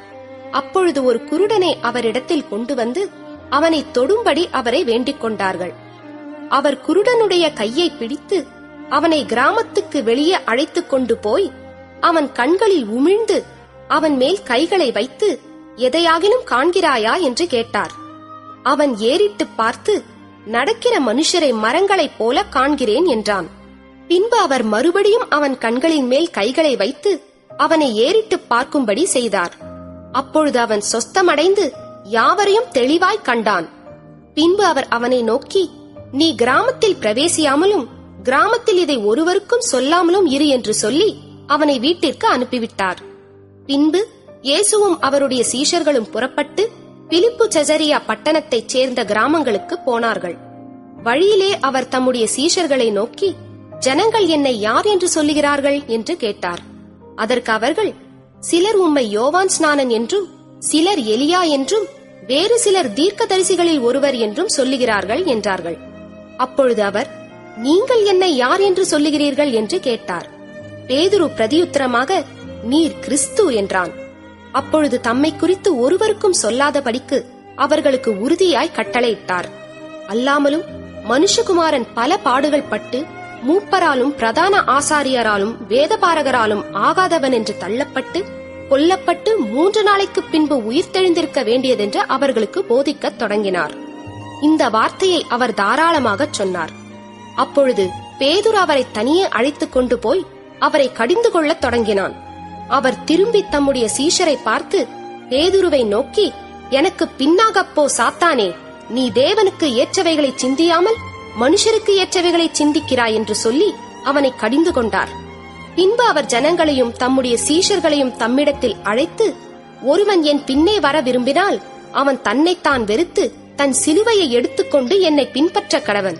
அப்பொழுது ஒரு குருடனை அவரிடத்தில் கொண்டு வந்து அவனை தொடும்படி அவரை வேண்டிக் கொண்டார்கள். அவர் குருடனுடைய கையை பிடித்து அவனை கிராமத்துக்கு வெளியே அழைத்துக் கொண்டு போய் அவன் கண்களில் உமிழ்ந்து அவன் மேல் கைகளை வைத்து, எதையாகிலும் காண்கிறாயா என்று கேட்டார். அவன் ஏறிட்டு பார்த்து, நடக்கிற மனுஷரை மரங்களைப் போல காண்கிறேன் என்றான். பின்பு அவர் மறுபடியும் அவன் கண்களின் மேல் கைகளை வைத்து அவனை ஏறிட்டு பார்க்கும்படி செய்தார். அப்பொழுது அவன் சொஸ்தமடைந்து யாவரையும் தெளிவாய் கண்டான். பின்பு அவர் அவனை நோக்கி, நீ கிராமத்தில் பிரவேசியாமலும் கிராமத்தில் இதை ஒருவருக்கும் சொல்லாமலும் இரு என்று சொல்லி அவனை வீட்டிற்கு அனுப்பிவிட்டார். பின்பு இயேசுவும் அவருடைய சீஷர்களும் புறப்பட்டு பிலிப்பு செசரியா பட்டணத்தைச் சேர்ந்த கிராமங்களுக்கு போனார்கள். வழியிலே அவர் தம்முடைய சீஷர்களை நோக்கி, ஜனங்கள் என்னை யார் என்று சொல்லுகிறார்கள் என்று கேட்டார். அதற்கு அவர்கள், சிலர் உம்மை யோவான் ஸ்நானன் என்றும், சிலர் எலியா என்றும், வேறு சிலர் தீர்க்கதரிசிகளில் ஒருவர் என்றும் சொல்லுகிறார்கள் என்றார்கள். அப்பொழுது அவர், நீங்கள் என்னை யார் என்று சொல்லுகிறீர்கள் என்று கேட்டார். பேதுரு பிரதியுத்தரமாக, நீர் கிறிஸ்து என்றான். அப்பொழுது தம்மை குறித்து ஒருவருக்கும் சொல்லாதபடிக்கு அவர்களுக்கு உறுதியாய் கட்டளையிட்டார். அல்லாமலும் மனுஷகுமாரன் பல பாடுகள் பட்டு மூப்பராலும் பிரதான ஆசாரியராலும் வேதபாரகராலும் ஆகாதவன் என்று தள்ளப்பட்டு கொல்லப்பட்டு 3 நாளைக்கு பின்பு உயிர்த்தெழுந்திருக்க வேண்டியதென்று அவர்களுக்கு போதிக்கத் தொடங்கினார். இந்த வார்த்தையை அவர் தாராளமாகச் சொன்னார். அப்பொழுது பேதுரு அவரை தனியே அழைத்துக் கொண்டு போய் அவரை கடிந்து கொள்ளத் தொடங்கினான். அவர் திரும்பி தம்முடைய சீஷரை பார்த்து பேதுருவை நோக்கி, எனக்கு பின்னாகப்போ சாத்தானே, நீ தேவனுக்கு ஏற்றவைகளை சிந்தியாமல் மனுஷருக்கு ஏற்றவைகளை சிந்திக்கிறாய் என்று சொல்லி அவனை கடிந்து கொண்டார். பின்பு அவர் ஜனங்களையும் தம்முடைய சீஷர்களையும் தம்மிடத்தில் அழைத்து, ஒருவன் என் பின்னே வர விரும்பினால் அவன் தன்னைத்தான் வெறுத்து தன் சிலுவையை எடுத்துக்கொண்டு என்னை பின்பற்ற கடவன்.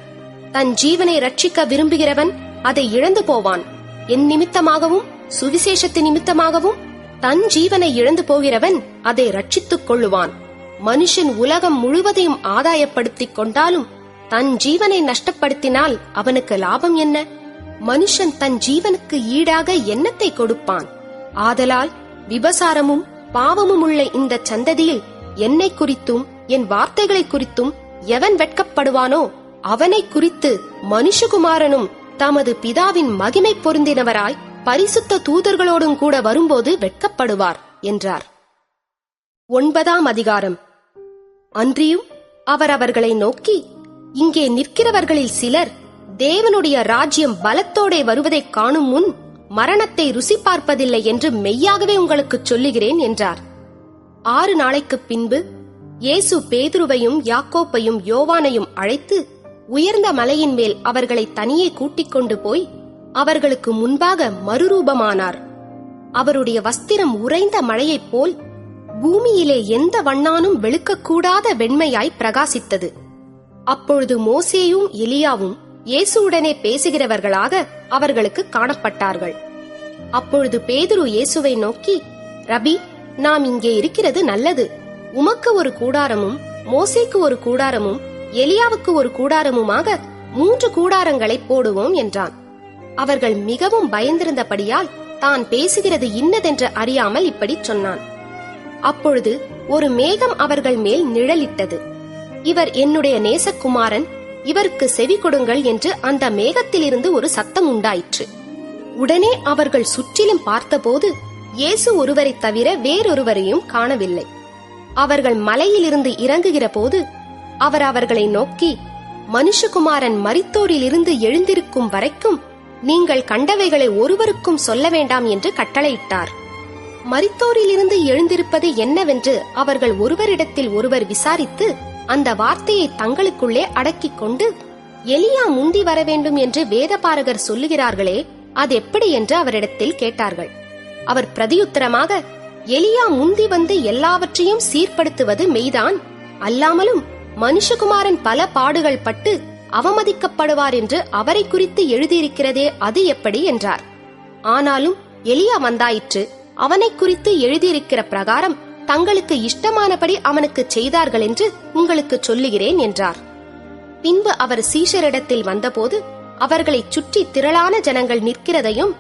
தன் ஜீவனை ரட்சிக்க விரும்புகிறவன் அதை இழந்து போவான். என் நிமித்தமாகவும் சுவிசேஷத்து நிமித்தமாகவும் தன் ஜீவனை இழந்து போகிறவன் அதை ரட்சித்துக் கொள்ளுவான். மனுஷன் உலகம் முழுவதையும் ஆதாயப்படுத்திக் கொண்டாலும் தன் ஜீவனை நஷ்டப்படுத்தினால் அவனுக்கு லாபம் என்ன? மனுஷன் தன் ஜீவனுக்கு ஈடாக என்னத்தை கொடுப்பான்? ஆதலால் விபசாரமும் பாவமும் உள்ள இந்த சந்ததியில் என்னை குறித்தும் என் வார்த்தைகளை குறித்தும் எவன் வெட்கப்படுவானோ அவனை குறித்து மனுஷகுமாரனும் தமது பிதாவின் மகிமை பொருந்தினவராய் பரிசுத்த தூதர்களோடும் கூட வரும்போது வெட்கப்படுவார் என்றார். 9ஆம் அதிகாரம். அன்றியும் அவர் அவர்களை நோக்கி, இங்கே நிற்கிறவர்களில் சிலர் தேவனுடைய ராஜ்யம் பலத்தோடே வருவதைக் காணும் முன் மரணத்தை ருசி பார்ப்பதில்லை என்று மெய்யாகவே உங்களுக்கு சொல்லுகிறேன் என்றார். 6 நாளைக்குப் பின்பு இயேசு பேதுருவையும் யாக்கோப்பையும் யோவானையும் அழைத்து உயர்ந்த மலையின் மேல் அவர்களை தனியே கூட்டிக் கொண்டு போய் அவர்களுக்கு முன்பாக மறுரூபமானார். அவருடைய வஸ்திரம் உறைந்த மழையைப் போல் பூமியிலே எந்த வண்ணானும் வெளுக்கக்கூடாத வெண்மையாய் பிரகாசித்தது. அப்பொழுது மோசேயும் எலியாவும் இயேசுவுடனே பேசுகிறவர்களாக அவர்களுக்கு காணப்பட்டார்கள். அப்பொழுது பேதுரு இயேசுவை நோக்கி, ரபி, நாம் இங்கே இருக்கிறது நல்லது. உமக்கு ஒரு கூடாரமும் மோசேக்கு ஒரு கூடாரமும் எலியாவுக்கு ஒரு கூடாரமுமாக 3 கூடாரங்களை போடுவோம் என்றான். அவர்கள் மிகவும் பயந்திருந்தபடியால் தான் பேசுகிறது இன்னதென்று அறியாமல் இப்படி சொன்னான். அப்பொழுது ஒரு மேகம் அவர்கள் மேல் நிழலிட்டது. இவர் என்னுடைய நேசகுமாரன், இவருக்கு செவி கொடுங்கள் என்று அந்த மேகத்திலிருந்து ஒரு சத்தம் உண்டாயிற்று. உடனே அவர்கள் சுற்றிலும் பார்த்தபோது இயேசு ஒருவரைத் தவிர வேறொருவரையும் காணவில்லை. அவர்கள் மலையிலிருந்து இறங்குகிற போது அவர் அவர்களை நோக்கி, மனுஷகுமாரன் மரித்தோரிலிருந்து எழுந்திருக்கும் வரைக்கும் நீங்கள் கண்டவைகளை ஒருவருக்கும் சொல்ல வேண்டாம் என்று கட்டளையிட்டார். மரித்தோரிலிருந்து எழுந்திருப்பது என்னவென்று அவர்கள் ஒருவரிடத்தில் ஒருவர் விசாரித்து அந்த வார்த்தையை தங்களுக்குள்ளே அடக்கிக் கொண்டு, எலியா முந்தி வர வேண்டும் என்று வேதபாரகர் சொல்லுகிறார்களே, அது எப்படி என்று அவரிடத்தில் கேட்டார்கள். அவர் பிரதியுத்தரமாக, எலியா முந்தி வந்து எல்லாவற்றையும் சீர்படுத்துவது மெய்தான், அல்லாமலும் மனுஷகுமாரன் பல பாடுகள் பட்டு அவமதிக்கப்படுவார் என்று அவரை குறித்து எழுதியிருக்கிறதே, அது எப்படி என்றார். ஆனாலும் எலியா வந்தாயிற்று, அவனை குறித்து எழுதியிருக்கிற பிரகாரம் தங்களுக்கு இஷ்டமானபடி அவனுக்கு செய்தார்கள் என்று உங்களுக்கு சொல்லுகிறேன் என்றார். பின்பு அவர் சீஷரிடத்தில் வந்தபோது அவர்களை சுற்றி திரளான ஜனங்கள் நிற்கிறதையும்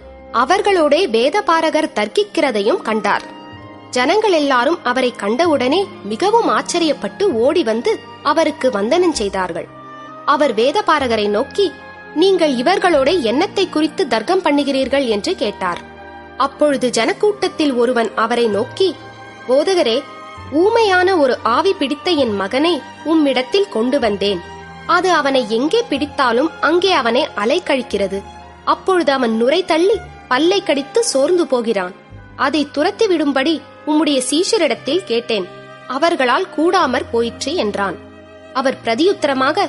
அவர்களோடே வேதபாரகர் தர்க்கிக்கிறதையும் கண்டார். ஜனங்கள் எல்லாரும் அவரை கண்டவுடனே மிகவும் ஆச்சரியப்பட்டு ஓடி வந்து அவருக்கு வந்தனம் செய்தார்கள். அவர் வேதபாரகரை நோக்கி, நீங்கள் இவர்களோட என்னத்தை குறித்து தர்க்கம் பண்ணுகிறீர்கள் என்று கேட்டார். அப்பொழுது ஜனக்கூட்டத்தில் ஒருவன் அவரை நோக்கி, போதகரே, ஊமையான ஒரு ஆவி பிடித்த என் மகனை உம்மிடத்தில் கொண்டு வந்தேன். அது அவனை எங்கே பிடித்தாலும் அங்கே அவனை அலைக்கழிக்கிறது. அப்பொழுது அவன் நுரை தள்ளி பல்லை கடித்து சோர்ந்து போகிறான். அதை துரத்தி விடும்படி உம்முடைய சீஷரிடத்தில் கேட்டேன், அவர்களால் கூடாமற் போயிற்று என்றான். அவர் பிரதியுத்தரமாக,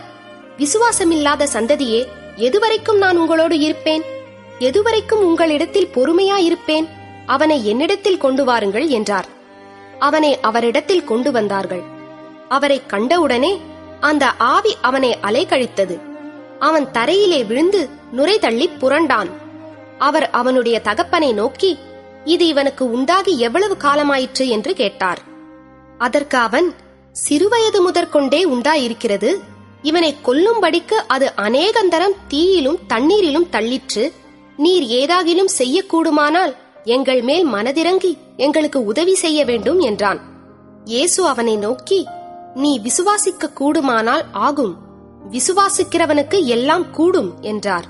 விசுவாசமில்லாத சந்ததியே, எதுவரைக்கும் நான் உங்களோடு இருப்பேன்? எதுவரைக்கும் உங்களிடத்தில் பொறுமையாயிருப்பேன்? அவனை என்னிடத்தில் கொண்டு வாருங்கள் என்றார். அவனை அவரிடத்தில் கொண்டு வந்தார்கள். அவரை கண்டவுடனே அந்த ஆவி அவனை அலைக்கழித்தது. அவன் தரையிலே விழுந்து நுரை தள்ளி புரண்டான். அவர் அவனுடைய தகப்பனை நோக்கி, இது இவனுக்கு உண்டாகி எவ்வளவு காலமாயிற்று என்று கேட்டார். அதற்கு அவன், சிறுவயது முதற்கொண்டே உண்டாயிருக்கிறது. இவனை கொல்லும்படிக்கு அது அநேகந்தரம் தீயிலும் தண்ணீரிலும் தள்ளிற்று. நீர் ஏதாகிலும் செய்யக்கூடுமானால் எங்கள் மேல் மனதிறங்கி எங்களுக்கு உதவி செய்ய வேண்டும் என்றான். இயேசு அவனை நோக்கி, நீ விசுவாசிக்க கூடுமானால் ஆகும், விசுவாசிக்கிறவனுக்கு எல்லாம் கூடும் என்றார்.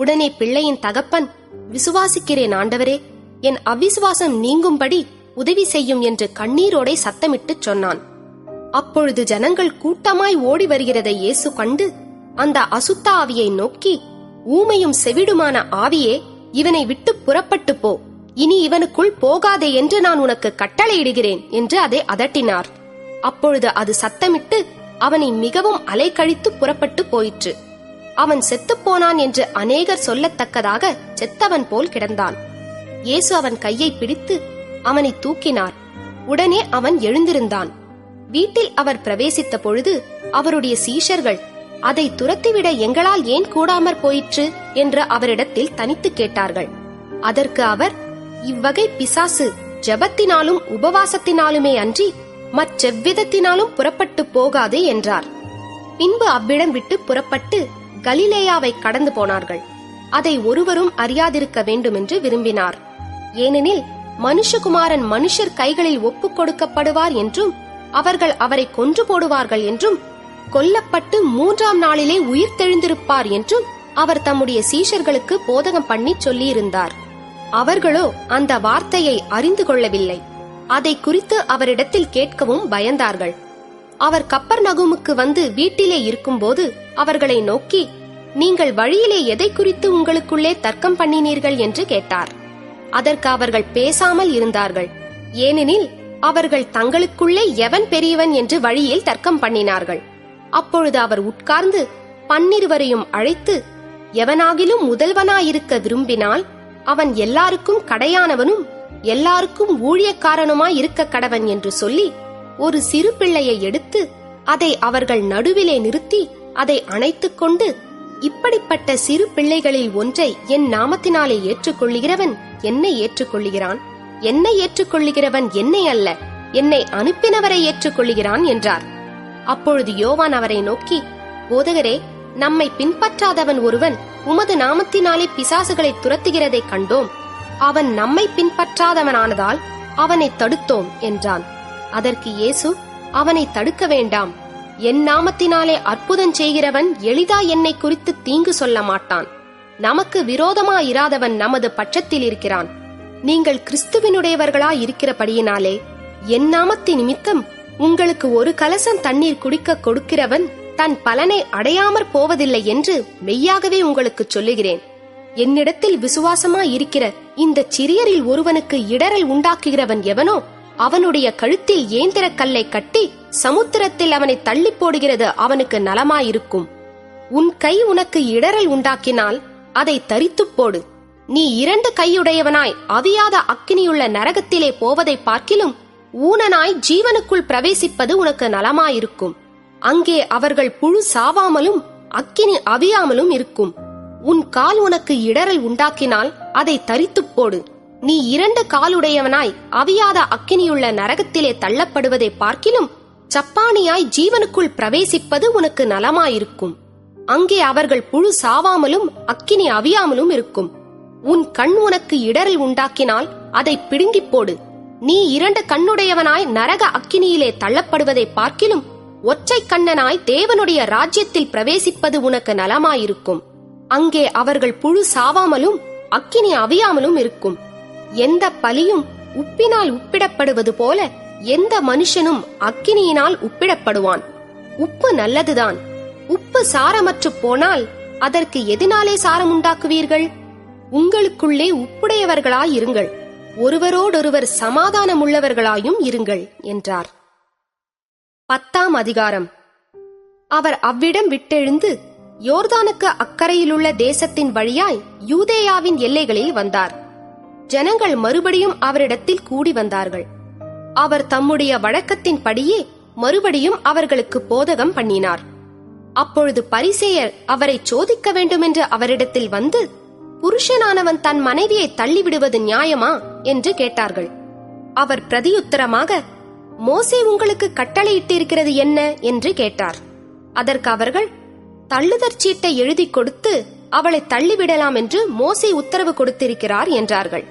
உடனே பிள்ளையின் தகப்பன், விசுவாசிக்கிறேன் ஆண்டவரே, என் அவிசுவாசம் நீங்கும்படி உதவி செய்யும் என்று கண்ணீரோடே சத்தமிட்டு சொன்னான். அப்பொழுது ஜனங்கள் கூட்டமாய் ஓடி வருகிறதை இயேசு கண்டு அந்த அசுத்த ஆவியை நோக்கி, ஊமையும் செவிடுமான ஆவியே, இவனை விட்டு புறப்பட்டு போ, இனி இவனுக்குள் போகாதே என்று நான் உனக்கு கட்டளையிடுகிறேன் என்று அதை அதட்டினார். அப்பொழுது அது சத்தமிட்டு அவனை மிகவும் அலைக்கழித்து புறப்பட்டு போயிற்று. அவன் செத்துப்போனான் என்று அநேகர் சொல்லத்தக்கதாக செத்தவன் போல் கிடந்தான். இயேசு அவன் கையை பிடித்து அவனை தூக்கினார். உடனே அவன் எழுந்திருந்தான். வீட்டில் அவர் பிரவேசித்த பொழுது அவருடைய சீஷர்கள், அதை துரத்திவிட எங்களால் ஏன் கூடாமற் போயிற்று என்று அவரிடத்தில் தனித்து கேட்டார்கள். அதற்கு அவர், இவ்வகை பிசாசு ஜெபத்தினாலும் உபவாசத்தினாலுமே அன்றி மற்றெவ்விதத்தினாலும் புறப்பட்டு போகாது என்றார். பின்பு அவ்விடம் விட்டு புறப்பட்டு கலிலேயாவை கடந்து போனார்கள். அதை ஒருவரும் அறியாதிருக்க வேண்டுமென்று விரும்பினார். ஏனெனில் மனுஷகுமாரன் மனுஷர் கைகளில் ஒப்புக் கொடுக்கப்படுவார் என்றும் அவர்கள் அவரை கொன்று போடுவார்கள் என்றும் கொல்லப்பட்டு 3ஆம் நாளிலே உயிர் தெழுந்திருப்பார் என்றும் அவர் தம்முடைய சீஷர்களுக்கு போதகம் பண்ணி சொல்லியிருந்தார். அவர்களோ அந்த வார்த்தையை அறிந்து கொள்ளவில்லை. அதை குறித்து அவரிடத்தில் கேட்கவும் பயந்தார்கள். அவர் கப்பர்நகூமுக்கு வந்து வீட்டிலே இருக்கும்போது அவர்களை நோக்கி, நீங்கள் வழியிலே எதை குறித்து உங்களுக்குள்ளே தர்க்கம் பண்ணினீர்கள் என்று கேட்டார். அதற்கு அவர்கள் பேசாமல் இருந்தார்கள். ஏனெனில் அவர்கள் தங்களுக்குள்ளே எவன் பெரியவன் என்று வழியில் தர்க்கம் பண்ணினார்கள். அப்பொழுது அவர் உட்கார்ந்து 12 அழைத்து, எவனாகிலும் முதல்வனாயிருக்க விரும்பினால் அவன் எல்லாருக்கும் கடையானவனும் எல்லாருக்கும் ஊழியக்காரனுமாய் இருக்க கடவன் என்று சொல்லி, ஒரு சிறு பிள்ளையை எடுத்து அதை அவர்கள் நடுவிலே நிறுத்தி அதை அணைத்துக் கொண்டு, இப்படிப்பட்ட சிறு பிள்ளைகளில் ஒன்றை என் நாமத்தினாலே ஏற்றுக்கொள்ளுகிறவன் என்னை ஏற்றுக்கொள்ளுகிறான், என்னை ஏற்றுக்கொள்ளுகிறவன் என்னை அல்ல, என்னை அனுப்பினவரை ஏற்றுக்கொள்ளுகிறான் என்றார். அப்பொழுது யோவான் அவரை நோக்கி, போதகரே, நம்மை பின்பற்றாதவன் ஒருவன் உமது நாமத்தினாலே பிசாசுகளை துரத்துகிறதை கண்டோம். அவன் நம்மை பின்பற்றாதவனானதால் அவனை தடுத்தோம் என்றான். அதற்கு இயேசு, அவனை தடுக்க வேண்டாம். என் நாமத்தினாலே அற்புதம் செய்கிறவன் எளிதா என்னை குறித்து தீங்கு சொல்ல மாட்டான். நமக்கு விரோதமாயிராதவன் நமது பட்சத்தில் இருக்கிறான். நீங்கள் கிறிஸ்துவினுடையவர்களாய் இருக்கிறபடியினாலே என் நாமத்தின் நிமித்தம் உங்களுக்கு ஒரு கலசம் தண்ணீர் குடிக்க கொடுக்கிறவன் தன் பலனை அடையாமற் போவதில்லை என்று மெய்யாகவே உங்களுக்கு சொல்லுகிறேன். என்னிடத்தில் விசுவாசமாய் இருக்கிற இந்த சிறியரில் ஒருவனுக்கு இடரல் உண்டாக்குகிறவன் எவனோ அவனுடைய கழுத்தில் ஏந்திர கல்லை கட்டி சமுத்திரத்தில் அவனை தள்ளி போடுகிறது அவனுக்கு நலமாயிருக்கும். உன் கை உனக்கு இடரல் உண்டாக்கினால் அதை தரித்துப் போடு. நீ 2 கையுடையவனாய் அவியாத அக்கினியுள்ள நரகத்திலே போவதை பார்க்கிலும் ஊனனாய் ஜீவனுக்குள் பிரவேசிப்பது உனக்கு நலமாயிருக்கும். அங்கே அவர்கள் புழு சாவாமலும் அக்கினி அவியாமலும் இருக்கும். உன் கால் உனக்கு இடரல் உண்டாக்கினால் அதை தரித்துப் போடு. நீ 2 காலுடையவனாய் அவியாத அக்கினியுள்ள நரகத்திலே தள்ளப்படுவதை பார்க்கிலும் சப்பானியாய் ஜீவனுக்குள் பிரவேசிப்பது உனக்கு நலமாயிருக்கும். அங்கே அவர்கள் புழு சாவாமலும் அக்கினி அவியாமலும் இருக்கும். உன் கண் உனக்கு இடரல் உண்டாக்கினால் அதை பிடுங்கிப் போடு. நீ 2 கண்ணுடையவனாய் நரக அக்கினியிலே தள்ளப்படுவதை பார்க்கிலும் ஒற்றை கண்ணனாய் தேவனுடைய ராஜ்யத்தில் பிரவேசிப்பது உனக்கு நலமாயிருக்கும். அங்கே அவர்கள் புழு சாவாமலும் அக்கினி அவியாமலும் இருக்கும். எந்த பலியும் உப்பினால் உப்பிடப்படுவது போல எந்த மனுஷனும் அக்கினியினால் உப்பிடப்படுவான். உப்பு நல்லதுதான். உப்பு சாரமற்று போனால் அதற்கு எதனாலே சாரம் உண்டாக்குவீர்கள்? உங்களுக்குள்ளே உப்புடையவர்களாயிருங்கள், ஒருவரோடொருவர் சமாதானமுள்ளவர்களாயும் இருங்கள் என்றார். 10ஆம் அதிகாரம். அவர் அவ்விடம் விட்டெழுந்து யோர்தானுக்கு அக்கறையிலுள்ள தேசத்தின் வழியாய் யூதேயாவின் எல்லைகளில் வந்தார். ஜனங்கள் மறுபடியும் அவரிடத்தில் கூடி வந்தார்கள். அவர் தம்முடைய வழக்கத்தின்படியே மறுபடியும் அவர்களுக்கு போதகம் பண்ணினார். அப்பொழுது பரிசேயர் அவரை சோதிக்க வேண்டுமென்று அவரிடத்தில் வந்து, புருஷனானவன் தன் மனைவியை தள்ளிவிடுவது நியாயமா என்று கேட்டார்கள். அவர் பிரதியுத்தரமாக, மோசே உங்களுக்கு கட்டளையிட்டிருக்கிறது என்ன என்று கேட்டார். அதற்கு அவர்கள், தள்ளுதற் சீட்டை எழுதி கொடுத்து அவளை தள்ளிவிடலாம் என்று மோசே உத்தரவு கொடுத்திருக்கிறார் என்றார்கள்.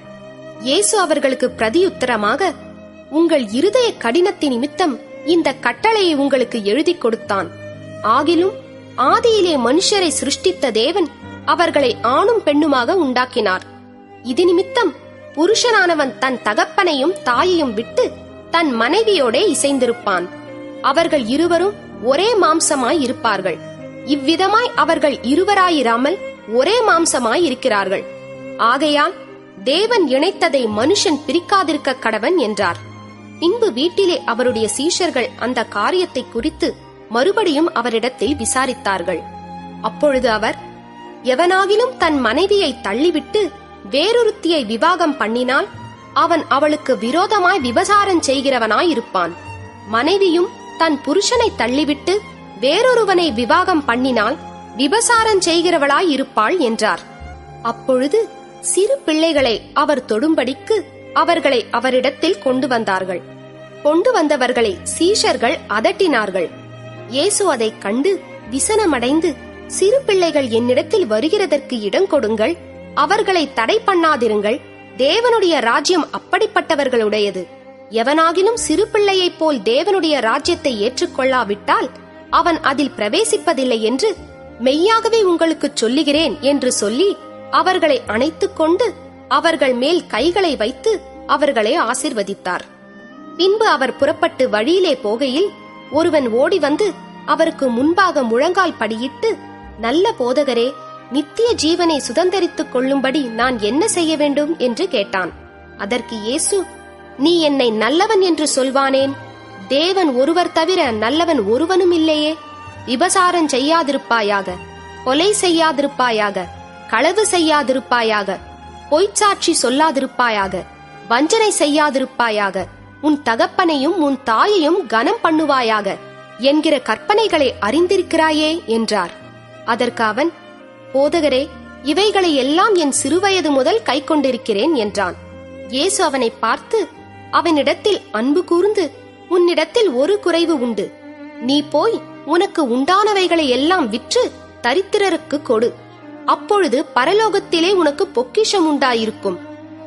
இயேசு அவர்களுக்கு பிரதியுத்தரமாக, உங்கள் இருதய கடினத்தின் நிமித்தம் இந்த கட்டளையை உங்களுக்கு எழுதி கொடுத்தான். ஆகிலும் ஆதியிலே மனுஷரை சிருஷ்டித்த தேவன் அவர்களை ஆணும் பெண்ணுமாக உண்டாக்கினார். இது நிமித்தம் புருஷனானவன் தன் தகப்பனையும் தாயையும் விட்டு தன் மனைவியோடே இசைந்திருப்பான். அவர்கள் இருவரும் ஒரே மாம்சமாய் இருப்பார்கள். இவ்விதமாய் அவர்கள் இருவராயிராமல் ஒரே மாம்சமாய் இருக்கிறார்கள். ஆகையால் தேவன் இணைத்ததை மனுஷன் பிரிக்காதிருக்க கடவன் என்றார். பின்பு வீட்டிலே அவருடைய சீஷர்கள் அந்த காரியத்தை குறித்து மறுபடியும் அவரிடத்தில் விசாரித்தார்கள். அப்பொழுது அவர், எவனாகிலும் தன் மனைவியை தள்ளிவிட்டு வேறொருத்தியை விவாகம் பண்ணினால் அவன் அவளுக்கு விரோதமாய் விபசாரம் செய்கிறவனாய் இருப்பான். மனைவியும் தன் புருஷனை தள்ளிவிட்டு வேறொருவனை விவாகம் பண்ணினால் விபசாரம் செய்கிறவளாய் இருப்பாள் என்றார். அப்பொழுது சிறு பிள்ளைகளை அவர் தொடும்படிக்கு அவர்களை அவரிடத்தில் கொண்டு வந்தார்கள். கொண்டு வந்தவர்களை சீஷர்கள் அதட்டினார்கள். இயேசு அதைக் கண்டு விசனமடைந்து, சிறு பிள்ளைகள் என்னிடத்தில் வருகிறதற்கு இடம் கொடுங்கள், அவர்களை தடை பண்ணாதிருங்கள், தேவனுடைய ராஜ்யம் அப்படிப்பட்டவர்களுடையது. எவனாகிலும் சிறு பிள்ளையைப் போல் தேவனுடைய ராஜ்யத்தை ஏற்றுக்கொள்ளாவிட்டால் அவன் அதில் பிரவேசிப்பதில்லை என்று மெய்யாகவே உங்களுக்கு சொல்லுகிறேன் என்று சொல்லி அவர்களை அணைத்துக் கொண்டு அவர்கள் மேல் கைகளை வைத்து அவர்களை ஆசீர்வதித்தார். பின்பு அவர் புறப்பட்டு வழியிலே போகையில் ஒருவன் ஓடி வந்து அவருக்கு முன்பாக முழங்கால் படியிட்டு, நல்ல போதகரே, நித்திய ஜீவனை சுதந்தரித்துக் கொள்ளும்படி நான் என்ன செய்ய வேண்டும் என்று கேட்டான். அதற்கு இயேசு, நீ என்னை நல்லவன் என்று சொல்வானேன்? தேவன் ஒருவர் தவிர நல்லவன் ஒருவனும் இல்லையே. விபசாரம் செய்யாதிருப்பாயாக, கொலை செய்யாதிருப்பாயாக, களவு செய்யாதிருப்பாயாக, பொய்ச்சாட்சி சொல்லாதிருப்பாயாக, வஞ்சனை செய்யாதிருப்பாயாக, உன் தகப்பனையும் உன் தாயையும் கனம் பண்ணுவாயாக என்கிற கற்பனைகளை அறிந்திருக்கிறாயே என்றார். அதற்கு அவன், போதகரே, இவைகளை எல்லாம் என் சிறுவயது முதல் கை கொண்டிருக்கிறேன் என்றான். இயேசு அவனை பார்த்து அவனிடத்தில் அன்பு கூர்ந்து, உன்னிடத்தில் ஒரு குறைவு உண்டு. நீ போய் உனக்கு உண்டானவைகளை எல்லாம் விற்று தரித்திரருக்கு கொடு. அப்பொழுது பரலோகத்திலே உனக்கு பொக்கிஷம் உண்டாயிருக்கும்.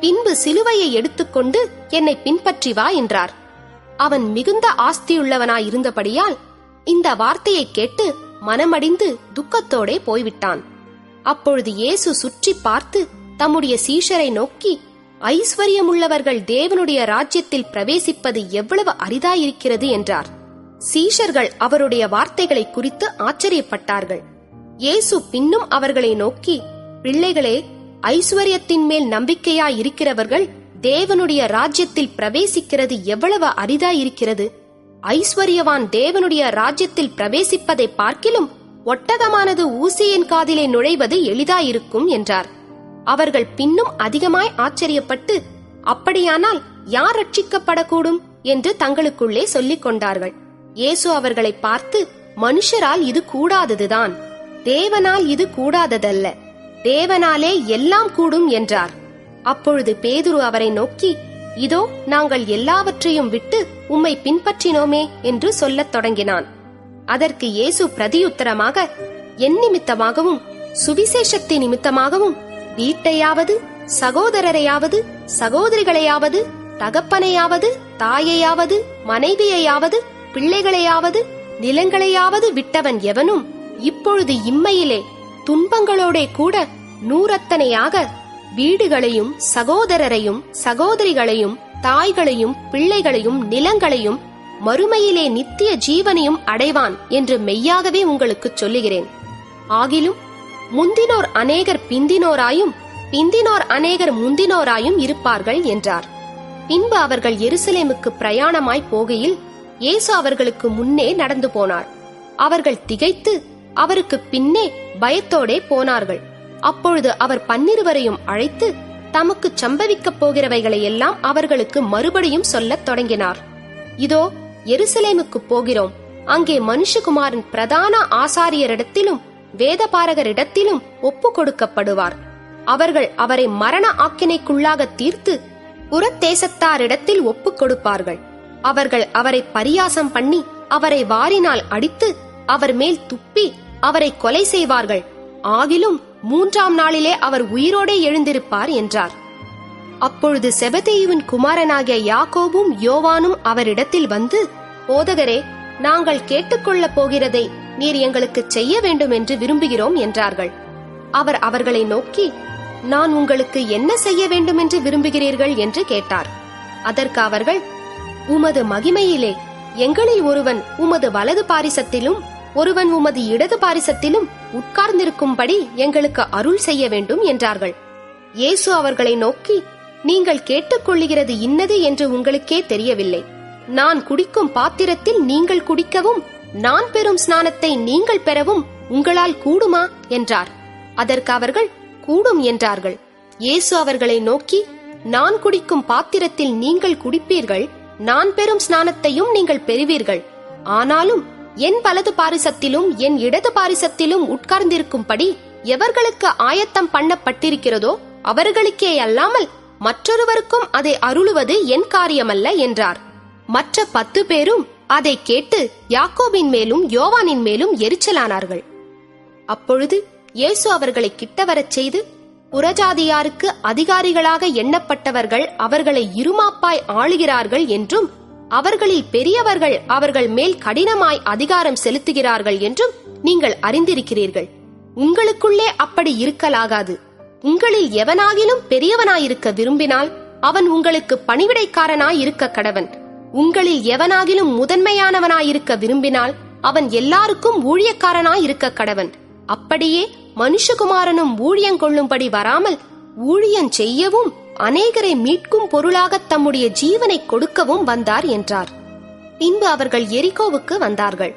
பின்பு சிலுவையை எடுத்துக்கொண்டு என்னை பின்பற்றி வா என்றார். அவன் மிகுந்த ஆஸ்தியுள்ளவனாயிருந்தபடியால் இந்த வார்த்தையை கேட்டு மனமடிந்து துக்கத்தோடே போய்விட்டான். அப்பொழுது இயேசு சுற்றி பார்த்து தம்முடைய சீஷரை நோக்கி, ஐஸ்வர்யமுள்ளவர்கள் தேவனுடைய ராஜ்யத்தில் பிரவேசிப்பது எவ்வளவு அரிதாயிருக்கிறது என்றார். சீஷர்கள் அவருடைய வார்த்தைகளை குறித்து ஆச்சரியப்பட்டார்கள். இயேசு பின்னும் அவர்களை நோக்கி, பிள்ளைகளே, ஐஸ்வர்யத்தின் மேல் நம்பிக்கையாயிருக்கிறவர்கள் தேவனுடைய ராஜ்யத்தில் பிரவேசிக்கிறது எவ்வளவு அரிதாயிருக்கிறது. ஐஸ்வர்யவான் தேவனுடைய ராஜ்யத்தில் பிரவேசிப்பதை பார்க்கிலும் ஒட்டகமானது ஊசியின் காதிலே நுழைவது எளிதாயிருக்கும் என்றார். அவர்கள் பின்னும் அதிகமாய் ஆச்சரியப்பட்டு, அப்படியானால் யார் ரட்சிக்கப்படக்கூடும் என்று தங்களுக்குள்ளே சொல்லிக் கொண்டார்கள். இயேசு அவர்களை பார்த்து, மனுஷரால் இது கூடாததுதான், தேவனால் இது கூடாததல்ல. தேவனாலே எல்லாம் கூடும் என்றார். அப்பொழுது பேதுரு அவரை நோக்கி, இதோ நாங்கள் எல்லாவற்றையும் விட்டு உம்மை பின்பற்றினோமே என்று சொல்லத் தொடங்கினான். அதற்கு இயேசு பிரதியுத்தரமாக, என் நிமித்தமாகவும் சுவிசேஷத்தின் நிமித்தமாகவும் வீட்டையாவது சகோதரரையாவது சகோதரிகளையாவது தகப்பனையாவது தாயையாவது மனைவியையாவது பிள்ளைகளையாவது நிலங்களையாவது விட்டவன் எவனும் இப்பொழுது இம்மையிலே துன்பங்களோடே கூட நூறத்தனையாக வீடுகளையும் சகோதரரையும் சகோதரிகளையும் தாய்களையும் பிள்ளைகளையும் நிலங்களையும் மறுமையிலே நித்திய ஜீவனையும் அடைவான் என்று மெய்யாகவே உங்களுக்கு சொல்லுகிறேன். ஆகிலும் முந்தினோர் அநேகர் பிந்தினோராயும் பிந்தினோர் அநேகர் முந்தினோராயும் இருப்பார்கள் என்றார். பின்பு அவர்கள் எருசலேமுக்கு பிரயாணமாய் போகையில் இயேசு அவர்களுக்கு முன்னே நடந்து போனார். அவர்கள் திகைத்து அவருக்கு பின்னே பயத்தோடே போனார்கள். அப்பொழுது அவர் 12 அழைத்து தமக்கு சம்பவிக்கப் போகிறவைகளை எல்லாம் அவர்களுக்கு மறுபடியும் சொல்லத் தொடங்கினார். இதோ எருசலேமுக்கு போகிறோம். அங்கே மனுஷகுமாரன் பிரதான ஆசாரியரிடத்திலும் வேதபாரகரிடத்திலும் ஒப்பு கொடுக்கப்படுவார். அவர்கள் அவரை மரண ஆக்கினைக்குள்ளாக தீர்த்து புறத்தேசத்தாரிடத்தில் ஒப்பு கொடுப்பார்கள். அவர்கள் அவரை பரியாசம் பண்ணி அவரை வாரினால் அடித்து அவர் மேல் துப்பி அவரை கொலை செய்வார்கள். ஆகிலும் 3ஆம் நாளிலே அவர் உயிரோடே எழுந்திருப்பார் என்றார். அப்பொழுது செபதேயுவின் குமாரனாகிய யாக்கோபும் யோவானும் அவரிடத்தில் வந்து, போதகரே, நாங்கள் கேட்டுக்கொள்ளப் போகிறதை நீர் எங்களுக்கு செய்ய வேண்டும் என்று விரும்புகிறோம் என்றார்கள். அவர் அவர்களை நோக்கி, நான் உங்களுக்கு என்ன செய்ய வேண்டும் என்று விரும்புகிறீர்கள் என்று கேட்டார். அதற்கு அவர்கள், உமது மகிமையிலே எங்களில் ஒருவன் உமது வலது பாரிசத்திலும் ஒருவன் உமது இடது பாரிசத்திலும் உட்கார்ந்திருக்கும்படி எங்களுக்கு அருள் செய்ய வேண்டும் என்றார்கள். இயேசு அவர்களை நோக்கி, நீங்கள் கேட்டுக்கொள்ளுகிறது இன்னது என்று உங்களுக்கே தெரியவில்லை. நான் குடிக்கும் பாத்திரத்தில் நீங்கள் குடிக்கவும் நான் பெறும் ஸ்நானத்தை நீங்கள் பெறவும் உங்களால் கூடுமா என்றார். அதற்கு அவர்கள் கூடும் என்றார்கள். இயேசு அவர்களை நோக்கி, நான் குடிக்கும் பாத்திரத்தில் நீங்கள் குடிப்பீர்கள், நான் பெறும் ஸ்நானத்தையும் நீங்கள் பெறுவீர்கள். ஆனாலும் என் வலது பாரிசத்திலும் என் இடது பாரிசத்திலும் உட்கார்ந்திருக்கும்படி எவர்களுக்கு ஆயத்தம் பண்ணப்பட்டிருக்கிறதோ அவர்களுக்கே அல்லாமல் மற்றொருவருக்கும் அதை அருளுவது என் காரியமல்ல என்றார். மற்ற 10 பேரும் அதை கேட்டு யாக்கோபின் மேலும் யோவானின் மேலும் எரிச்சலானார்கள். அப்பொழுது இயேசு அவர்களை கிட்டவரச் செய்து, புறஜாதியாருக்கு அதிகாரிகளாக எண்ணப்பட்டவர்கள் அவர்களை இருமாப்பாய் ஆளுகிறார்கள் என்றும் அவர்களில் பெரியவர்கள் அவர்கள் மேல் கடினமாய் அதிகாரம் செலுத்துகிறார்கள் என்றும் நீங்கள் அறிந்திருக்கிறீர்கள். உங்களுக்குள்ளே அப்படி இருக்கலாகாது. உங்களில் எவனாகிலும் பெரியவனாயிருக்க விரும்பினால் அவன் உங்களுக்கு பணிவிடைக்காரனாயிருக்க கடவன். உங்களில் எவனாகிலும் முதன்மையானவனாயிருக்க விரும்பினால் அவன் எல்லாருக்கும் ஊழியக்காரனாயிருக்க கடவன். அப்படியே மனுஷகுமாரனும் ஊழியங்கொள்ளும்படி வராமல் ஊழியம் செய்யவும் அநேகரை மீட்கும் பொருளாக தம்முடைய ஜீவனை கொடுக்கவும் வந்தார் என்றார். பின்பு அவர்கள் எரிகோவுக்கு வந்தார்கள்.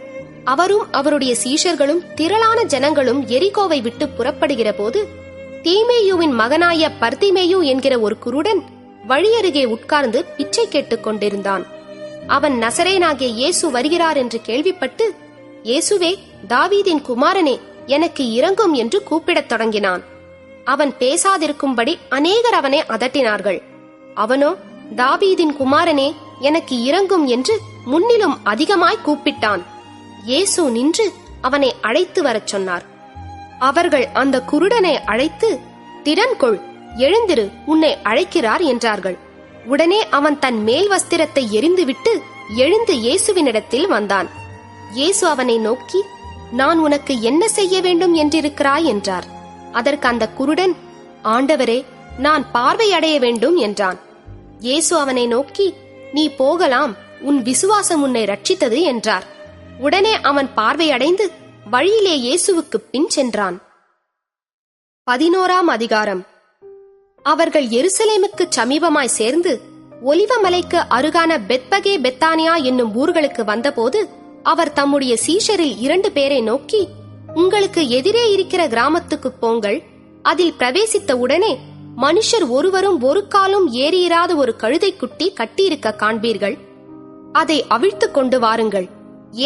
அவரும் அவருடைய சீஷர்களும் திரளான ஜனங்களும் எரிகோவை விட்டு புறப்படுகிற போது தீமேயுவின் மகனாய பர்திமேயு என்கிற ஒரு குருடன் வழியருகே உட்கார்ந்து பிச்சை கேட்டுக் கொண்டிருந்தான். அவன் நசரேயனாகிய இயேசு வருகிறார் என்று கேள்விப்பட்டு, இயேசுவே, தாவீதின் குமாரனே, எனக்கு இரங்கும் என்று கூப்பிடத் தொடங்கினான். அவன் பேசாதிருக்கும்படி அநேகர் அவனை அதட்டினார்கள். அவனோ, தாவீதின் குமாரனே, எனக்கு இரங்கும் என்று முன்னிலும் அதிகமாய் கூப்பிட்டான். இயேசு நின்று அவனை அழைத்து வரச் சொன்னார். அவர்கள் அந்த குருடனை அழைத்து, திடன்கொள், எழுந்திரு, உன்னை அழைக்கிறார் என்றார்கள். உடனே அவன் தன் மேல் வஸ்திரத்தை எறிந்துவிட்டு எழுந்து இயேசுவினிடத்தில் வந்தான். இயேசு அவனை நோக்கி, நான் உனக்கு என்ன செய்ய வேண்டும் என்றிருக்கிறாய் என்றார். அதற்கு அந்த குருடன், ஆண்டவரே, நான் பார்வையடைய வேண்டும் என்றான். இயேசு அவனை நோக்கி, நீ போகலாம், உன் விசுவாசம் உன்னை ரட்சித்தது என்றார். உடனே அவன் பார்வையடைந்து வழியிலே இயேசுவுக்கு பின் சென்றான். 11ஆம் அதிகாரம். அவர்கள் எருசலேமுக்கு சமீபமாய் சேர்ந்து ஒலிவமலைக்கு அருகான பெத்பகே பெத்தானியா என்னும் ஊர்களுக்கு வந்தபோது அவர் தம்முடைய சீஷரில் 2 பேரை நோக்கி, உங்களுக்கு எதிரே இருக்கிற கிராமத்துக்கு போங்கள். அதில் பிரவேசித்த உடனே மனுஷர் ஒருவரும் ஒரு காலும் ஏறியிராத ஒரு கழுதைக்குட்டி கட்டியிருக்க காண்பீர்கள். அதை அவிழ்த்து கொண்டு வாருங்கள்.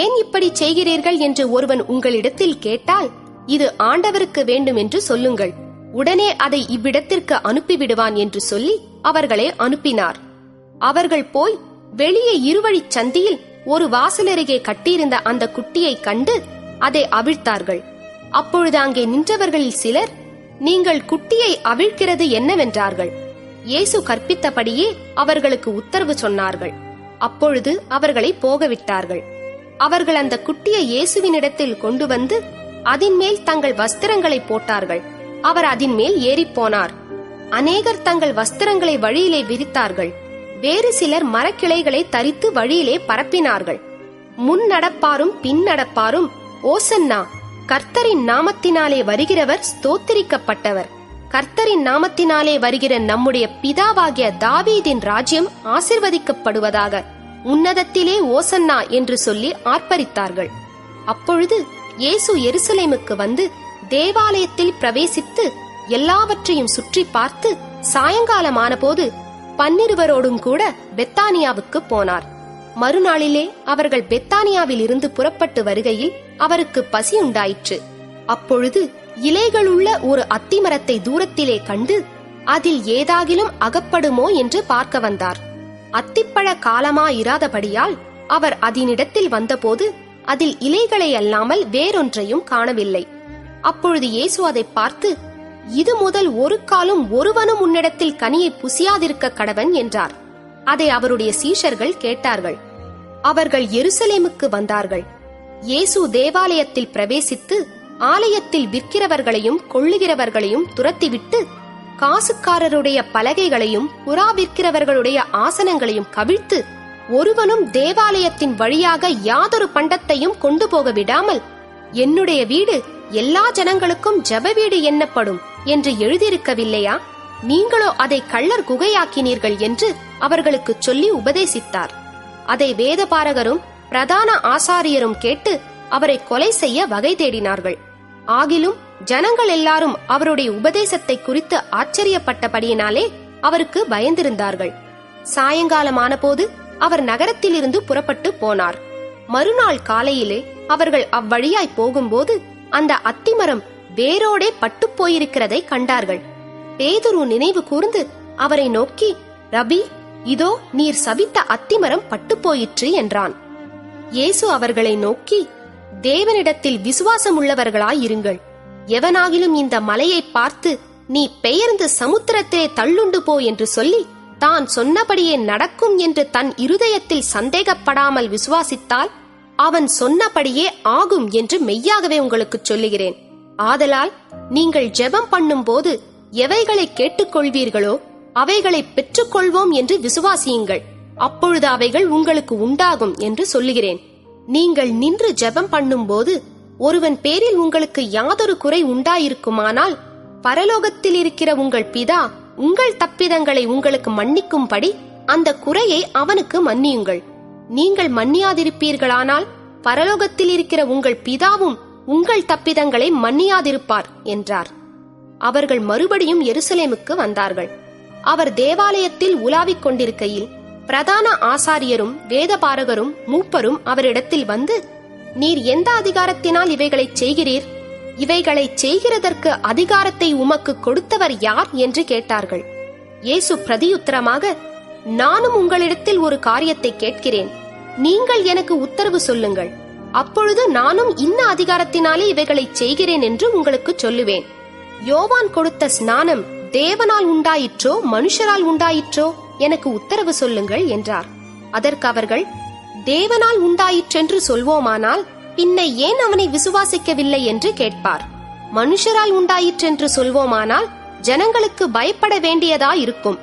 ஏன் இப்படி செய்கிறீர்கள் என்று ஒருவன் உங்களிடத்தில் கேட்டால், இது ஆண்டவருக்கு வேண்டும் என்று சொல்லுங்கள். உடனே அதை இவ்விடத்திற்கு அனுப்பிவிடுவான் என்று சொல்லி அவர்களை அனுப்பினார். அவர்கள் போய் வெளியே இருவழிச் சந்தியில் ஒரு வாசலருகே கட்டியிருந்த அந்த குட்டியை கண்டு அதை அவிழ்த்தார்கள். அப்பொழுது அங்கே நின்றவர்களில் சிலர், நீங்கள் குட்டியை அவிழ்க்கிறது என்னவென்றார்கள். இயேசு கற்பித்தபடியே அவர்களுக்கு உத்தரவு சொன்னார்கள். அப்பொழுது அவர்களை போகவிட்டார்கள். அவர்கள் அந்த குட்டியை இயேசுவினிடத்தில் கொண்டு வந்து அதின் மேல் தங்கள் வஸ்திரங்களை போட்டார்கள். அவர் அதின் மேல் ஏறிப்போனார். அநேகர் தங்கள் வஸ்திரங்களை வழியிலே விரித்தார்கள். வேறு சிலர் மரக்கிளைகளை தரித்து வழியிலே பரப்பினார்கள். முன் நடப்பாரும் பின் நடப்பாரும், ஓசன்னா, கர்த்தரின் நாமத்தினாலே வருகிறவர் ஸ்தோத்திரிக்கப்பட்டவர், கர்த்தரின் நாமத்தினாலே வருகிற நம்முடைய பிதாவாகிய தாவீதின் ராஜ்யம் ஆசீர்வதிக்கப்படுவதாக, உன்னதத்திலே ஓசன்னா என்று சொல்லி ஆர்ப்பரித்தார்கள். அப்பொழுது இயேசு எருசலேமுக்கு வந்து தேவாலயத்தில் பிரவேசித்து எல்லாவற்றையும் சுற்றி பார்த்து சாயங்காலமான போது 12 கூட பெத்தானியாவுக்கு போனார். மறுநாளிலே அவர்கள் பெத்தானியாவில் இருந்து புறப்பட்டு வருகையில் அவருக்கு பசி உண்டாயிற்று. அப்பொழுது இலைகளுள்ள ஒரு அத்திமரத்தை தூரத்திலே கண்டு அதில் ஏதாகிலும் அகப்படுமோ என்று பார்க்க வந்தார். அத்திப்பழ காலமாயிராதபடியால் அவர் அதனிடத்தில் வந்தபோது அதில் இலைகளை அல்லாமல் வேறொன்றையும் காணவில்லை. அப்பொழுது இயேசு அதை பார்த்து, இது முதல் ஒரு காலும் ஒருவனும் உன்னிடத்தில் கனியை புசியாதிருக்க கடவன் என்றார். அதை அவருடைய சீஷர்கள் கேட்டார்கள். அவர்கள் எருசலேமுக்கு வந்தார்கள். இயேசு தேவாலயத்தில் பிரவேசித்து ஆலயத்தில் விற்கிறவர்களையும் கொள்ளுகிறவர்களையும் துரத்திவிட்டு காசுக்காரருடைய பலகைகளையும் புறா விற்கிறவர்களுடைய ஆசனங்களையும் கவிழ்த்து ஒருவனும் தேவாலயத்தின் வழியாக யாதொரு பண்டத்தையும் கொண்டு போக விடாமல், என்னுடைய வீடு எல்லா ஜனங்களுக்கும் ஜெப வீடு எண்ணப்படும் என்று எழுதியிருக்கவில்லையா? நீங்களோ அதை கள்ளர் குகையாக்கினீர்கள் என்று அவர்களுக்கு சொல்லி உபதேசித்தார். அதை வேதபாரகரும் பிரதான ஆசாரியரும் கேட்டு அவரை கொலை செய்ய வகை தேடினார்கள். ஆகிலும் ஜனங்கள் எல்லாரும் அவருடைய உபதேசத்தை குறித்து ஆச்சரியப்பட்டபடியினாலே அவருக்கு பயந்திருந்தார்கள். சாயங்காலமான போது அவர் நகரத்திலிருந்து புறப்பட்டு போனார். மறுநாள் காலையிலே அவர்கள் அவ்வழியாய் போகும்போது அந்த அத்திமரம் வேரோடே பட்டுப் போயிருக்கிறதை கண்டார்கள். பேதுரு நினைவு கூர்ந்து அவரை நோக்கி, ரபி, இதோ நீர் சபித்த அத்திமரம் பட்டுப் போயிற்று என்றான். இயேசு அவர்களை நோக்கி, தேவனிடத்தில் விசுவாசம் உள்ளவர்களாயிருங்கள். எவனாகிலும் இந்த மலையை பார்த்து, நீ பெயர்ந்து சமுத்திரத்திலே தள்ளுண்டு போ என்று சொல்லி தான் சொன்னபடியே நடக்கும் என்று தன் இருதயத்தில் சந்தேகப்படாமல் விசுவாசித்தால் அவன் சொன்னபடியே ஆகும் என்று மெய்யாகவே உங்களுக்கு சொல்லுகிறேன். ஆதலால் நீங்கள் ஜெபம் பண்ணும் போது எவைகளை கேட்டுக்கொள்வீர்களோ அவைகளை பெற்றுக்கொள்வோம் என்று விசுவாசியுங்கள். அப்பொழுது அவைகள் உங்களுக்கு உண்டாகும் என்று சொல்லுகிறேன். நீங்கள் நின்று ஜெபம் பண்ணும் போது ஒருவன் பேரில் உங்களுக்கு யாதொரு குறை உண்டாயிருக்குமானால் பரலோகத்தில் இருக்கிற உங்கள் பிதா உங்கள் தப்பிதங்களை உங்களுக்கு மன்னிக்கும்படி அந்த குறையை அவனுக்கு மன்னியுங்கள். நீங்கள் மன்னியாதிருப்பீர்களானால் பரலோகத்தில் இருக்கிற உங்கள் பிதாவும் உங்கள் தப்பிதங்களை மன்னியாதிருப்பார் என்றார். அவர்கள் மறுபடியும் எருசலேமுக்கு வந்தார்கள். அவர் தேவாலயத்தில் உலாவிக் கொண்டிருக்கையில் பிரதான ஆசாரியரும் வேதபாரகரும் மூப்பரும் அவரிடத்தில் வந்து, நீர் எந்த அதிகாரத்தினால் இவைகளை செய்கிறீர்? இவைகளை செய்கிறதற்கு அதிகாரத்தை உமக்கு கொடுத்தவர் யார் என்று கேட்டார்கள். இயேசு பிரதியுத்தரமாக, நானும் உங்களிடத்தில் ஒரு காரியத்தை கேட்கிறேன், நீங்கள் எனக்கு உத்தரவு சொல்லுங்கள். அப்பொழுது நானும் இன்ன அதிகாரத்தினாலே இவைகளை செய்கிறேன் என்று உங்களுக்கு சொல்லுவேன். யோவான் கொடுத்த ஸ்நானம் தேவனால் உண்டாயிற்றோ மனுஷரால் உண்டாயிற்றோ? எனக்கு உத்தரவு சொல்லுங்கள் என்றார். அதற்கு அவர்கள், தேவனால் உண்டாயிற்றென்று சொல்வோமானால் பின்ன ஏன் அவனை விசுவாசிக்கவில்லை என்று கேட்பார். மனுஷரால் உண்டாயிற்றென்று சொல்வோமானால் ஜனங்களுக்கு பயப்பட வேண்டியதாயிருக்கும்.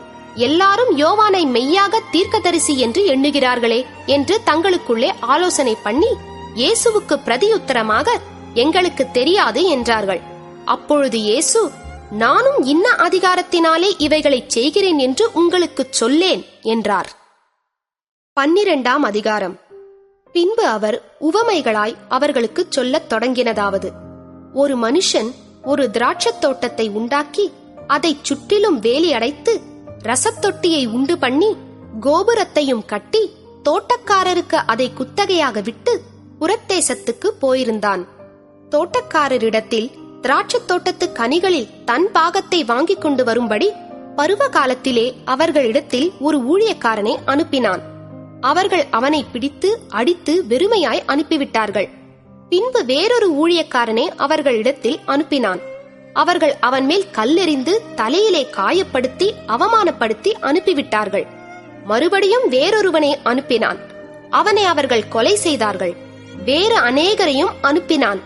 எல்லாரும் யோவானை மெய்யாக தீர்க்கதரிசி என்று எண்ணுகிறார்களே என்று தங்களுக்குள்ளே ஆலோசனை பண்ணி இயேசுவுக்கு பிரதியுத்தரமாக, எங்களுக்கு தெரியாது என்றார்கள். அப்பொழுது இயேசு, நானும் இன்ன அதிகாரத்தினாலே இவைகளை செய்கிறேன் என்று உங்களுக்கு சொல்லேன் என்றார். 12ஆம் அதிகாரம். பின்பு அவர் உவமைகளாய் அவர்களுக்கு சொல்லத் தொடங்கினதாவது, ஒரு மனுஷன் ஒரு திராட்சத் தோட்டத்தை உண்டாக்கி அதைச் சுற்றிலும் வேலி அடைத்து ரசத்தொட்டியை உண்டு பண்ணி கோபுரத்தையும் கட்டி தோட்டக்காரருக்கு அதை குத்தகையாக விட்டு புறத்தேசத்துக்கு போயிருந்தான். தோட்டக்காரரிடத்தில் திராட்சத் தோட்டத்து கனிகளில் தன் பாகத்தை வாங்கிக் கொண்டு வரும்படி பருவ காலத்திலே அவர்களிடத்தில் ஒரு ஊழியக்காரனை அனுப்பினான். அவர்கள் அவனை பிடித்து அடித்து வெறுமையாய் அனுப்பிவிட்டார்கள். பின்பு வேறொரு ஊழியக்காரனை அவர்களிடத்தில் அனுப்பினான். அவர்கள் அவன் மேல் கல்லெறிந்து தலையிலே காயப்படுத்தி அவமானப்படுத்தி அனுப்பிவிட்டார்கள். மறுபடியும் வேறொருவனை அனுப்பினான். அவனை அவர்கள் கொலை செய்தார்கள். வேறு அநேகரையும் அனுப்பினான்.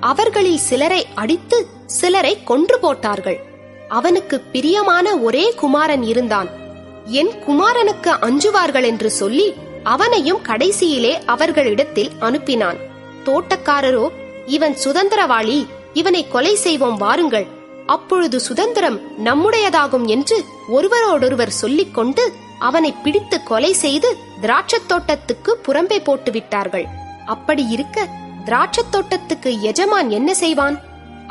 அவர்களில் சிலரை அடித்து சிலரை கொன்று போட்டார்கள். அவனுக்கு பிரியமான ஒரே குமாரன் இருந்தான். என் குமாரனுக்கு அஞ்சுவார்கள் என்று சொல்லி அவனையும் கடைசியிலே அவர்களிடத்தில் அனுப்பினான். தோட்டக்காரரோ, இவன் சுதந்திரவாளி, இவனை கொலை செய்வோம் வாருங்கள், அப்பொழுது சுதந்திரம் நம்முடையதாகும் என்று ஒருவரோடொருவர் சொல்லிக் கொண்டு அவனை பிடித்து கொலை செய்து திராட்சத் தோட்டத்துக்கு புறம்பே போட்டு விட்டார்கள். அப்படி இருக்க திராட்சத் தோட்டத்துக்கு எஜமான் என்ன செய்வான்?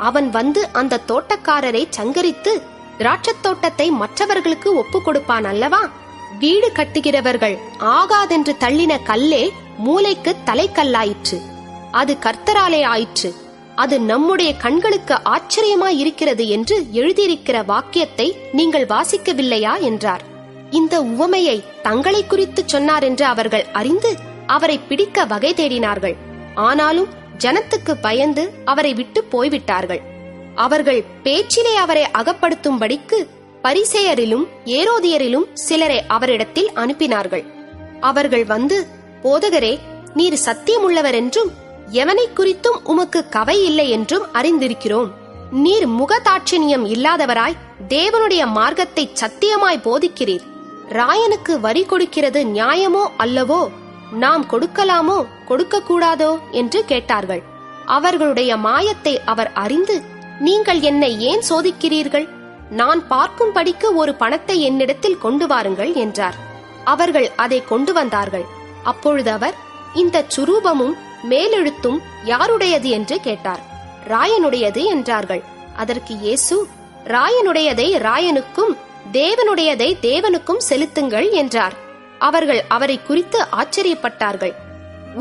அவன் வந்து அந்த தோட்டக்காரரை சங்கரித்து திராட்சத் தோட்டத்தை மற்றவர்களுக்கு ஒப்பு கொடுப்பான் அல்லவா? வீடு கட்டுகிறவர்கள் ஆகாதென்று தள்ளின கல்லே மூலைக்கு தலைக்கல்லாயிற்று. அது கர்த்தராலே ஆயிற்று. அது நம்முடைய கண்களுக்கு ஆச்சரியமாய் இருக்கிறது என்று எழுதியிருக்கிற வாக்கியத்தை நீங்கள் வாசிக்கவில்லையா என்றார். இந்த உவமையை தங்களை குறித்து சொன்னார் என்று அவர்கள் அறிந்து அவரை பிடிக்க வகை தேடினார்கள். ஆனாலும் ஜனத்துக்கு பயந்து அவரை விட்டு போய்விட்டார்கள். அவர்கள் பேச்சிலே அவரை அகப்படுத்தும்படிக்கு பரிசேயரிலும் ஏரோதியரிலும் சிலரை அவரிடத்தில் அனுப்பினார்கள். அவர்கள் வந்து, போதகரே, நீர் சத்தியமுள்ளவர் என்றும் எவனை குறித்தும் உமக்கு கவை இல்லை என்றும் அறிந்திருக்கிறோம். நீர் முகதாட்சணியம் இல்லாதவராய் தேவனுடைய மார்க்கத்தை சத்தியமாய் போதிக்கிறீர். ராயனுக்கு வரி கொடுக்கிறது நியாயமோ அல்லவோ? நாம் கொடுக்கலாமோ கொடுக்க கூடாதோ என்று கேட்டார்கள். அவர்களுடைய மாயத்தை அவர் அறிந்து, நீங்கள் என்னை ஏன் சோதிக்கிறீர்கள்? நான் பார்க்கும்படிக்கு ஒரு பணத்தை என்னிடத்தில் கொண்டு வாருங்கள் என்றார். அவர்கள் அதை கொண்டு வந்தார்கள். அப்பொழுது அவர், இந்த சுரூபமும் மேலெழுத்தும் யாருடையது என்று கேட்டார். ராயனுடையது என்றார்கள். அதற்கு இயேசு, ராயனுடையதை ராயனுக்கும் தேவனுடையதை தேவனுக்கும் செலுத்துங்கள் என்றார். அவர்கள் அவரை குறித்து ஆச்சரியப்பட்டார்கள்.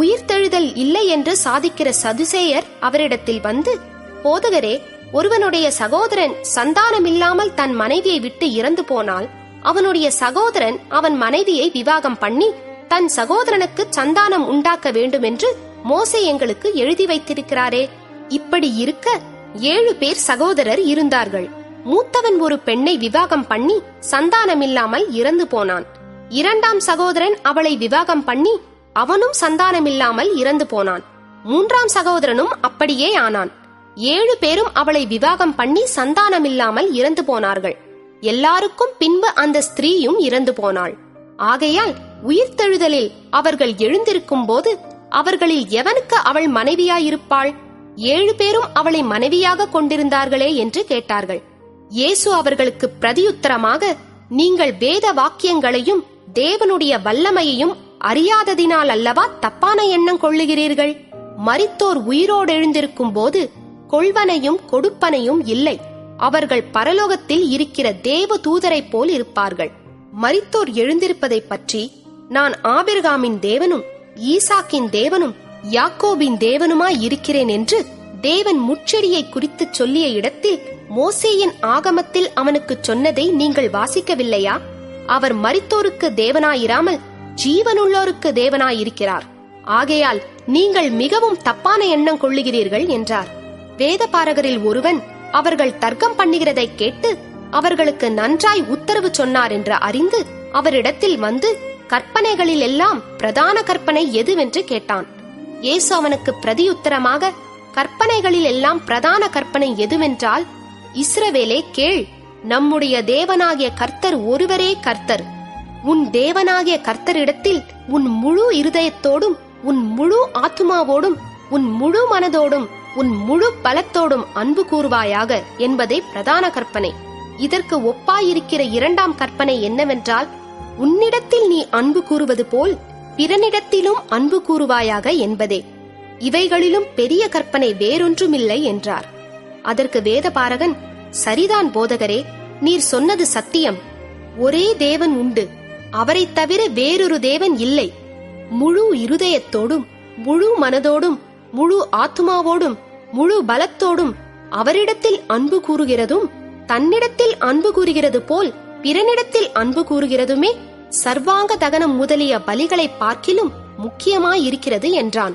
உயிர்த்தெழுதல் இல்லை என்று சாதிக்கிற சதுசேயர் அவரிடத்தில் வந்து, போதகரே, ஒருவனுடைய சகோதரன் சந்தானமில்லாமல் தன் மனைவியை விட்டு இறந்து போனால் அவனுடைய சகோதரன் அவன் மனைவியை விவாகம் பண்ணி தன் சகோதரனுக்கு சந்தானம் உண்டாக்க வேண்டும் என்று மோசே எங்களுக்கு எழுதி வைத்திருக்கிறாரே. இப்படி இருக்க 7 பேர் சகோதரர் இருந்தார்கள். மூத்தவன் ஒரு பெண்ணை விவாகம் பண்ணி சந்தானமில்லாமல் இறந்து போனான். 2ஆம் சகோதரன் அவளை விவாகம் பண்ணி அவனும் சந்தானமில்லாமல் இறந்து போனான். 3ஆம் சகோதரனும் அப்படியே ஆனான். 7 பேரும் அவளை விவாகம் பண்ணி சந்தானமில்லாமல் இறந்து போனார்கள். எல்லாருக்கும் பின்பு அந்த ஸ்திரீயும் இறந்து போனாள். ஆகையால் உயிர்த்தெழுதலில் அவர்கள் எழுந்திருக்கும் போது அவர்களில் எவனுக்கு அவள் மனைவியாயிருப்பாள்? 7 பேரும் அவளை மனைவியாக கொண்டிருந்தார்களே என்று கேட்டார்கள். இயேசு அவர்களுக்கு பிரதியுத்தரமாக, நீங்கள் வேத வாக்கியங்களையும் தேவனுடைய வல்லமையையும் அறியாததினால் அல்லவா தப்பான எண்ணம் கொள்ளுகிறீர்கள்? மரித்தோர் உயிரோடு எழுந்திருக்கும் போது கொள்வனையும் கொடுப்பனையும் இல்லை. அவர்கள் பரலோகத்தில் இருக்கிற தேவ தூதரைப் போல் இருப்பார்கள். மரித்தோர் எழுந்திருப்பதை பற்றி, நான் ஆபிரகாமின் தேவனும் ஈசாக்கின் தேவனும் யாக்கோபின் தேவனுமாய் இருக்கிறேன் என்று தேவன் முட்செடியை குறித்து சொல்லிய இடத்தில் மோசேயின் ஆகமத்தில் அவனுக்கு சொன்னதை நீங்கள் வாசிக்கவில்லையா? அவர் மரித்தோருக்கு தேவனாயிராமல் ஜீவனுள்ளோருக்கு தேவனாயிருக்கிறார். ஆகையால் நீங்கள் மிகவும் தப்பான எண்ணம் கொள்ளுகிறீர்கள் என்றார். வேதபாரகரில் ஒருவன் அவர்கள் தர்க்கம் பண்ணுகிறதை கேட்டு அவர்களுக்கு நன்றாய் உத்தரவு சொன்னார் என்று அறிந்து அவரிடத்தில் வந்து, கற்பனைகளில் எல்லாம் பிரதான கற்பனை எதுவென்று கேட்டான். இயேசு அவனுக்கு பிரதியுத்தரமாக, கற்பனைகளில் எல்லாம் பிரதான கற்பனை எதுவென்றால், இஸ்ரவேலே கேள், நம்முடைய தேவனாகிய கர்த்தர் ஒருவரே கர்த்தர். உன் தேவனாகிய கர்த்தரிடத்தில் உன் முழு இருதயத்தோடும் உன் முழு ஆத்துமாவோடும் உன் முழு மனதோடும் உன் முழு பலத்தோடும் அன்பு கூறுவாயாக என்பதே பிரதான கற்பனை. இதற்கு ஒப்பாயிருக்கிற 2ஆம் கற்பனை என்னவென்றால், உன்னிடத்தில் நீ அன்பு கூறுவது போல் பிறனிடத்திலும் அன்பு கூறுவாயாக என்பதே. இவைகளிலும் பெரிய கற்பனை வேறொன்றுமில்லை என்றார். அதற்கு வேதபாரகன், சரிதான் போதகரே, நீர் சொன்னது சத்தியம். ஒரே தேவன் உண்டு, அவரைத் தவிர வேறொரு தேவன் இல்லை. முழு இருதயத்தோடும் முழு மனதோடும் முழு ஆத்துமாவோடும் முழு பலத்தோடும் அவரிடத்தில் அன்பு கூறுகிறதும் தன்னிடத்தில் அன்பு கூறுகிறது போல் பிறனிடத்தில் அன்பு கூறுகிறதுமே சர்வாங்க தகனம் முதலிய பலிகளை பார்க்கிலும் முக்கியமாயிருக்கிறது என்றான்.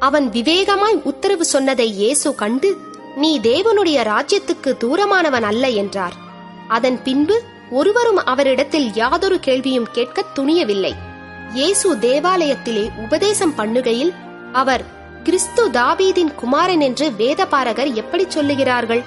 அவன் விவேகமாய் உத்தரவு சொன்னதை இயேசு கண்டு, நீ தேவனுடைய ராஜ்யத்துக்கு தூரமானவன் அல்ல என்றார். அதன் பின்பு ஒருவரும் அவரிடத்தில் யாதொரு கேள்வியும் கேட்க துணியவில்லை. இயேசு தேவாலயத்திலே உபதேசம் பண்ணுகையில் அவர், கிறிஸ்து தாவீதின் குமாரன் என்று வேதபாரகர் எப்படி சொல்லுகிறார்கள்?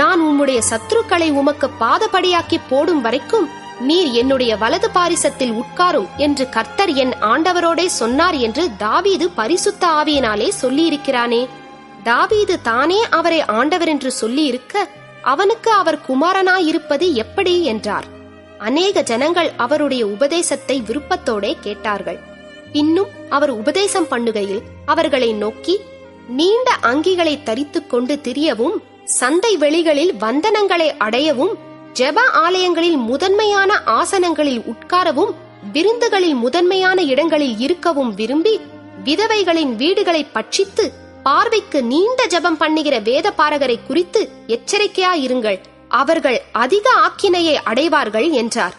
நான் உம்முடைய சத்துருக்களை உமக்கு பாதபடியாக்கி போடும் வரைக்கும் நீர் என்னுடைய வலது பாரிசத்தில் உட்காரும் என்று கர்த்தர் என் ஆண்டவரோடே சொன்னார் என்று தாவீது பரிசுத்த ஆவியினாலே சொல்லியிருக்கிறானே. தாவீது தானே அவரை ஆண்டவர் என்று சொல்லியிருக்க அவனுக்கு அவர் குமாரனாயிருப்பது எப்படி என்றார். அநேக ஜனங்கள் அவருடைய உபதேசத்தை விருப்பத்தோடே கேட்டார்கள். பின்னும் அவர் உபதேசம் பண்ணுகையில் அவர்களை நோக்கி, நீண்ட அங்கிகளை தரித்துக் கொண்டு திரியவும், சந்தை வெளிகளில் வந்தனங்களை அடையவும், ஜெப ஆலயங்களில் முதன்மையான ஆசனங்களில் உட்காரவும், விருந்துகளில் முதன்மையான இடங்களில் இருக்கவும் விரும்பி, விதவைகளின் வீடுகளை பட்சித்து பார்வைக்கு நீண்ட ஜெபம் பண்ணுகிற வேதபாரகரை குறித்து எச்சரிக்கையாயிருங்கள், அவர்கள் அதிக ஆக்கினையை அடைவார்கள் என்றார்.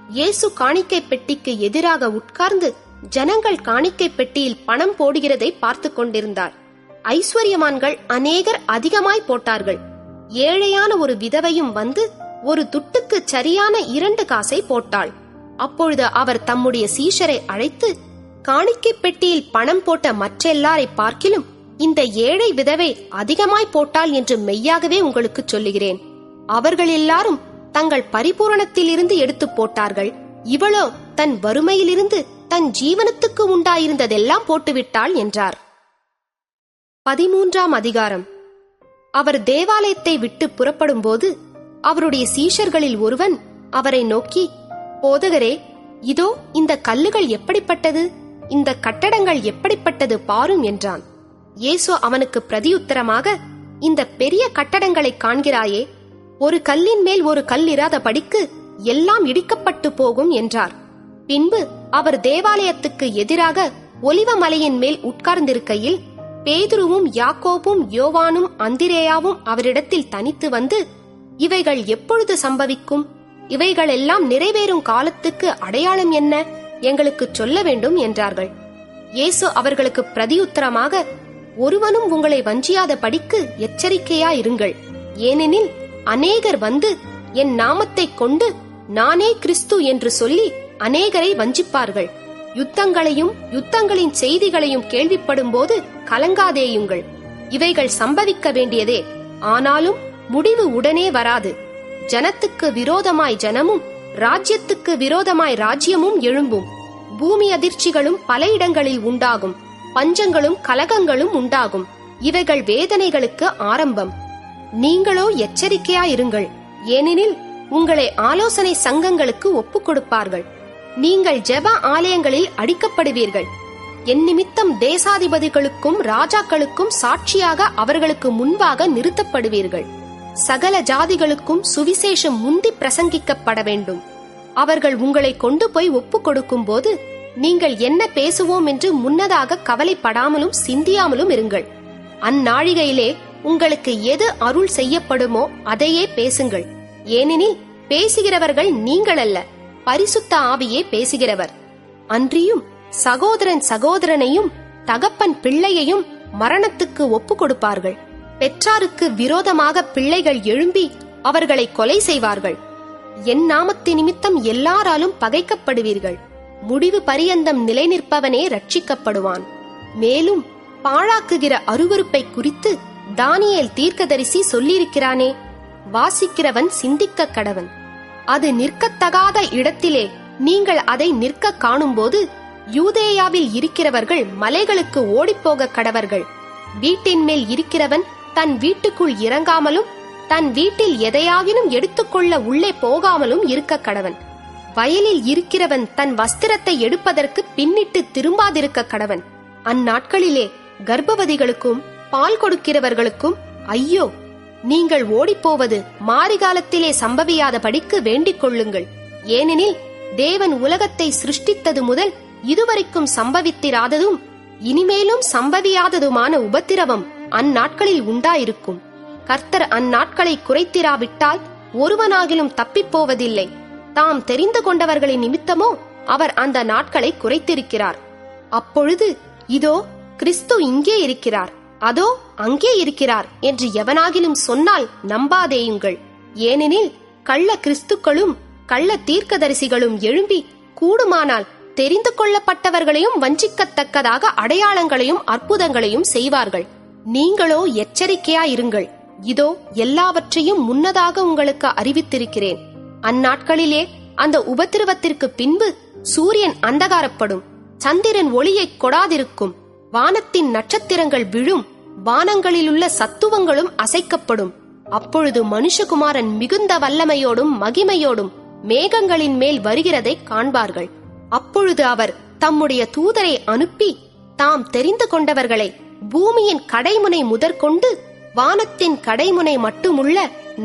இயேசு காணிக்கை பெட்டிக்கு எதிராக உட்கார்ந்து ஜனங்கள் காணிக்கை பெட்டியில் பணம் போடுகிறதை பார்த்து கொண்டிருந்தார். ஐஸ்வர்யமான்கள் அநேகர் அதிகமாய் போட்டார்கள். ஏழையான ஒரு விதவையும் வந்து ஒரு துட்டுக்கு சரியான 2 காசை போட்டாள். அப்பொழுது அவர் தம்முடைய சீஷரை அழைத்து, காணிக்கை பெட்டியில் பணம் போட்ட மற்றெல்லாரை பார்க்கிலும் இந்த ஏழை விதவை அதிகமாய் போட்டாள் என்று மெய்யாகவே உங்களுக்கு சொல்லுகிறேன். அவர்கள் எல்லாரும் தங்கள் பரிபூரணத்திலிருந்து எடுத்து போட்டார்கள், இவளோ தன் வறுமையிலிருந்து தன் ஜீவனத்துக்கு உண்டாயிருந்ததெல்லாம் போட்டுவிட்டாள் என்றார். 13ஆம் அதிகாரம். அவர் தேவாலயத்தை விட்டு புறப்படும் போது அவருடைய சீஷர்களில் ஒருவன் அவரை நோக்கி, போதகரே, இதோ இந்த கல்லுகள் எப்படிப்பட்டது, இந்த கட்டடங்கள் எப்படிப்பட்டது பாரும் என்றான். இயேசு அவனுக்கு பிரதியுத்தரமாக, இந்த பெரிய கட்டடங்களை காண்கிறாயே, ஒரு கல்லின் மேல் ஒரு கல் இராதபடிக்கு எல்லாம் இடிக்கப்பட்டு போகும் என்றார். பின்பு அவர் தேவாலயத்துக்கு எதிராக ஒலிவ மலையின் மேல் உட்கார்ந்திருக்கையில் பேதுருவும் யாக்கோபும் யோவானும் அந்திரேயாவும் அவரிடத்தில் தனித்து வந்து, இவைகள் எப்பொழுது சம்பவிக்கும்? இவைகள் எல்லாம் நிறைவேறும் காலத்துக்கு அடையாளம் என்ன? எங்களுக்கு சொல்ல வேண்டும் என்றார்கள். இயேசு அவர்களுக்கு பிரதியுத்தரமாக, ஒருவனும் உங்களை வஞ்சியாத படிக்கு எச்சரிக்கையாயிருங்கள். ஏனெனில் அநேகர் வந்து என் நாமத்தை கொண்டு நானே கிறிஸ்து என்று சொல்லி அநேகரை வஞ்சிப்பார்கள். யுத்தங்களையும் யுத்தங்களின் செய்திகளையும் கேள்விப்படும் போது கலங்காதேயுங்கள். இவைகள் சம்பவிக்க வேண்டியதே, ஆனாலும் முடிவு உடனே வராது. ஜனத்துக்கு விரோதமாய் ஜனமும் ராஜ்யத்துக்கு விரோதமாய் ராஜ்யமும் எழும்பும். பூமி அதிர்ச்சிகளும் பல இடங்களில் உண்டாகும், பஞ்சங்களும் கலகங்களும் உண்டாகும். இவைகள் வேதனைகளுக்கு ஆரம்பம். நீங்களோ எச்சரிக்கையாயிருங்கள், ஏனெனில் உங்களை ஆலோசனை சங்கங்களுக்கு ஒப்புக் கொடுப்பார்கள். நீங்கள் ஜெப ஆலயங்களில் அடிக்கப்படுவீர்கள். என் நிமித்தம் தேசாதிபதிகளுக்கும் ராஜாக்களுக்கும் சாட்சியாக அவர்களுக்கு முன்பாக நிறுத்தப்படுவீர்கள். சகல ஜாதிகளுக்கும் சுவிசேஷம் முந்தி பிரசங்கிக்கப்பட வேண்டும். அவர்கள் உங்களை கொண்டு போய் ஒப்புக் கொடுக்கும் போது நீங்கள் என்ன பேசுவோம் என்று முன்னதாக கவலைப்படாமலும் சிந்தியாமலும் இருங்கள். அந்நாழிகையிலே உங்களுக்கு எது அருள் செய்யப்படுமோ அதையே பேசுங்கள். ஏனெனில் பேசுகிறவர்கள் நீங்கள் அல்ல, பரிசுத்த ஆவியே பேசுகிறவர். அன்றியும் சகோதரன் சகோதரனையும் தகப்பன் பிள்ளையையும் மரணத்துக்கு ஒப்பு கொடுப்பார்கள். பெற்றாருக்கு விரோதமாக பிள்ளைகள் எழும்பி அவர்களை கொலை செய்வார்கள். என் நாமத்து நிமித்தம் எல்லாராலும் பகைக்கப்படுவீர்கள். முடிவு பரியந்தம் நிலை நிற்பவனே ரட்சிக்கப்படுவான். மேலும் பாழாக்குகிற அருவருப்பை குறித்து தானியேல் தீர்க்கதரிசி சொல்லியிருக்கிறானே, வாசிக்கிறவன் சிந்திக்க கடவன். அது நிற்கத்தகாத இடத்திலே நீங்கள் அதை நிற்க காணும்போது யூதேயாவில் இருக்கிறவர்கள் மலைகளுக்கு ஓடிப்போக கடவர்கள். வீட்டின் மேல் இருக்கிறவன் தன் வீட்டுக்குள் இறங்காமலும் தன் வீட்டில் எதையாகினும் எடுத்துக்கொள்ள உள்ளே போகாமலும் இருக்க கடவன். வயலில் இருக்கிறவன் தன் வஸ்திரத்தை எடுப்பதற்கு பின்னிட்டு திரும்பாதிருக்க கடவன். அந்நாட்களிலே கர்ப்பவதிகளுக்கும் பால் கொடுக்கிறவர்களுக்கும் ஐயோ! நீங்கள் ஓடிப்போவது மாரிகாலத்திலே சம்பவியாதபடிக்கு வேண்டிக் கொள்ளுங்கள். ஏனெனில் தேவன் உலகத்தை சிருஷ்டித்தது முதல் இதுவரைக்கும் சம்பவித்திராததும் இனிமேலும் சம்பவியாததுமான உபத்திரவம் அந்நாட்களில் உண்டாயிருக்கும். கர்த்தர் அந்நாட்களை குறைத்திராவிட்டால் ஒருவனாகிலும் தப்பிப்போவதில்லை. தாம் தெரிந்து கொண்டவர்களின் நிமித்தமோ அவர் அந்த நாட்களை குறைத்திருக்கிறார். அப்பொழுது இதோ கிறிஸ்து இங்கே இருக்கிறார், அதோ அங்கே இருக்கிறார் என்று எவனாகிலும் சொன்னால் நம்பாதேயுங்கள். ஏனெனில் கள்ள கிறிஸ்துக்களும் கள்ள தீர்க்கதரிசிகளும் எழும்பி கூடுமானால் தெரிந்து கொள்ளப்பட்டவர்களையும் வஞ்சிக்கத்தக்கதாக அடையாளங்களையும் அற்புதங்களையும் செய்வார்கள். நீங்களோ எச்சரிக்கையாயிருங்கள். இதோ எல்லாவற்றையும் முன்னதாக உங்களுக்கு அறிவித்திருக்கிறேன். அந்நாட்களிலே அந்த உபத்திரவத்திற்கு பின்பு சூரியன் அந்தகாரப்படும், சந்திரன் ஒளியை கொடாதிருக்கும், வானத்தின் நட்சத்திரங்கள் விழும், வானங்களிலுள்ள சத்துவங்களும் அசைக்கப்படும். அப்பொழுது மனுஷகுமாரன் மிகுந்த வல்லமையோடும் மகிமையோடும் மேகங்களின் மேல் வருகிறதை காண்பார்கள். அப்பொழுது அவர் தம்முடைய தூதரை அனுப்பி தாம் தெரிந்து கொண்டவர்களை பூமியின் கடைமுனை முதற்கொண்டு வானத்தின் கடைமுனை மட்டுமுள்ள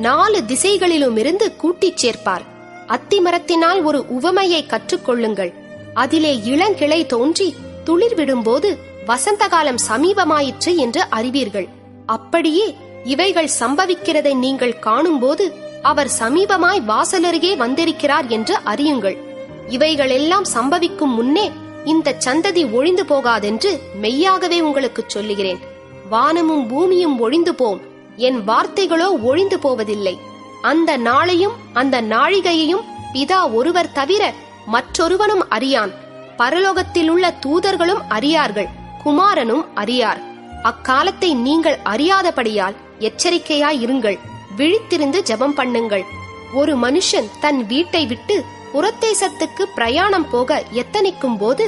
4 திசைகளிலுமிருந்து கூட்டிச் சேர்ப்பார். அத்திமரத்தினால் ஒரு உவமையை கற்றுக்கொள்ளுங்கள். அதிலே இளங்கிளை தோன்றி துளிர் விடும்போது வசந்த காலம் சமீபமாயிற்று என்று அறிவீர்கள். அப்படியே இவைகள் சம்பவிக்கிறதை நீங்கள் காணும்போது அவர் சமீபமாய் வாசலருகே வந்திருக்கிறார் என்று அறியுங்கள். இவைகளெல்லாம் சம்பவிக்கும் முன்னே இந்த சந்ததி ஒழிந்து போகாதென்று மெய்யாகவே உங்களுக்கு சொல்லுகிறேன். வானமும் பூமியும் ஒழிந்து போம், என் வார்த்தைகளோ ஒழிந்து போவதில்லை. அந்த நாளையும் அந்த நாழிகையையும் பிதா ஒருவர் தவிர மற்றொருவனும் அறியான். பரலோகத்தில் உள்ள தூதர்களும் அறியார்கள், குமாரனும் அறியார். அக்காலத்தை நீங்கள் அறியாதபடியால் எச்சரிக்கையாயிருங்கள், விழித்திருந்து ஜெபம் பண்ணுங்கள். ஒரு மனுஷன் தன் வீட்டை விட்டு புறத்தேசத்துக்கு பிரயாணம் போக எத்தனிக்கும் போது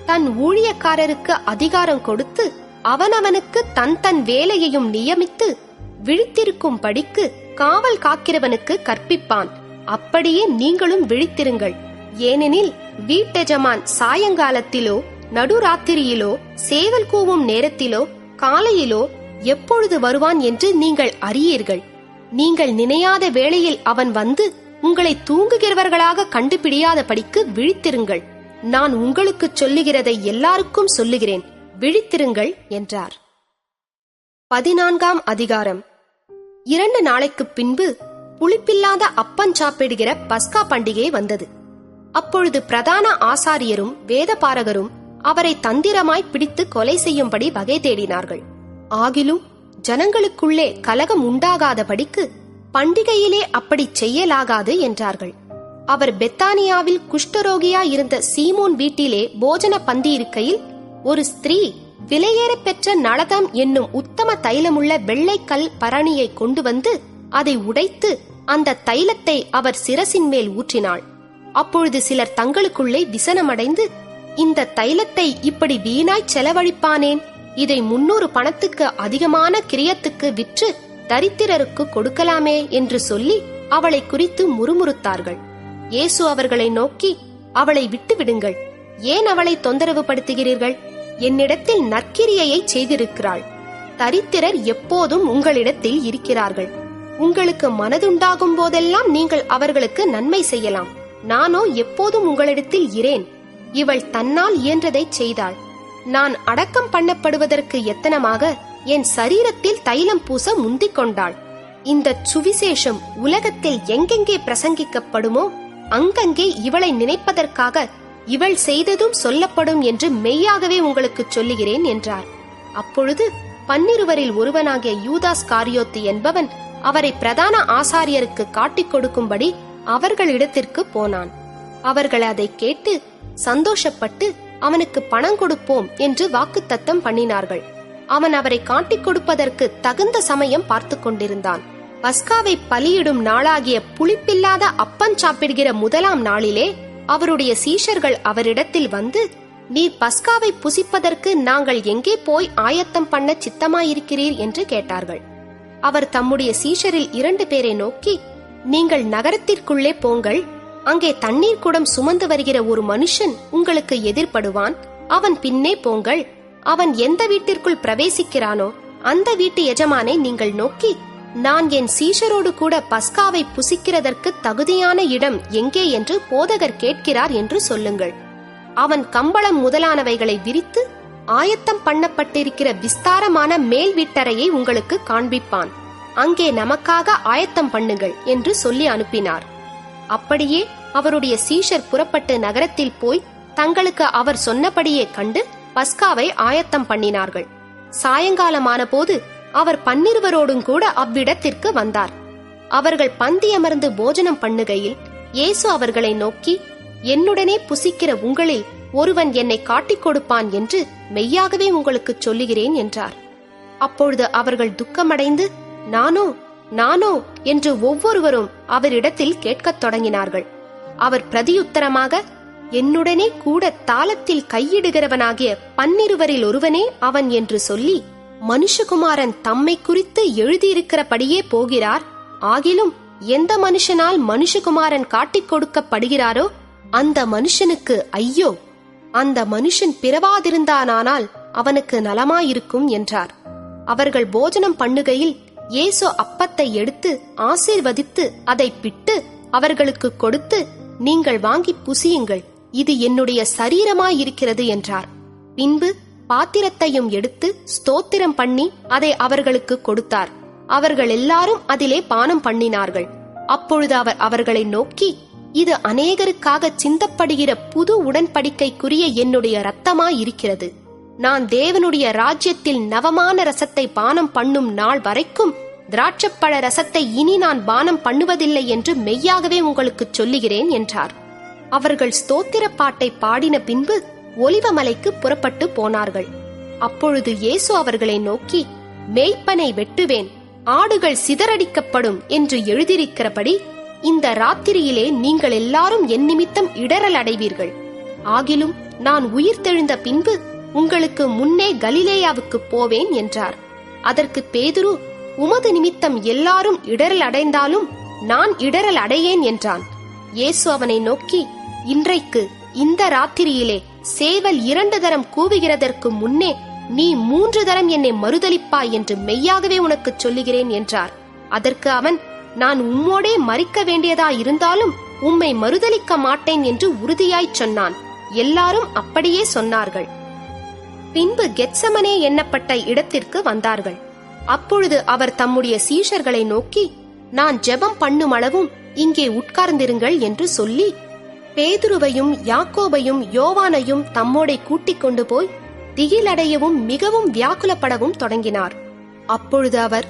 தன் ஊழியக்காரருக்கு அதிகாரம் கொடுத்து அவனவனுக்கு தன் தன் வேலையையும் நியமித்து விழித்திருக்கும் படிக்கு காவல் காக்கிறவனுக்கு கற்பிப்பான். அப்படியே நீங்களும் விழித்திருங்கள். ஏனெனில் வீட்டெஜமான் சாயங்காலத்திலோ நடுராத்திரியிலோ சேவல் கூவும் நேரத்திலோ காலையிலோ எப்பொழுது வருவான் என்று நீங்கள் அறியீர்கள். நீங்கள் நினையாத வேளையில் அவன் வந்து உங்களை தூங்குகிறவர்களாக கண்டுபிடியாத படிக்கு விழித்திருங்கள். நான் உங்களுக்கு சொல்லுகிறதை எல்லாருக்கும் சொல்லுகிறேன், விழித்திருங்கள் என்றார். 14ஆம் அதிகாரம். 2 நாளைக்குப் பின்பு புளிப்பில்லாத அப்பம் சாப்பிடுகிற பஸ்கா பண்டிகை வந்தது. அப்பொழுது பிரதான ஆசாரியரும் வேதபாரகரும் அவரை தந்திரமாய் பிடித்து கொலை செய்யும்படி வகை தேடினார்கள். ஆகிலும் ஜனங்களுக்குள்ளே கலகம் உண்டாகாதபடிக்கு பண்டிகையிலே அப்படி செய்யலாகாது என்றார்கள். அவர் பெத்தானியாவில் குஷ்டரோகியாயிருந்த சீமோன் வீட்டிலே போஜன பந்தி இருக்கையில் ஒரு ஸ்திரீ விலையேற பெற்ற நளதம் என்னும் உத்தம தைலமுள்ள வெள்ளைக்கல் பரணியை கொண்டு வந்து அதை உடைத்து அந்த தைலத்தை அவர் சிரசின் மேல் ஊற்றினாள். அப்பொழுது சிலர் தங்களுக்குள்ளே விசனமடைந்து, இந்த தைலத்தை இப்படி வீணாய் செலவழிப்பானேன், இதை 300 பணத்துக்கு அதிகமான கிரியத்துக்கு விற்று தரித்திரருக்கு கொடுக்கலாமே என்று சொல்லி அவளை குறித்து முறுமுறுத்தார்கள். இயேசு அவர்களை நோக்கி, அவளை விட்டுவிடுங்கள், ஏன் அவளை தொந்தரவு படுத்துகிறீர்கள்? என்னிடத்தில் நற்கிரியையை செய்திருக்கிறாள். தரித்திரர் எப்போதும் உங்களிடத்தில் இருக்கிறார்கள். உங்களுக்கு மனதுண்டாகும் போதெல்லாம் நீங்கள் அவர்களுக்கு நன்மை செய்யலாம். நானோ எப்போதும் உங்களிடத்தில் இரேன். இவள் தன்னால் இயன்றதை செய்தாள். நான் அடக்கம் பண்ணப்படுவதற்கு எத்தனமாக என் சரீரத்தில் தைலம் பூச முந்திக் கொண்டாள். இந்த சுவிசேஷம் உலகத்தில் எங்கெங்கே பிரசங்கிக்கப்படுமோ அங்கங்கே இவளை நினைப்பதற்காக இவள் செய்ததும் சொல்லப்படும் என்று மெய்யாகவே உங்களுக்கு சொல்லுகிறேன் என்றார். அப்பொழுது 12 ஒருவனாகிய யூதாஸ் காரியோத்து என்பவன் அவரை பிரதான ஆசாரியருக்கு காட்டிக் கொடுக்கும்படி அவர்களிடத்திற்கு போனான். அவர்கள் அதை கேட்டு சந்தோஷப்பட்டு அவனுக்கு பணம் கொடுப்போம் என்று வாக்குத்தத்தம் பண்ணினார்கள். அவன் அவரை காட்டிக் கொடுப்பதற்கு தகுந்த சமயம் பார்த்து கொண்டிருந்தான். பஸ்காவை பலியிடும் நாளாகிய புளிப்பில்லாத அப்பம் சாப்பிடுகிற முதலாம் நாளிலே அவருடைய சீஷர்கள் அவரிடத்தில் வந்து, நீர் பஸ்காவை புசிப்பதற்கு நாங்கள் எங்கே போய் ஆயத்தம் பண்ண சித்தமாயிருக்கிறீர் என்று கேட்டார்கள். அவர் தம்முடைய சீஷரில் 2 பேரை நோக்கி, நீங்கள் நகரத்திற்குள்ளே போங்கள், அங்கே தண்ணீர் குடம் சுமந்து வருகிற ஒரு மனுஷன் உங்களுக்கு எதிர்படுவான், அவன் பின்னே போங்கள். அவன் எந்த வீட்டிற்குள் பிரவேசிக்கிறானோ அந்த வீட்டு எஜமானை நீங்கள் நோக்கி, நான் என் சீஷரோடு கூட பஸ்காவை புசிக்கிறதற்கு தகுதியான இடம் எங்கே என்று போதகர் கேட்கிறார் என்று சொல்லுங்கள். அவன் கம்பளம் முதலானவைகளை விரித்து ஆயத்தம் பண்ணப்பட்டிருக்கிற விஸ்தாரமான மேல் வீட்டறையை உங்களுக்கு காண்பிப்பான். அங்கே நமக்காக ஆயத்தம் பண்ணுங்கள் என்று சொல்லி அனுப்பினார். அப்படியே அவருடைய சீஷர் புறப்பட்டு நகரத்தில் போய் தங்களுக்கு அவர் சொன்னபடியே கண்டு பஸ்காவை ஆயத்தம் பண்ணினார்கள். சாயங்காலமான போது அவர் 12 கூட அவ்விடத்திற்கு வந்தார். அவர்கள் பந்தியமர்ந்து போஜனம் பண்ணுகையில் இயேசு அவர்களை நோக்கி, என்னுடனே புசிக்கிற உங்களில் ஒருவன் என்னை காட்டிக் கொடுப்பான் என்று மெய்யாகவே உங்களுக்கு சொல்லுகிறேன் என்றார். அப்பொழுது அவர்கள் துக்கமடைந்து, நானோ நானோ என்று ஒவ்வொருவரும் அவரிடத்தில் கேட்கத் தொடங்கினார்கள். அவர் பிரதியுத்தரமாக, என்னுடனே கூட தாளத்தில் கையிடுகிறவனாகிய 12 ஒருவனே அவன் என்று சொல்லி, மனுஷகுமாரன் தம்மை குறித்து எழுதியிருக்கிறபடியே போகிறார். ஆகிலும் எந்த மனுஷனால் மனுஷகுமாரன் காட்டிக் கொடுக்கப்படுகிறாரோ அந்த மனுஷனுக்கு ஐயோ! அந்த மனுஷன் பிறவாதிருந்தானால் அவனுக்கு நலமாயிருக்கும் என்றார். அவர்கள் போஜனம் பண்ணுகையில் இயேசு அப்பத்தை எடுத்து ஆசீர்வதித்து அதை பிட்டு அவர்களுக்கு கொடுத்து, நீங்கள் வாங்கி புசியுங்கள், இது என்னுடைய சரீரமாயிருக்கிறது என்றார். பின்பு பாத்திரத்தையும் எடுத்து ஸ்தோத்திரம் பண்ணி அதை அவர்களுக்கு கொடுத்தார். அவர்கள் எல்லாரும் அதிலே பானம் பண்ணினார்கள். அப்பொழுது அவர் அவர்களை நோக்கி, இது அநேகருக்காக சிந்தப்படுகிற புது உடன்படிக்கைக்குரிய என்னுடைய இரத்தமாயிருக்கிறது. நான் தேவனுடைய ராஜ்யத்தில் நவமான ரசத்தை பானம் பண்ணும் நாள் வரைக்கும் திராட்சப்பழ ரசத்தை இனி நான் பானம் பண்ணுவதில்லை என்று மெய்யாகவே உங்களுக்கு சொல்லுகிறேன் என்றார். அவர்கள் ஸ்தோத்திர பாட்டை பாடின பின்பு ஒலிவமலைக்கு புறப்பட்டு போனார்கள். அப்பொழுது இயேசு அவர்களை நோக்கி, மேய்ப்பனை வெட்டுவேன், ஆடுகள் சிதறடிக்கப்படும் என்று எழுதியிருக்கிறபடி இந்த ராத்திரியிலே நீங்கள் எல்லாரும் என் நிமித்தம் இடறல் அடைவீர்கள். ஆகிலும் நான் உயிர்த்தெழுந்த பின்பு உங்களுக்கு முன்னே கலிலேயாவுக்கு போவேன் என்றார். அதற்கு பேதுரு, உமது நிமித்தம் எல்லாரும் இடறல் அடைந்தாலும் நான் இடறல் அடையேன் என்றான். இயேசு அவனை நோக்கி, இன்றைக்கு இந்த ராத்திரியிலே சேவல் 2 தரம் கூவுகிறதற்கு முன்னே நீ 3 தரம் என்னை மறுதலிப்பாய் என்று மெய்யாகவே உனக்கு சொல்லுகிறேன் என்றார். அதற்கு அவன், நான் உம்மோடே மரிக்க வேண்டியதா இருந்தாலும் உம்மை மறுதலிக்க மாட்டேன் என்று உறுதியாய் சொன்னான். எல்லாரும் அப்படியே சொன்னார்கள். பின்பு கெத்சமனே எண்ணப்பட்ட இடத்திற்கு வந்தார்கள். அப்பொழுது அவர் தம்முடைய சீஷர்களை நோக்கி, நான் ஜெபம் பண்ணும் அளவும் இங்கே உட்கார்ந்திருங்கள் என்று சொல்லி பேதுருவையும் யாக்கோபையும் யோவானையும் தம்மோடே கூட்டிக் கொண்டு போய் திகிலடையவும் மிகவும் வியாக்குலப்படவும் தொடங்கினார். அப்பொழுது அவர்,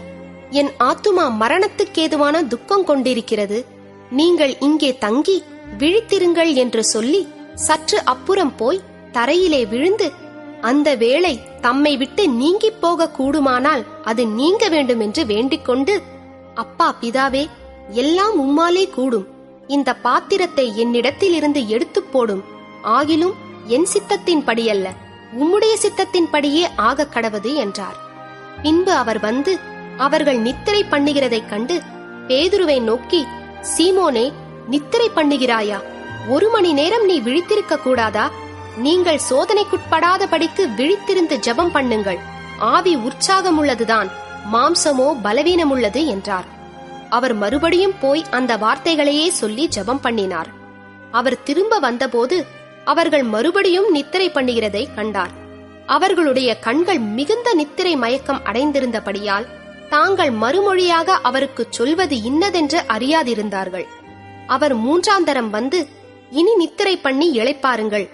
என் ஆத்துமா மரணத்துக்கேதுவான துக்கம் கொண்டிருக்கிறது, நீங்கள் இங்கே தங்கி விழித்திருங்கள் என்று சொல்லி சற்று அப்புறம் போய் தரையிலே விழுந்து, அந்த வேளை தம்மை விட்டு நீங்கி போக கூடுமானால் அது நீங்க வேண்டும் என்று வேண்டிக் கொண்டு, அப்பா பிதாவே, எல்லாம் உம்மாலே கூடும், இந்த பாத்திரத்தை என்னிடத்தில் இருந்து எடுத்து போடும், ஆகிலும் என் சித்தத்தின்படியல்ல உம்முடைய சித்தத்தின்படியே ஆக கடவது என்றார். பின்பு அவர் வந்து அவர்கள் நித்திரை பண்ணுகிறதைக் கண்டு பேதுருவை நோக்கி, சீமோனே, நித்திரை பண்ணுகிறாயா? 1 மணி நேரம் நீ விழித்திருக்க கூடாதா? நீங்கள் சோதனைக்குட்படாதபடிக்கு விழித்திருந்து ஜெபம் பண்ணுங்கள். ஆவி உற்சாகமுள்ளதுதான், மாம்சமோ பலவீனமுள்ளது என்றார். அவர் மறுபடியும் போய் அந்த வார்த்தைகளையே சொல்லி ஜெபம் பண்ணினார். அவர் திரும்ப வந்தபோது அவர்கள் மறுபடியும் நித்திரை பண்ணுகிறதை கண்டார். அவர்களுடைய கண்கள் மிகுந்த நித்திரை மயக்கம் அடைந்திருந்தபடியால் தாங்கள் மறுமொழியாக அவருக்கு சொல்வது இன்னதென்று அறியாதிருந்தார்கள். அவர் 3ஆம் தரம் வந்து, இனி நித்திரை பண்ணி இளைப்பாருங்கள்,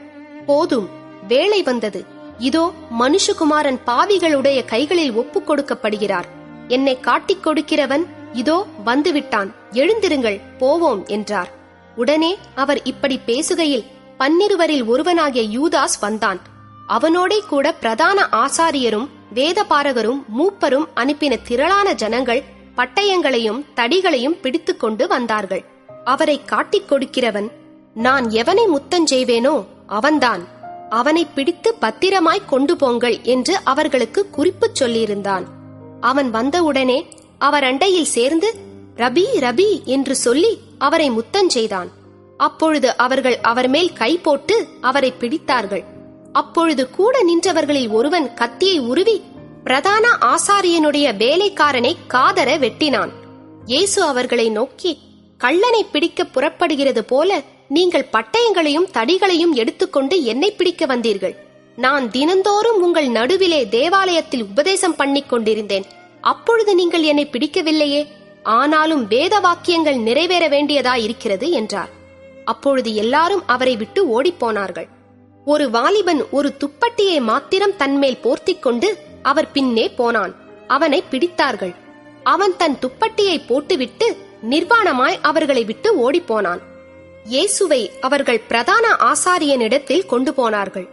போதும், வேளை வந்தது. இதோ மனுஷகுமாரன் பாவிகளுடைய கைகளில் ஒப்புக் கொடுக்கப்படுகிறார். என்னை காட்டிக் கொடுக்கிறவன் இதோ வந்துவிட்டான், எழுந்திருங்கள், போவோம் என்றார். உடனே அவர் இப்படி பேசுகையில் 12 ஒருவனாகிய யூதாஸ் வந்தான். அவனோடே கூட பிரதான ஆசாரியரும் வேதபாரகரும் மூப்பரும் அனுப்பின திரளான ஜனங்கள் பட்டயங்களையும் தடிகளையும் பிடித்துக் கொண்டு வந்தார்கள். அவரை காட்டிக் கொடுக்கிறவன், நான் எவனை முத்தஞ்செய்வேனோ அவன்தான், அவனை பிடித்து பத்திரமாய் கொண்டு போங்கள் என்று அவர்களுக்கு குறிப்பு சொல்லியிருந்தான். அவன் வந்தவுடனே அவர் அண்டையில் சேர்ந்து, ரபி, ரபி என்று சொல்லி அவரை முத்தஞ்செய்தான். அப்பொழுது அவர்கள் அவர் மேல் கை போட்டு அவரை பிடித்தார்கள். அப்பொழுது கூட நின்றவர்களில் ஒருவன் கத்தியை உருவி பிரதான ஆசாரியனுடைய வேலைக்காரனை காதர வெட்டினான். இயேசு அவர்களை நோக்கி, கள்ளனை பிடிக்க புறப்படுகிறது போல நீங்கள் பட்டயங்களையும் தடிகளையும் எடுத்துக்கொண்டு என்னை பிடிக்க வந்தீர்கள். நான் தினந்தோறும் உங்கள் நடுவிலே தேவாலயத்தில் உபதேசம் பண்ணிக் கொண்டிருந்தேன். அப்பொழுது நீங்கள் என்னை பிடிக்கவில்லையே. ஆனாலும் வேத வாக்கியங்கள் நிறைவேற வேண்டியதாயிருக்கிறது என்றார். அப்பொழுது எல்லாரும் அவரை விட்டு ஓடிப்போனார்கள். ஒரு வாலிபன் ஒரு துப்பட்டியை மாத்திரம் தன்மேல் போர்த்திக் கொண்டு அவர் பின்னே போனான். அவனை பிடித்தார்கள். அவன் தன் துப்பட்டியை போட்டுவிட்டு நிர்வாணமாய் அவர்களை விட்டு ஓடிப்போனான். இயேசுவை அவர்கள் பிரதான ஆசாரியனிடத்தில் கொண்டு போனார்கள்.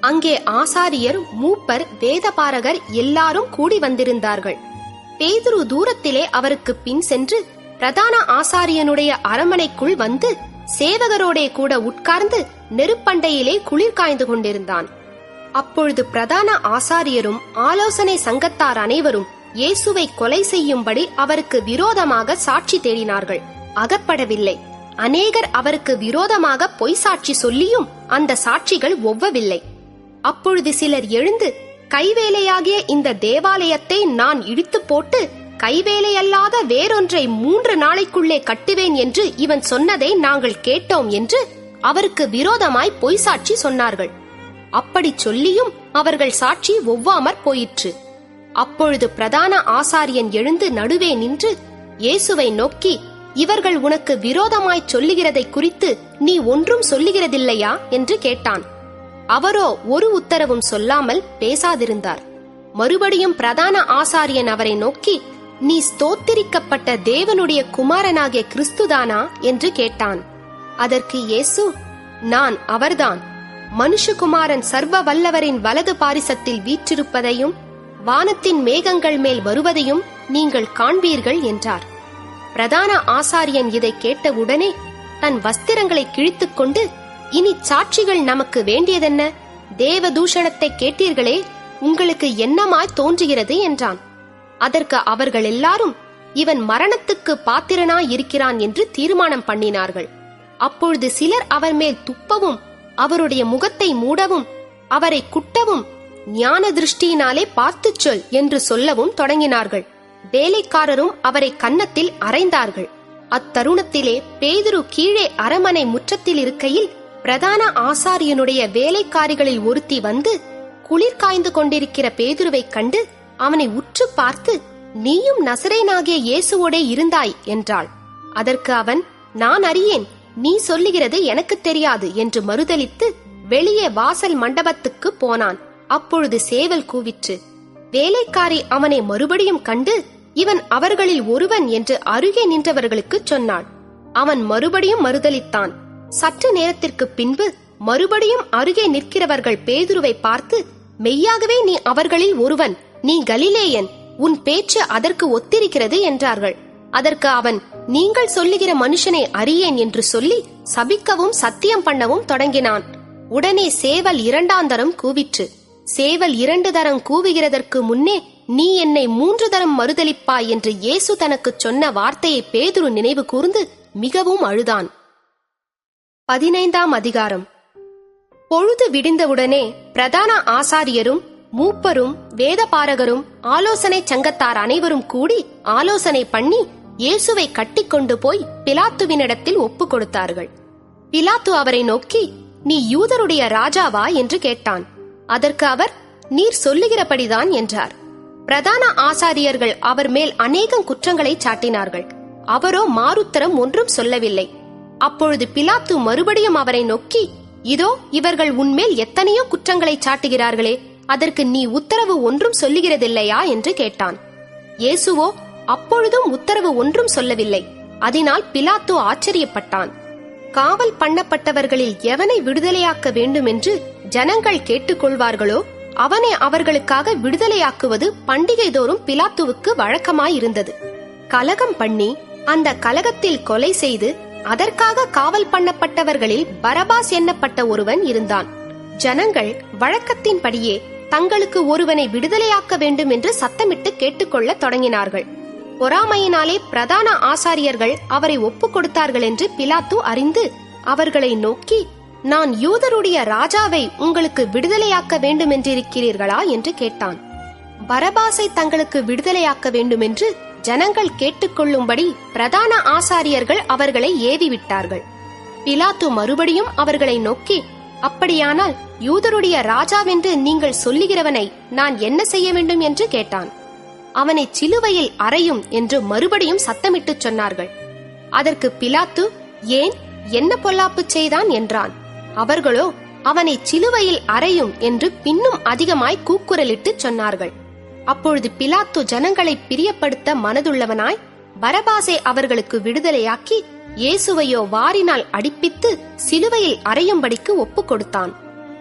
அங்கே ஆசாரியர், மூப்பர், வேதபாரகர் எல்லாரும் கூடி வந்திருந்தார்கள். பேதுரு தூரத்திலே அவருக்கு பின் சென்று பிரதான ஆசாரியனுடைய அரமனைக்குள் வந்து சேவகரோடே கூட உட்கார்ந்து நெருப்பண்டையிலே குளிர் காய்ந்து கொண்டிருந்தான். அப்பொழுது பிரதான ஆசாரியரும் ஆலோசனை சங்கத்தார் அனைவரும் இயேசுவை கொலை செய்யும்படி அவருக்கு விரோதமாக சாட்சி தேடினார்கள். அகப்படவில்லை. அநேகர் அவருக்கு விரோதமாக பொய் சாட்சி சொல்லியும் அந்த சாட்சிகள் ஒவ்வவில்லை. அப்பொழுது சிலர் எழுந்து, கைவேலையாகிய இந்த தேவாலயத்தை நான் இடித்து போட்டு கைவேலையல்லாத வேறொன்றை 3 நாளைக்குள்ளே கட்டுவேன் என்று இவன் சொன்னதை நாங்கள் கேட்டோம் என்று அவருக்கு விரோதமாய் பொய் சாட்சி சொன்னார்கள். அப்படி சொல்லியும் அவர்கள் சாட்சி ஒவ்வாமற் போயிற்று. அப்பொழுது பிரதான ஆசாரியன் எழுந்து நடுவே நின்று இயேசுவை நோக்கி, இவர்கள் உனக்கு விரோதமாய் சொல்லுகிறதை குறித்து நீ ஒன்றும் சொல்லுகிறதில்லையா என்று கேட்டான். அவரோ ஒரு உத்தரவும் சொல்லாமல் பேசாதிருந்தார். மறுபடியும் பிரதான ஆசாரியன் அவரை நோக்கி, நீ ஸ்தோத்திரிக்கப்பட்ட தேவனுடைய குமாரனாகிய கிறிஸ்துதானா என்று கேட்டான். அதற்கு இயேசு, நான் அவர்தான். மனுஷகுமாரன் சர்வ வல்லவரின் வலது பாரிசத்தில் வீற்றிருப்பதையும் வானத்தின் மேகங்கள் மேல் வருவதையும் நீங்கள் காண்பீர்கள் என்றார். பிரதான ஆசாரியன் இதை கேட்டவுடனே தன் வஸ்திரங்களை கிழித்துக் கொண்டு, இனி சாட்சிகள் நமக்கு வேண்டியதென்ன? தேவ தூஷணத்தை கேட்டீர்களே, உங்களுக்கு என்னமாய் தோன்றுகிறது என்றான். அதற்கு அவர்கள் எல்லாரும், இவன் மரணத்துக்கு பாத்திரனாயிருக்கிறான் என்று தீர்மானம் பண்ணினார்கள். அப்பொழுது சிலர் அவர் மேல் துப்பவும் அவருடைய முகத்தை மூடவும் அவரை குட்டவும் ஞான திருஷ்டியினாலே பார்த்துச் சொல் என்று சொல்லவும் தொடங்கினார்கள். வேலைக்காரரும் அவரை கன்னத்தில் அறைந்தார்கள். அத்தருணத்திலே பேதுரு கீழே அரமனை முற்றத்தில் இருக்கையில் பிரதான ஆசாரியனுடைய வேலைக்காரிகளில் ஒருத்தி வந்து குளிர் காய்ந்து கொண்டிருக்கிற பேதுருவை கண்டு அவனை உற்று பார்த்து, நீயும் நசரேனாகிய இயேசுவோடே இருந்தாய் என்றாள். அதற்கு அவன், நான் அறியேன், நீ சொல்லுகிறது எனக்கு தெரியாது என்று மறுதலித்து வெளியே வாசல் மண்டபத்துக்கு போனான். அப்பொழுது சேவல் கூவிற்று. வேலைக்காரி அவனை மறுபடியும் கண்டு, இவன் அவர்களில் ஒருவன் என்று அருகே நின்றவர்களுக்கு சொன்னாள். அவன் மறுபடியும் மறுதலித்தான். சற்று நேரத்திற்கு பின்பு மறுபடியும் அருகே நிற்கிறவர்கள் பேதுருவை பார்த்து, மெய்யாகவே நீ அவர்களில் ஒருவன், நீ கலிலேயன், உன் பேச்சு அதற்கு ஒத்திருக்கிறது என்றார்கள். அதற்கு அவன், நீங்கள் சொல்லுகிற மனுஷனை அறியேன் என்று சொல்லி சபிக்கவும் சத்தியம் பண்ணவும் தொடங்கினான். உடனே சேவல் 2ஆம் தரம் கூவிற்று. சேவல் 2 தரம் கூவுகிறதற்கு முன்னே நீ என்னை 3 தரம் மறுதலிப்பாய் என்று இயேசு தனக்குச் சொன்ன வார்த்தையை பேதுரு நினைவு கூர்ந்து மிகவும் அழுதான். 15ஆம் அதிகாரம். பொழுது விடிந்தவுடனே பிரதான ஆசாரியரும் மூப்பரும் வேதபாரகரும் ஆலோசனை சங்கத்தார் அனைவரும் கூடி ஆலோசனை பண்ணி இயேசுவை கட்டிக்கொண்டு போய் பிலாத்துவினிடத்தில் ஒப்பு கொடுத்தார்கள். பிலாத்து அவரை நோக்கி, நீ யூதருடைய ராஜாவா என்று கேட்டான். அதற்கு அவர், நீர் சொல்லுகிறபடிதான் என்றார். பிரதான ஆசாரியர்கள் அவர் மேல் அநேகம் குற்றங்களை சாட்டினார்கள். அவரோ மாறுத்தரம் ஒன்றும் சொல்லவில்லை. அப்பொழுது பிலாத்து மறுபடியும் அவரை நோக்கி, இதோ இவர்கள் உன்மேல் எத்தனையோ குற்றங்களை சாட்டுகிறார்களே, அதற்கு நீ உத்தரவு ஒன்றும் சொல்லுகிறதில்லையா என்று கேட்டான். இயேசுவோ அப்பொழுதும் உத்தரவு ஒன்றும் சொல்லவில்லை. அதனால் பிலாத்து ஆச்சரியப்பட்டான். காவல் பண்ணப்பட்டவர்களில் எவனை விடுதலையாக்க வேண்டும் என்று ஜனங்கள் கேட்டுக்கொள்வார்களோ அவனை அவர்களுக்காக விடுதலையாக்குவது பண்டிகை தோறும் பிலாத்துவுக்கு வழக்கமாயிருந்தது. கலகம் பண்ணி அந்த கலகத்தில் கொலை செய்து அதற்காக காவல் பண்ணப்பட்டவர்களில் பரபாஸ் எண்ணப்பட்ட ஒருவன் இருந்தான். ஜனங்கள் வழக்கத்தின்படியே தங்களுக்கு ஒருவனை விடுதலையாக்க வேண்டும் என்று சத்தமிட்டு கேட்டுக்கொள்ள தொடங்கினார்கள். பொறாமையினாலே பிரதான ஆசாரியர்கள் அவரை ஒப்புக் கொடுத்தார்கள் என்று பிலாத்து அறிந்து அவர்களை நோக்கி, நான் யூதருடைய ராஜாவை உங்களுக்கு விடுதலையாக்க வேண்டும் என்றிருக்கிறீர்களா என்று கேட்டான். பரபாசை தங்களுக்கு விடுதலையாக்க வேண்டும் என்று ஜனங்கள் கேட்டுக்கொள்ளும்படி பிரதான ஆசாரியர்கள் அவர்களை ஏவிவிட்டார்கள். பிலாத்து மறுபடியும் அவர்களை நோக்கி, அப்படியானால் யூதருடைய ராஜாவென்று நீங்கள் சொல்லுகிறவனை நான் என்ன செய்ய வேண்டும் என்று கேட்டான். அவனை சிலுவையில் அறையும் என்று மறுபடியும் சத்தமிட்டு சொன்னார்கள். அதற்கு பிலாத்து, ஏன், என்ன பொல்லாப்பு செய்தான் என்றான். அவர்களோ, அவனை சிலுவையில் அறையும் என்று பின்னும் அதிகமாய் கூக்குரலிட்டு சொன்னார்கள். அப்பொழுது பிலாத்து ஜனங்களை பிரியப்படுத்த மனதுள்ளவனாய் பரபாசை அவர்களுக்கு விடுதலையாக்கி இயேசுவையோ வாரினால் அடிப்பித்து சிலுவையில் அறையும்படிக்கு ஒப்புக் கொடுத்தான்.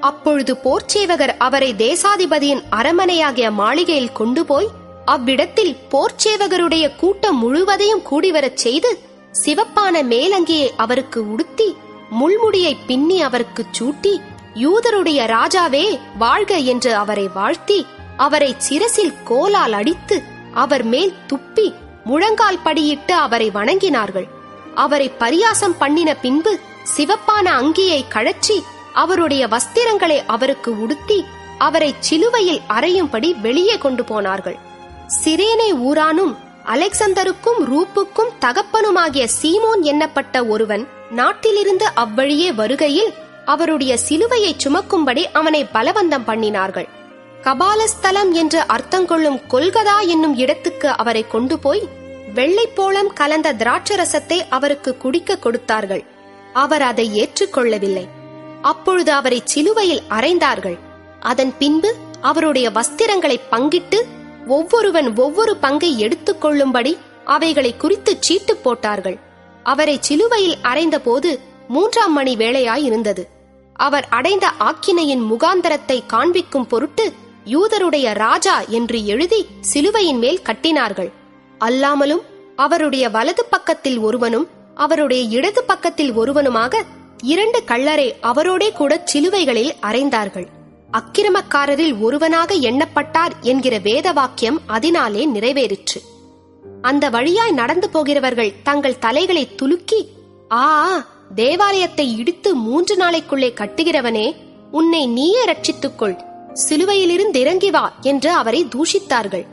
அப்பொழுது போர்ச்சேவகர் அவரை தேசாதிபதியின் அரமனையாகிய மாளிகையில் கொண்டு போய் அவ்விடத்தில் போர்ச்சேவகருடைய கூட்டம் முழுவதையும் கூடிவரச் செய்து சிவப்பான மேலங்கியை அவருக்கு உடுத்தி முள்முடியை பின்னி அவருக்கு சூட்டி, யூதருடைய ராஜாவே வாழ்க என்று அவரை வாழ்த்தி அவரை சிரசில் கோலால் அடித்து அவர் மேல் துப்பி முழங்கால் படியிட்டு அவரை வணங்கினார்கள். அவரை பரியாசம் பண்ணின பின்பு சிவப்பான அங்கியை கழற்றி அவருடைய வஸ்திரங்களை அவருக்கு உடுத்தி அவரை சிலுவையில் அறையும்படி வெளியே கொண்டு போனார்கள். சிரேனே ஊரானும் அலெக்சந்தருக்கும் ரூப்புக்கும் தகப்பனுமாகிய சீமோன் எண்ணப்பட்ட ஒருவன் நாட்டிலிருந்து அவ்வழியே வருகையில் அவருடைய சிலுவையை சுமக்கும்படி அவனை பலவந்தம் பண்ணினார்கள். கபாலஸ்தலம் என்று அர்த்தங்கொள்ளும் கொல்கதா என்னும் இடத்துக்கு அவரை கொண்டு போய் வெள்ளைப்போளம் கலந்த திராட்சரசத்தை அவருக்கு குடிக்க கொடுத்தார்கள். அவர் அதை ஏற்றுக்கொள்ளவில்லை. அப்பொழுது அவரை சிலுவையில் அறைந்தார்கள். அதன் பின்பு அவருடைய வஸ்திரங்களை பங்கிட்டு ஒவ்வொருவன் ஒவ்வொரு பங்கை எடுத்துக் கொள்ளும்படி அவைகளை குறித்து சீட்டு போட்டார்கள். அவரை சிலுவையில் அறைந்த போது 3ஆம் மணி வேளையாயிருந்தது. அவர் அடைந்த ஆக்கினையின் முகாந்தரத்தை காண்பிக்கும் பொருட்டு யூதருடைய ராஜா என்று எழுதி சிலுவையின் மேல் கட்டினார்கள். அல்லாமலும் அவருடைய வலது பக்கத்தில் ஒருவனும் அவருடைய இடது பக்கத்தில் ஒருவனுமாக 2 கள்ளரை அவரோடே கூட சிலுவைகளில் அறைந்தார்கள். அக்கிரமக்காரரில் ஒருவனாக எண்ணப்பட்டார் என்கிற வேத வாக்கியம் அதனாலே நிறைவேறிற்று. அந்த வழியாய் நடந்து போகிறவர்கள் தங்கள் தலைகளை துலுக்கி, ஆ, தேவாலயத்தை இடித்து 3 நாளைக்குள்ளே கட்டுகிறவனே, உன்னை நீயே ரட்சித்துக்கொள், சிலுவையிலிருந்து இறங்கி வா என்று அவரை தூஷித்தார்கள்.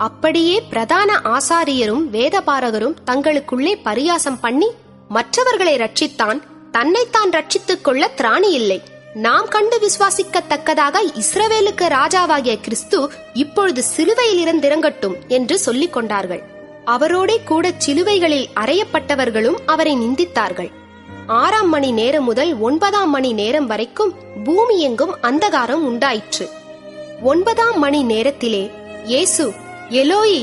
அப்படியே பிரதான ஆசாரியரும் வேதபாரகரும் தங்களுக்குள்ளே பரியாசம் பண்ணி, மற்றவர்களை ரட்சித்தான், தன்னைத்தான் ரட்சித்துக் கொள்ள திராணி இல்லை. நாம் கண்டு விசுவாசிக்கத்தக்கதாக இஸ்ரவேலுக்கு ராஜாவாகிய கிறிஸ்து இப்பொழுது சிலுவையில் இறந்திறங்கட்டும் என்று சொல்லிக் கொண்டார்கள். அவரோடே கூட சிலுவைகளில் அறையப்பட்டவர்களும் அவரை நிந்தித்தார்கள். 6ஆம் மணி நேரம் முதல் 9ஆம் மணி நேரம் வரைக்கும் பூமி எங்கும் அந்தகாரம் உண்டாயிற்று. 9ஆம் மணி நேரத்திலே இயேசு, எலோயி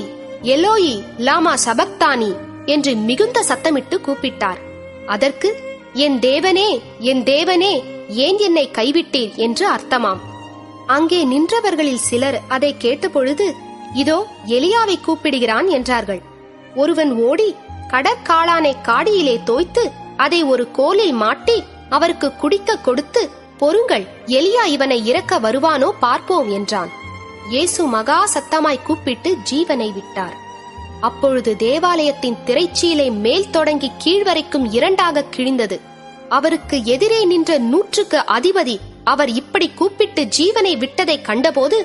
எலோயி லாமா சபக்தானி என்று மிகுந்த சத்தமிட்டு கூப்பிட்டார். அதற்கு, என் தேவனே, என் தேவனே, ஏன் என்னை கைவிட்டீர் என்று அர்த்தமாம். அங்கே நின்றவர்களில் சிலர் அதை கேட்டபொழுது, இதோ எலியாவை கூப்பிடுகிறான் என்றார்கள். ஒருவன் ஓடி கடற்காளானை காடியிலே தோய்த்து அதை ஒரு கோலில் மாட்டி அவருக்கு குடிக்க கொடுத்து, பொறுங்கள், எலியா இவனை இறக்க வருவானோ பார்ப்போம் என்றான். இயேசு மகா சத்தமாய் கூப்பிட்டு ஜீவனை விட்டார். அப்பொழுது தேவாலயத்தின் திரைச்சீலை மேல் தொடங்கி கீழ்வரைக்கும் இரண்டாக கிழிந்தது. அவருக்கு எதிரே நின்ற 100க்கு அதிபதி அவர் இப்படி கூப்பிட்டு ஜீவனை விட்டதை கண்டபோது,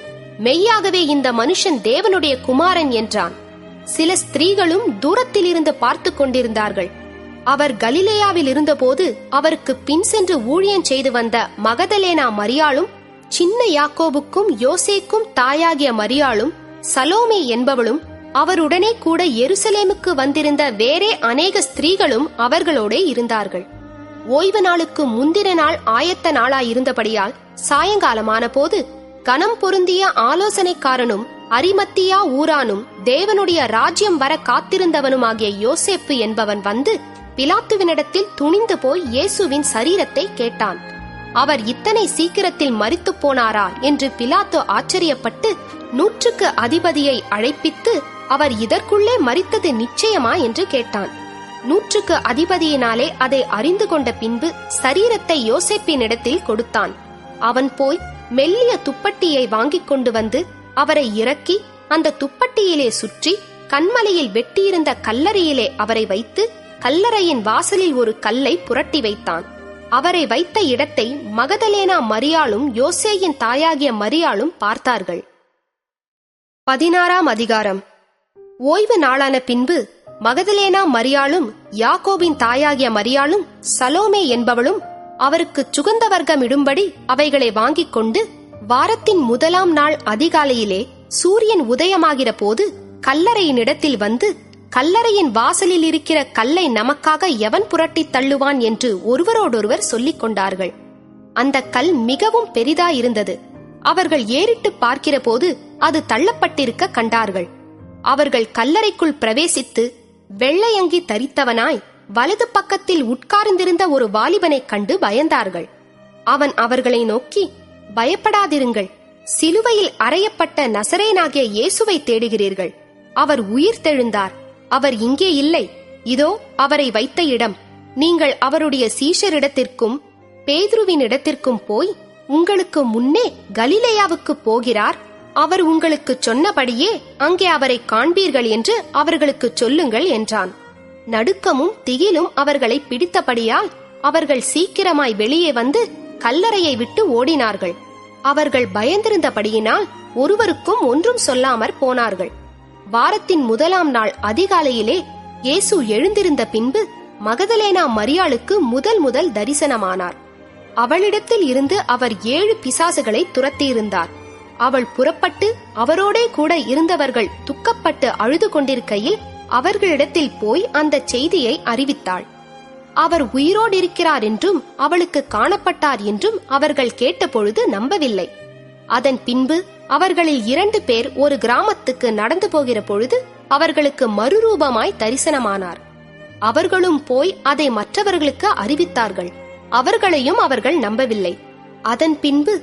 மெய்யாகவே இந்த மனுஷன் தேவனுடைய குமாரன் என்றான். சில ஸ்திரீகளும் தூரத்தில் இருந்து பார்த்து கொண்டிருந்தார்கள். அவர் கலிலேயாவில் இருந்தபோது அவருக்கு பின் சென்று ஊழியம் செய்து வந்த மகதலேனா மரியாளும், சின்ன யாக்கோபுக்கும் யோசேக்கும் தாயாகிய மரியாளும், சலோமே என்பவளும், அவருடனே கூட எருசலேமுக்கு வந்திருந்த வேறே அநேக ஸ்திரீகளும் அவர்களோடே இருந்தார்கள். ஓய்வு நாளுக்கு முந்தின நாள் ஆயத்த நாளாயிருந்தபடியால் சாயங்காலமான போது கனம் பொருந்திய ஆலோசனைக்காரனும் அரிமத்தியா ஊரானும் தேவனுடைய ராஜ்யம் வர காத்திருந்தவனுமாகிய யோசேப்பு என்பவன் வந்து பிலாத்துவினிடத்தில் துணிந்து போய் இயேசுவின் சரீரத்தை கேட்டான். அவர் இத்தனை சீக்கிரத்தில் மரித்து போனாரா என்று பிலாத்து ஆச்சரியப்பட்டு 100க்கு அதிபதியை அழைப்பித்து, அவர் இதற்குள்ளே மரித்தது நிச்சயமா என்று கேட்டான். 100க்கு அதிபதியினாலே அதை அறிந்து கொண்ட பின்பு சரீரத்தை யோசேப்பினிடத்தில் கொடுத்தான். அவன் போய் மெல்லிய துப்பட்டியை வாங்கிக் கொண்டு வந்து அவரை இறக்கி அந்த துப்பட்டியிலே சுற்றி கண்மலையில் வெட்டியிருந்த கல்லறையிலே அவரை வைத்து கல்லறையின் வாசலில் ஒரு கல்லை புரட்டி வைத்தான். அவரை வைத்த இடத்தை மகதலேனா மரியாளும் யோசேயின் தாயாகிய மரியாளும் பார்த்தார்கள். 16ஆம் அதிகாரம். ஓய்வு நாளான பின்பு மகதலேனா மரியாளும் யாக்கோபின் தாயாகிய மரியாளும் சலோமே என்பவளும் அவருக்கு சுகந்த வர்க்கம் இடும்படி அவைகளை வாங்கிக் கொண்டு வாரத்தின் முதலாம் நாள் அதிகாலையிலே சூரியன் உதயமாகிற போது கல்லறையினிடத்தில் வந்து, கல்லறையின் வாசலில் இருக்கிற கல்லை நமக்காக எவன் புரட்டி தள்ளுவான் என்று ஒருவரோடொருவர் சொல்லிக் கொண்டார்கள். அந்த கல் மிகவும் பெரிதாயிருந்தது. அவர்கள் ஏறிட்டு பார்க்கிற போது அது தள்ளப்பட்டிருக்க கண்டார்கள். அவர்கள் கல்லறைக்குள் பிரவேசித்து வெள்ளையங்கி தரித்தவனாய் வலது பக்கத்தில் உட்கார்ந்திருந்த ஒரு வாலிபனைக் கண்டு பயந்தார்கள். அவன் அவர்களை நோக்கி, பயப்படாதிருங்கள், சிலுவையில் அறையப்பட்ட நசரேனாகிய இயேசுவை தேடுகிறீர்கள். அவர் உயிர்த்தெழுந்தார். அவர் இங்கே இல்லை. இதோ அவரை வைத்த இடம். நீங்கள் அவருடைய சீஷரிடத்திற்கும் பேதுருவின் இடத்திற்கும் போய், உங்களுக்கு முன்னே கலிலேயாவுக்கு போகிறார், அவர் உங்களுக்கு சொன்னபடியே அங்கே அவரை காண்பீர்கள் என்று அவர்களுக்கு சொல்லுங்கள் என்றான். நடுக்கமும் திகிலும் அவர்களை பிடித்தபடியால் அவர்கள் சீக்கிரமாய் வெளியே வந்து கல்லறையை விட்டு ஓடினார்கள். அவர்கள் பயந்திருந்தபடியினால் ஒருவருக்கும் ஒன்றும் சொல்லாமற் போனார்கள். வாரத்தின் முதலாம் நாள் அதிகாலையிலே இயேசு எழுந்திருந்த பின்பு மகதலேனா மரியாளுக்கு முதல் தரிசனமானார். அவளிடத்தில் இருந்து அவர் 7 பிசாசுகளை துரத்தியிருந்தார். அவள் புறப்பட்டு அவரோடே கூட இருந்தவர்கள் துக்கப்பட்டு அழுது கொண்டிருக்கையில் அவர்களிடத்தில் போய் அந்த செய்தியை அறிவித்தாள். அவர் உயிரோடிருக்கிறார் என்றும் அவளுக்கு காணப்பட்டார் என்றும் அவர்கள் கேட்டபொழுது நம்பவில்லை. அதன் பின்பு அவர்களில் 2 பேர் ஒரு கிராமத்துக்கு நடந்து போகிற பொழுது அவர்களுக்கு மறுரூபமாய் தரிசனமானார். அவர்களும் போய் அதை மற்றவர்களுக்கு அறிவித்தார்கள். அவர்களையும் அவர்கள் நம்பவில்லை. அதன் பின்பு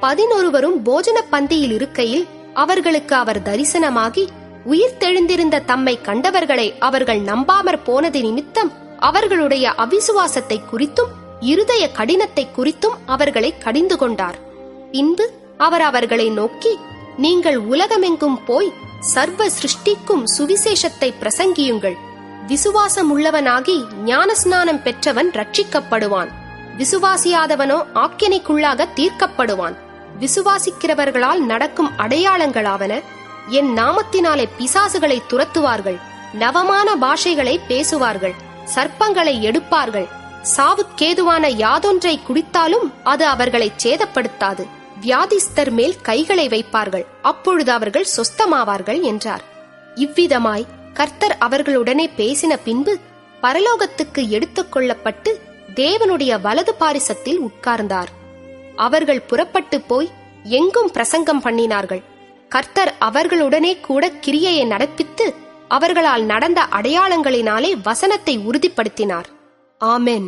11 போஜன பந்தியில் இருக்கையில் அவர்களுக்கு அவர் தரிசனமாகி, உயிர்த்தெழுந்திருந்த தம்மை கண்டவர்களை அவர்கள் நம்பாமற் போனது நிமித்தம் அவர்களுடைய அவிசுவாசத்தை குறித்தும் இருதய கடினத்தை குறித்தும் அவர்களை கடிந்து கொண்டார். பின்பு அவர் அவர்களை நோக்கி, நீங்கள் உலகமெங்கும் போய் சர்வ சிருஷ்டிக்கும் சுவிசேஷத்தை பிரசங்கியுங்கள். விசுவாசம் உள்ளவனாகி ஞானஸ்நானம் பெற்றவன் ரட்சிக்கப்படுவான். விசுவாசியாதவனோ ஆக்கினைக்குள்ளாக தீர்க்கப்படுவான். விசுவாசிக்கிறவர்களால் நடக்கும் அடையாளங்களாவன, என் நாமத்தினாலே பிசாசுகளை துரத்துவார்கள், நவமான பாஷைகளை பேசுவார்கள், சர்ப்பங்களை எடுப்பார்கள், சாவுக்கேதுவான யாதொன்றை குடித்தாலும் அது அவர்களை சேதப்படுத்தாது, வியாதிஸ்தர் மேல் கைகளை வைப்பார்கள், அப்பொழுது அவர்கள் சொஸ்தமாவார்கள் என்றார். இவ்விதமாய் கர்த்தர் அவர்களுடனே பேசின பின்பு பரலோகத்துக்கு எடுத்துக் கொள்ளப்பட்டு தேவனுடைய வலது பாரிசத்தில் உட்கார்ந்தார். அவர்கள் புறப்பட்டு போய் எங்கும் பிரசங்கம் பண்ணினார்கள். கர்த்தர் அவர்களுடனே கூட கிரியையை நடப்பித்து அவர்களால் நடந்த அடையாளங்களினாலே வசனத்தை உறுதிப்படுத்தினார். ஆமென்.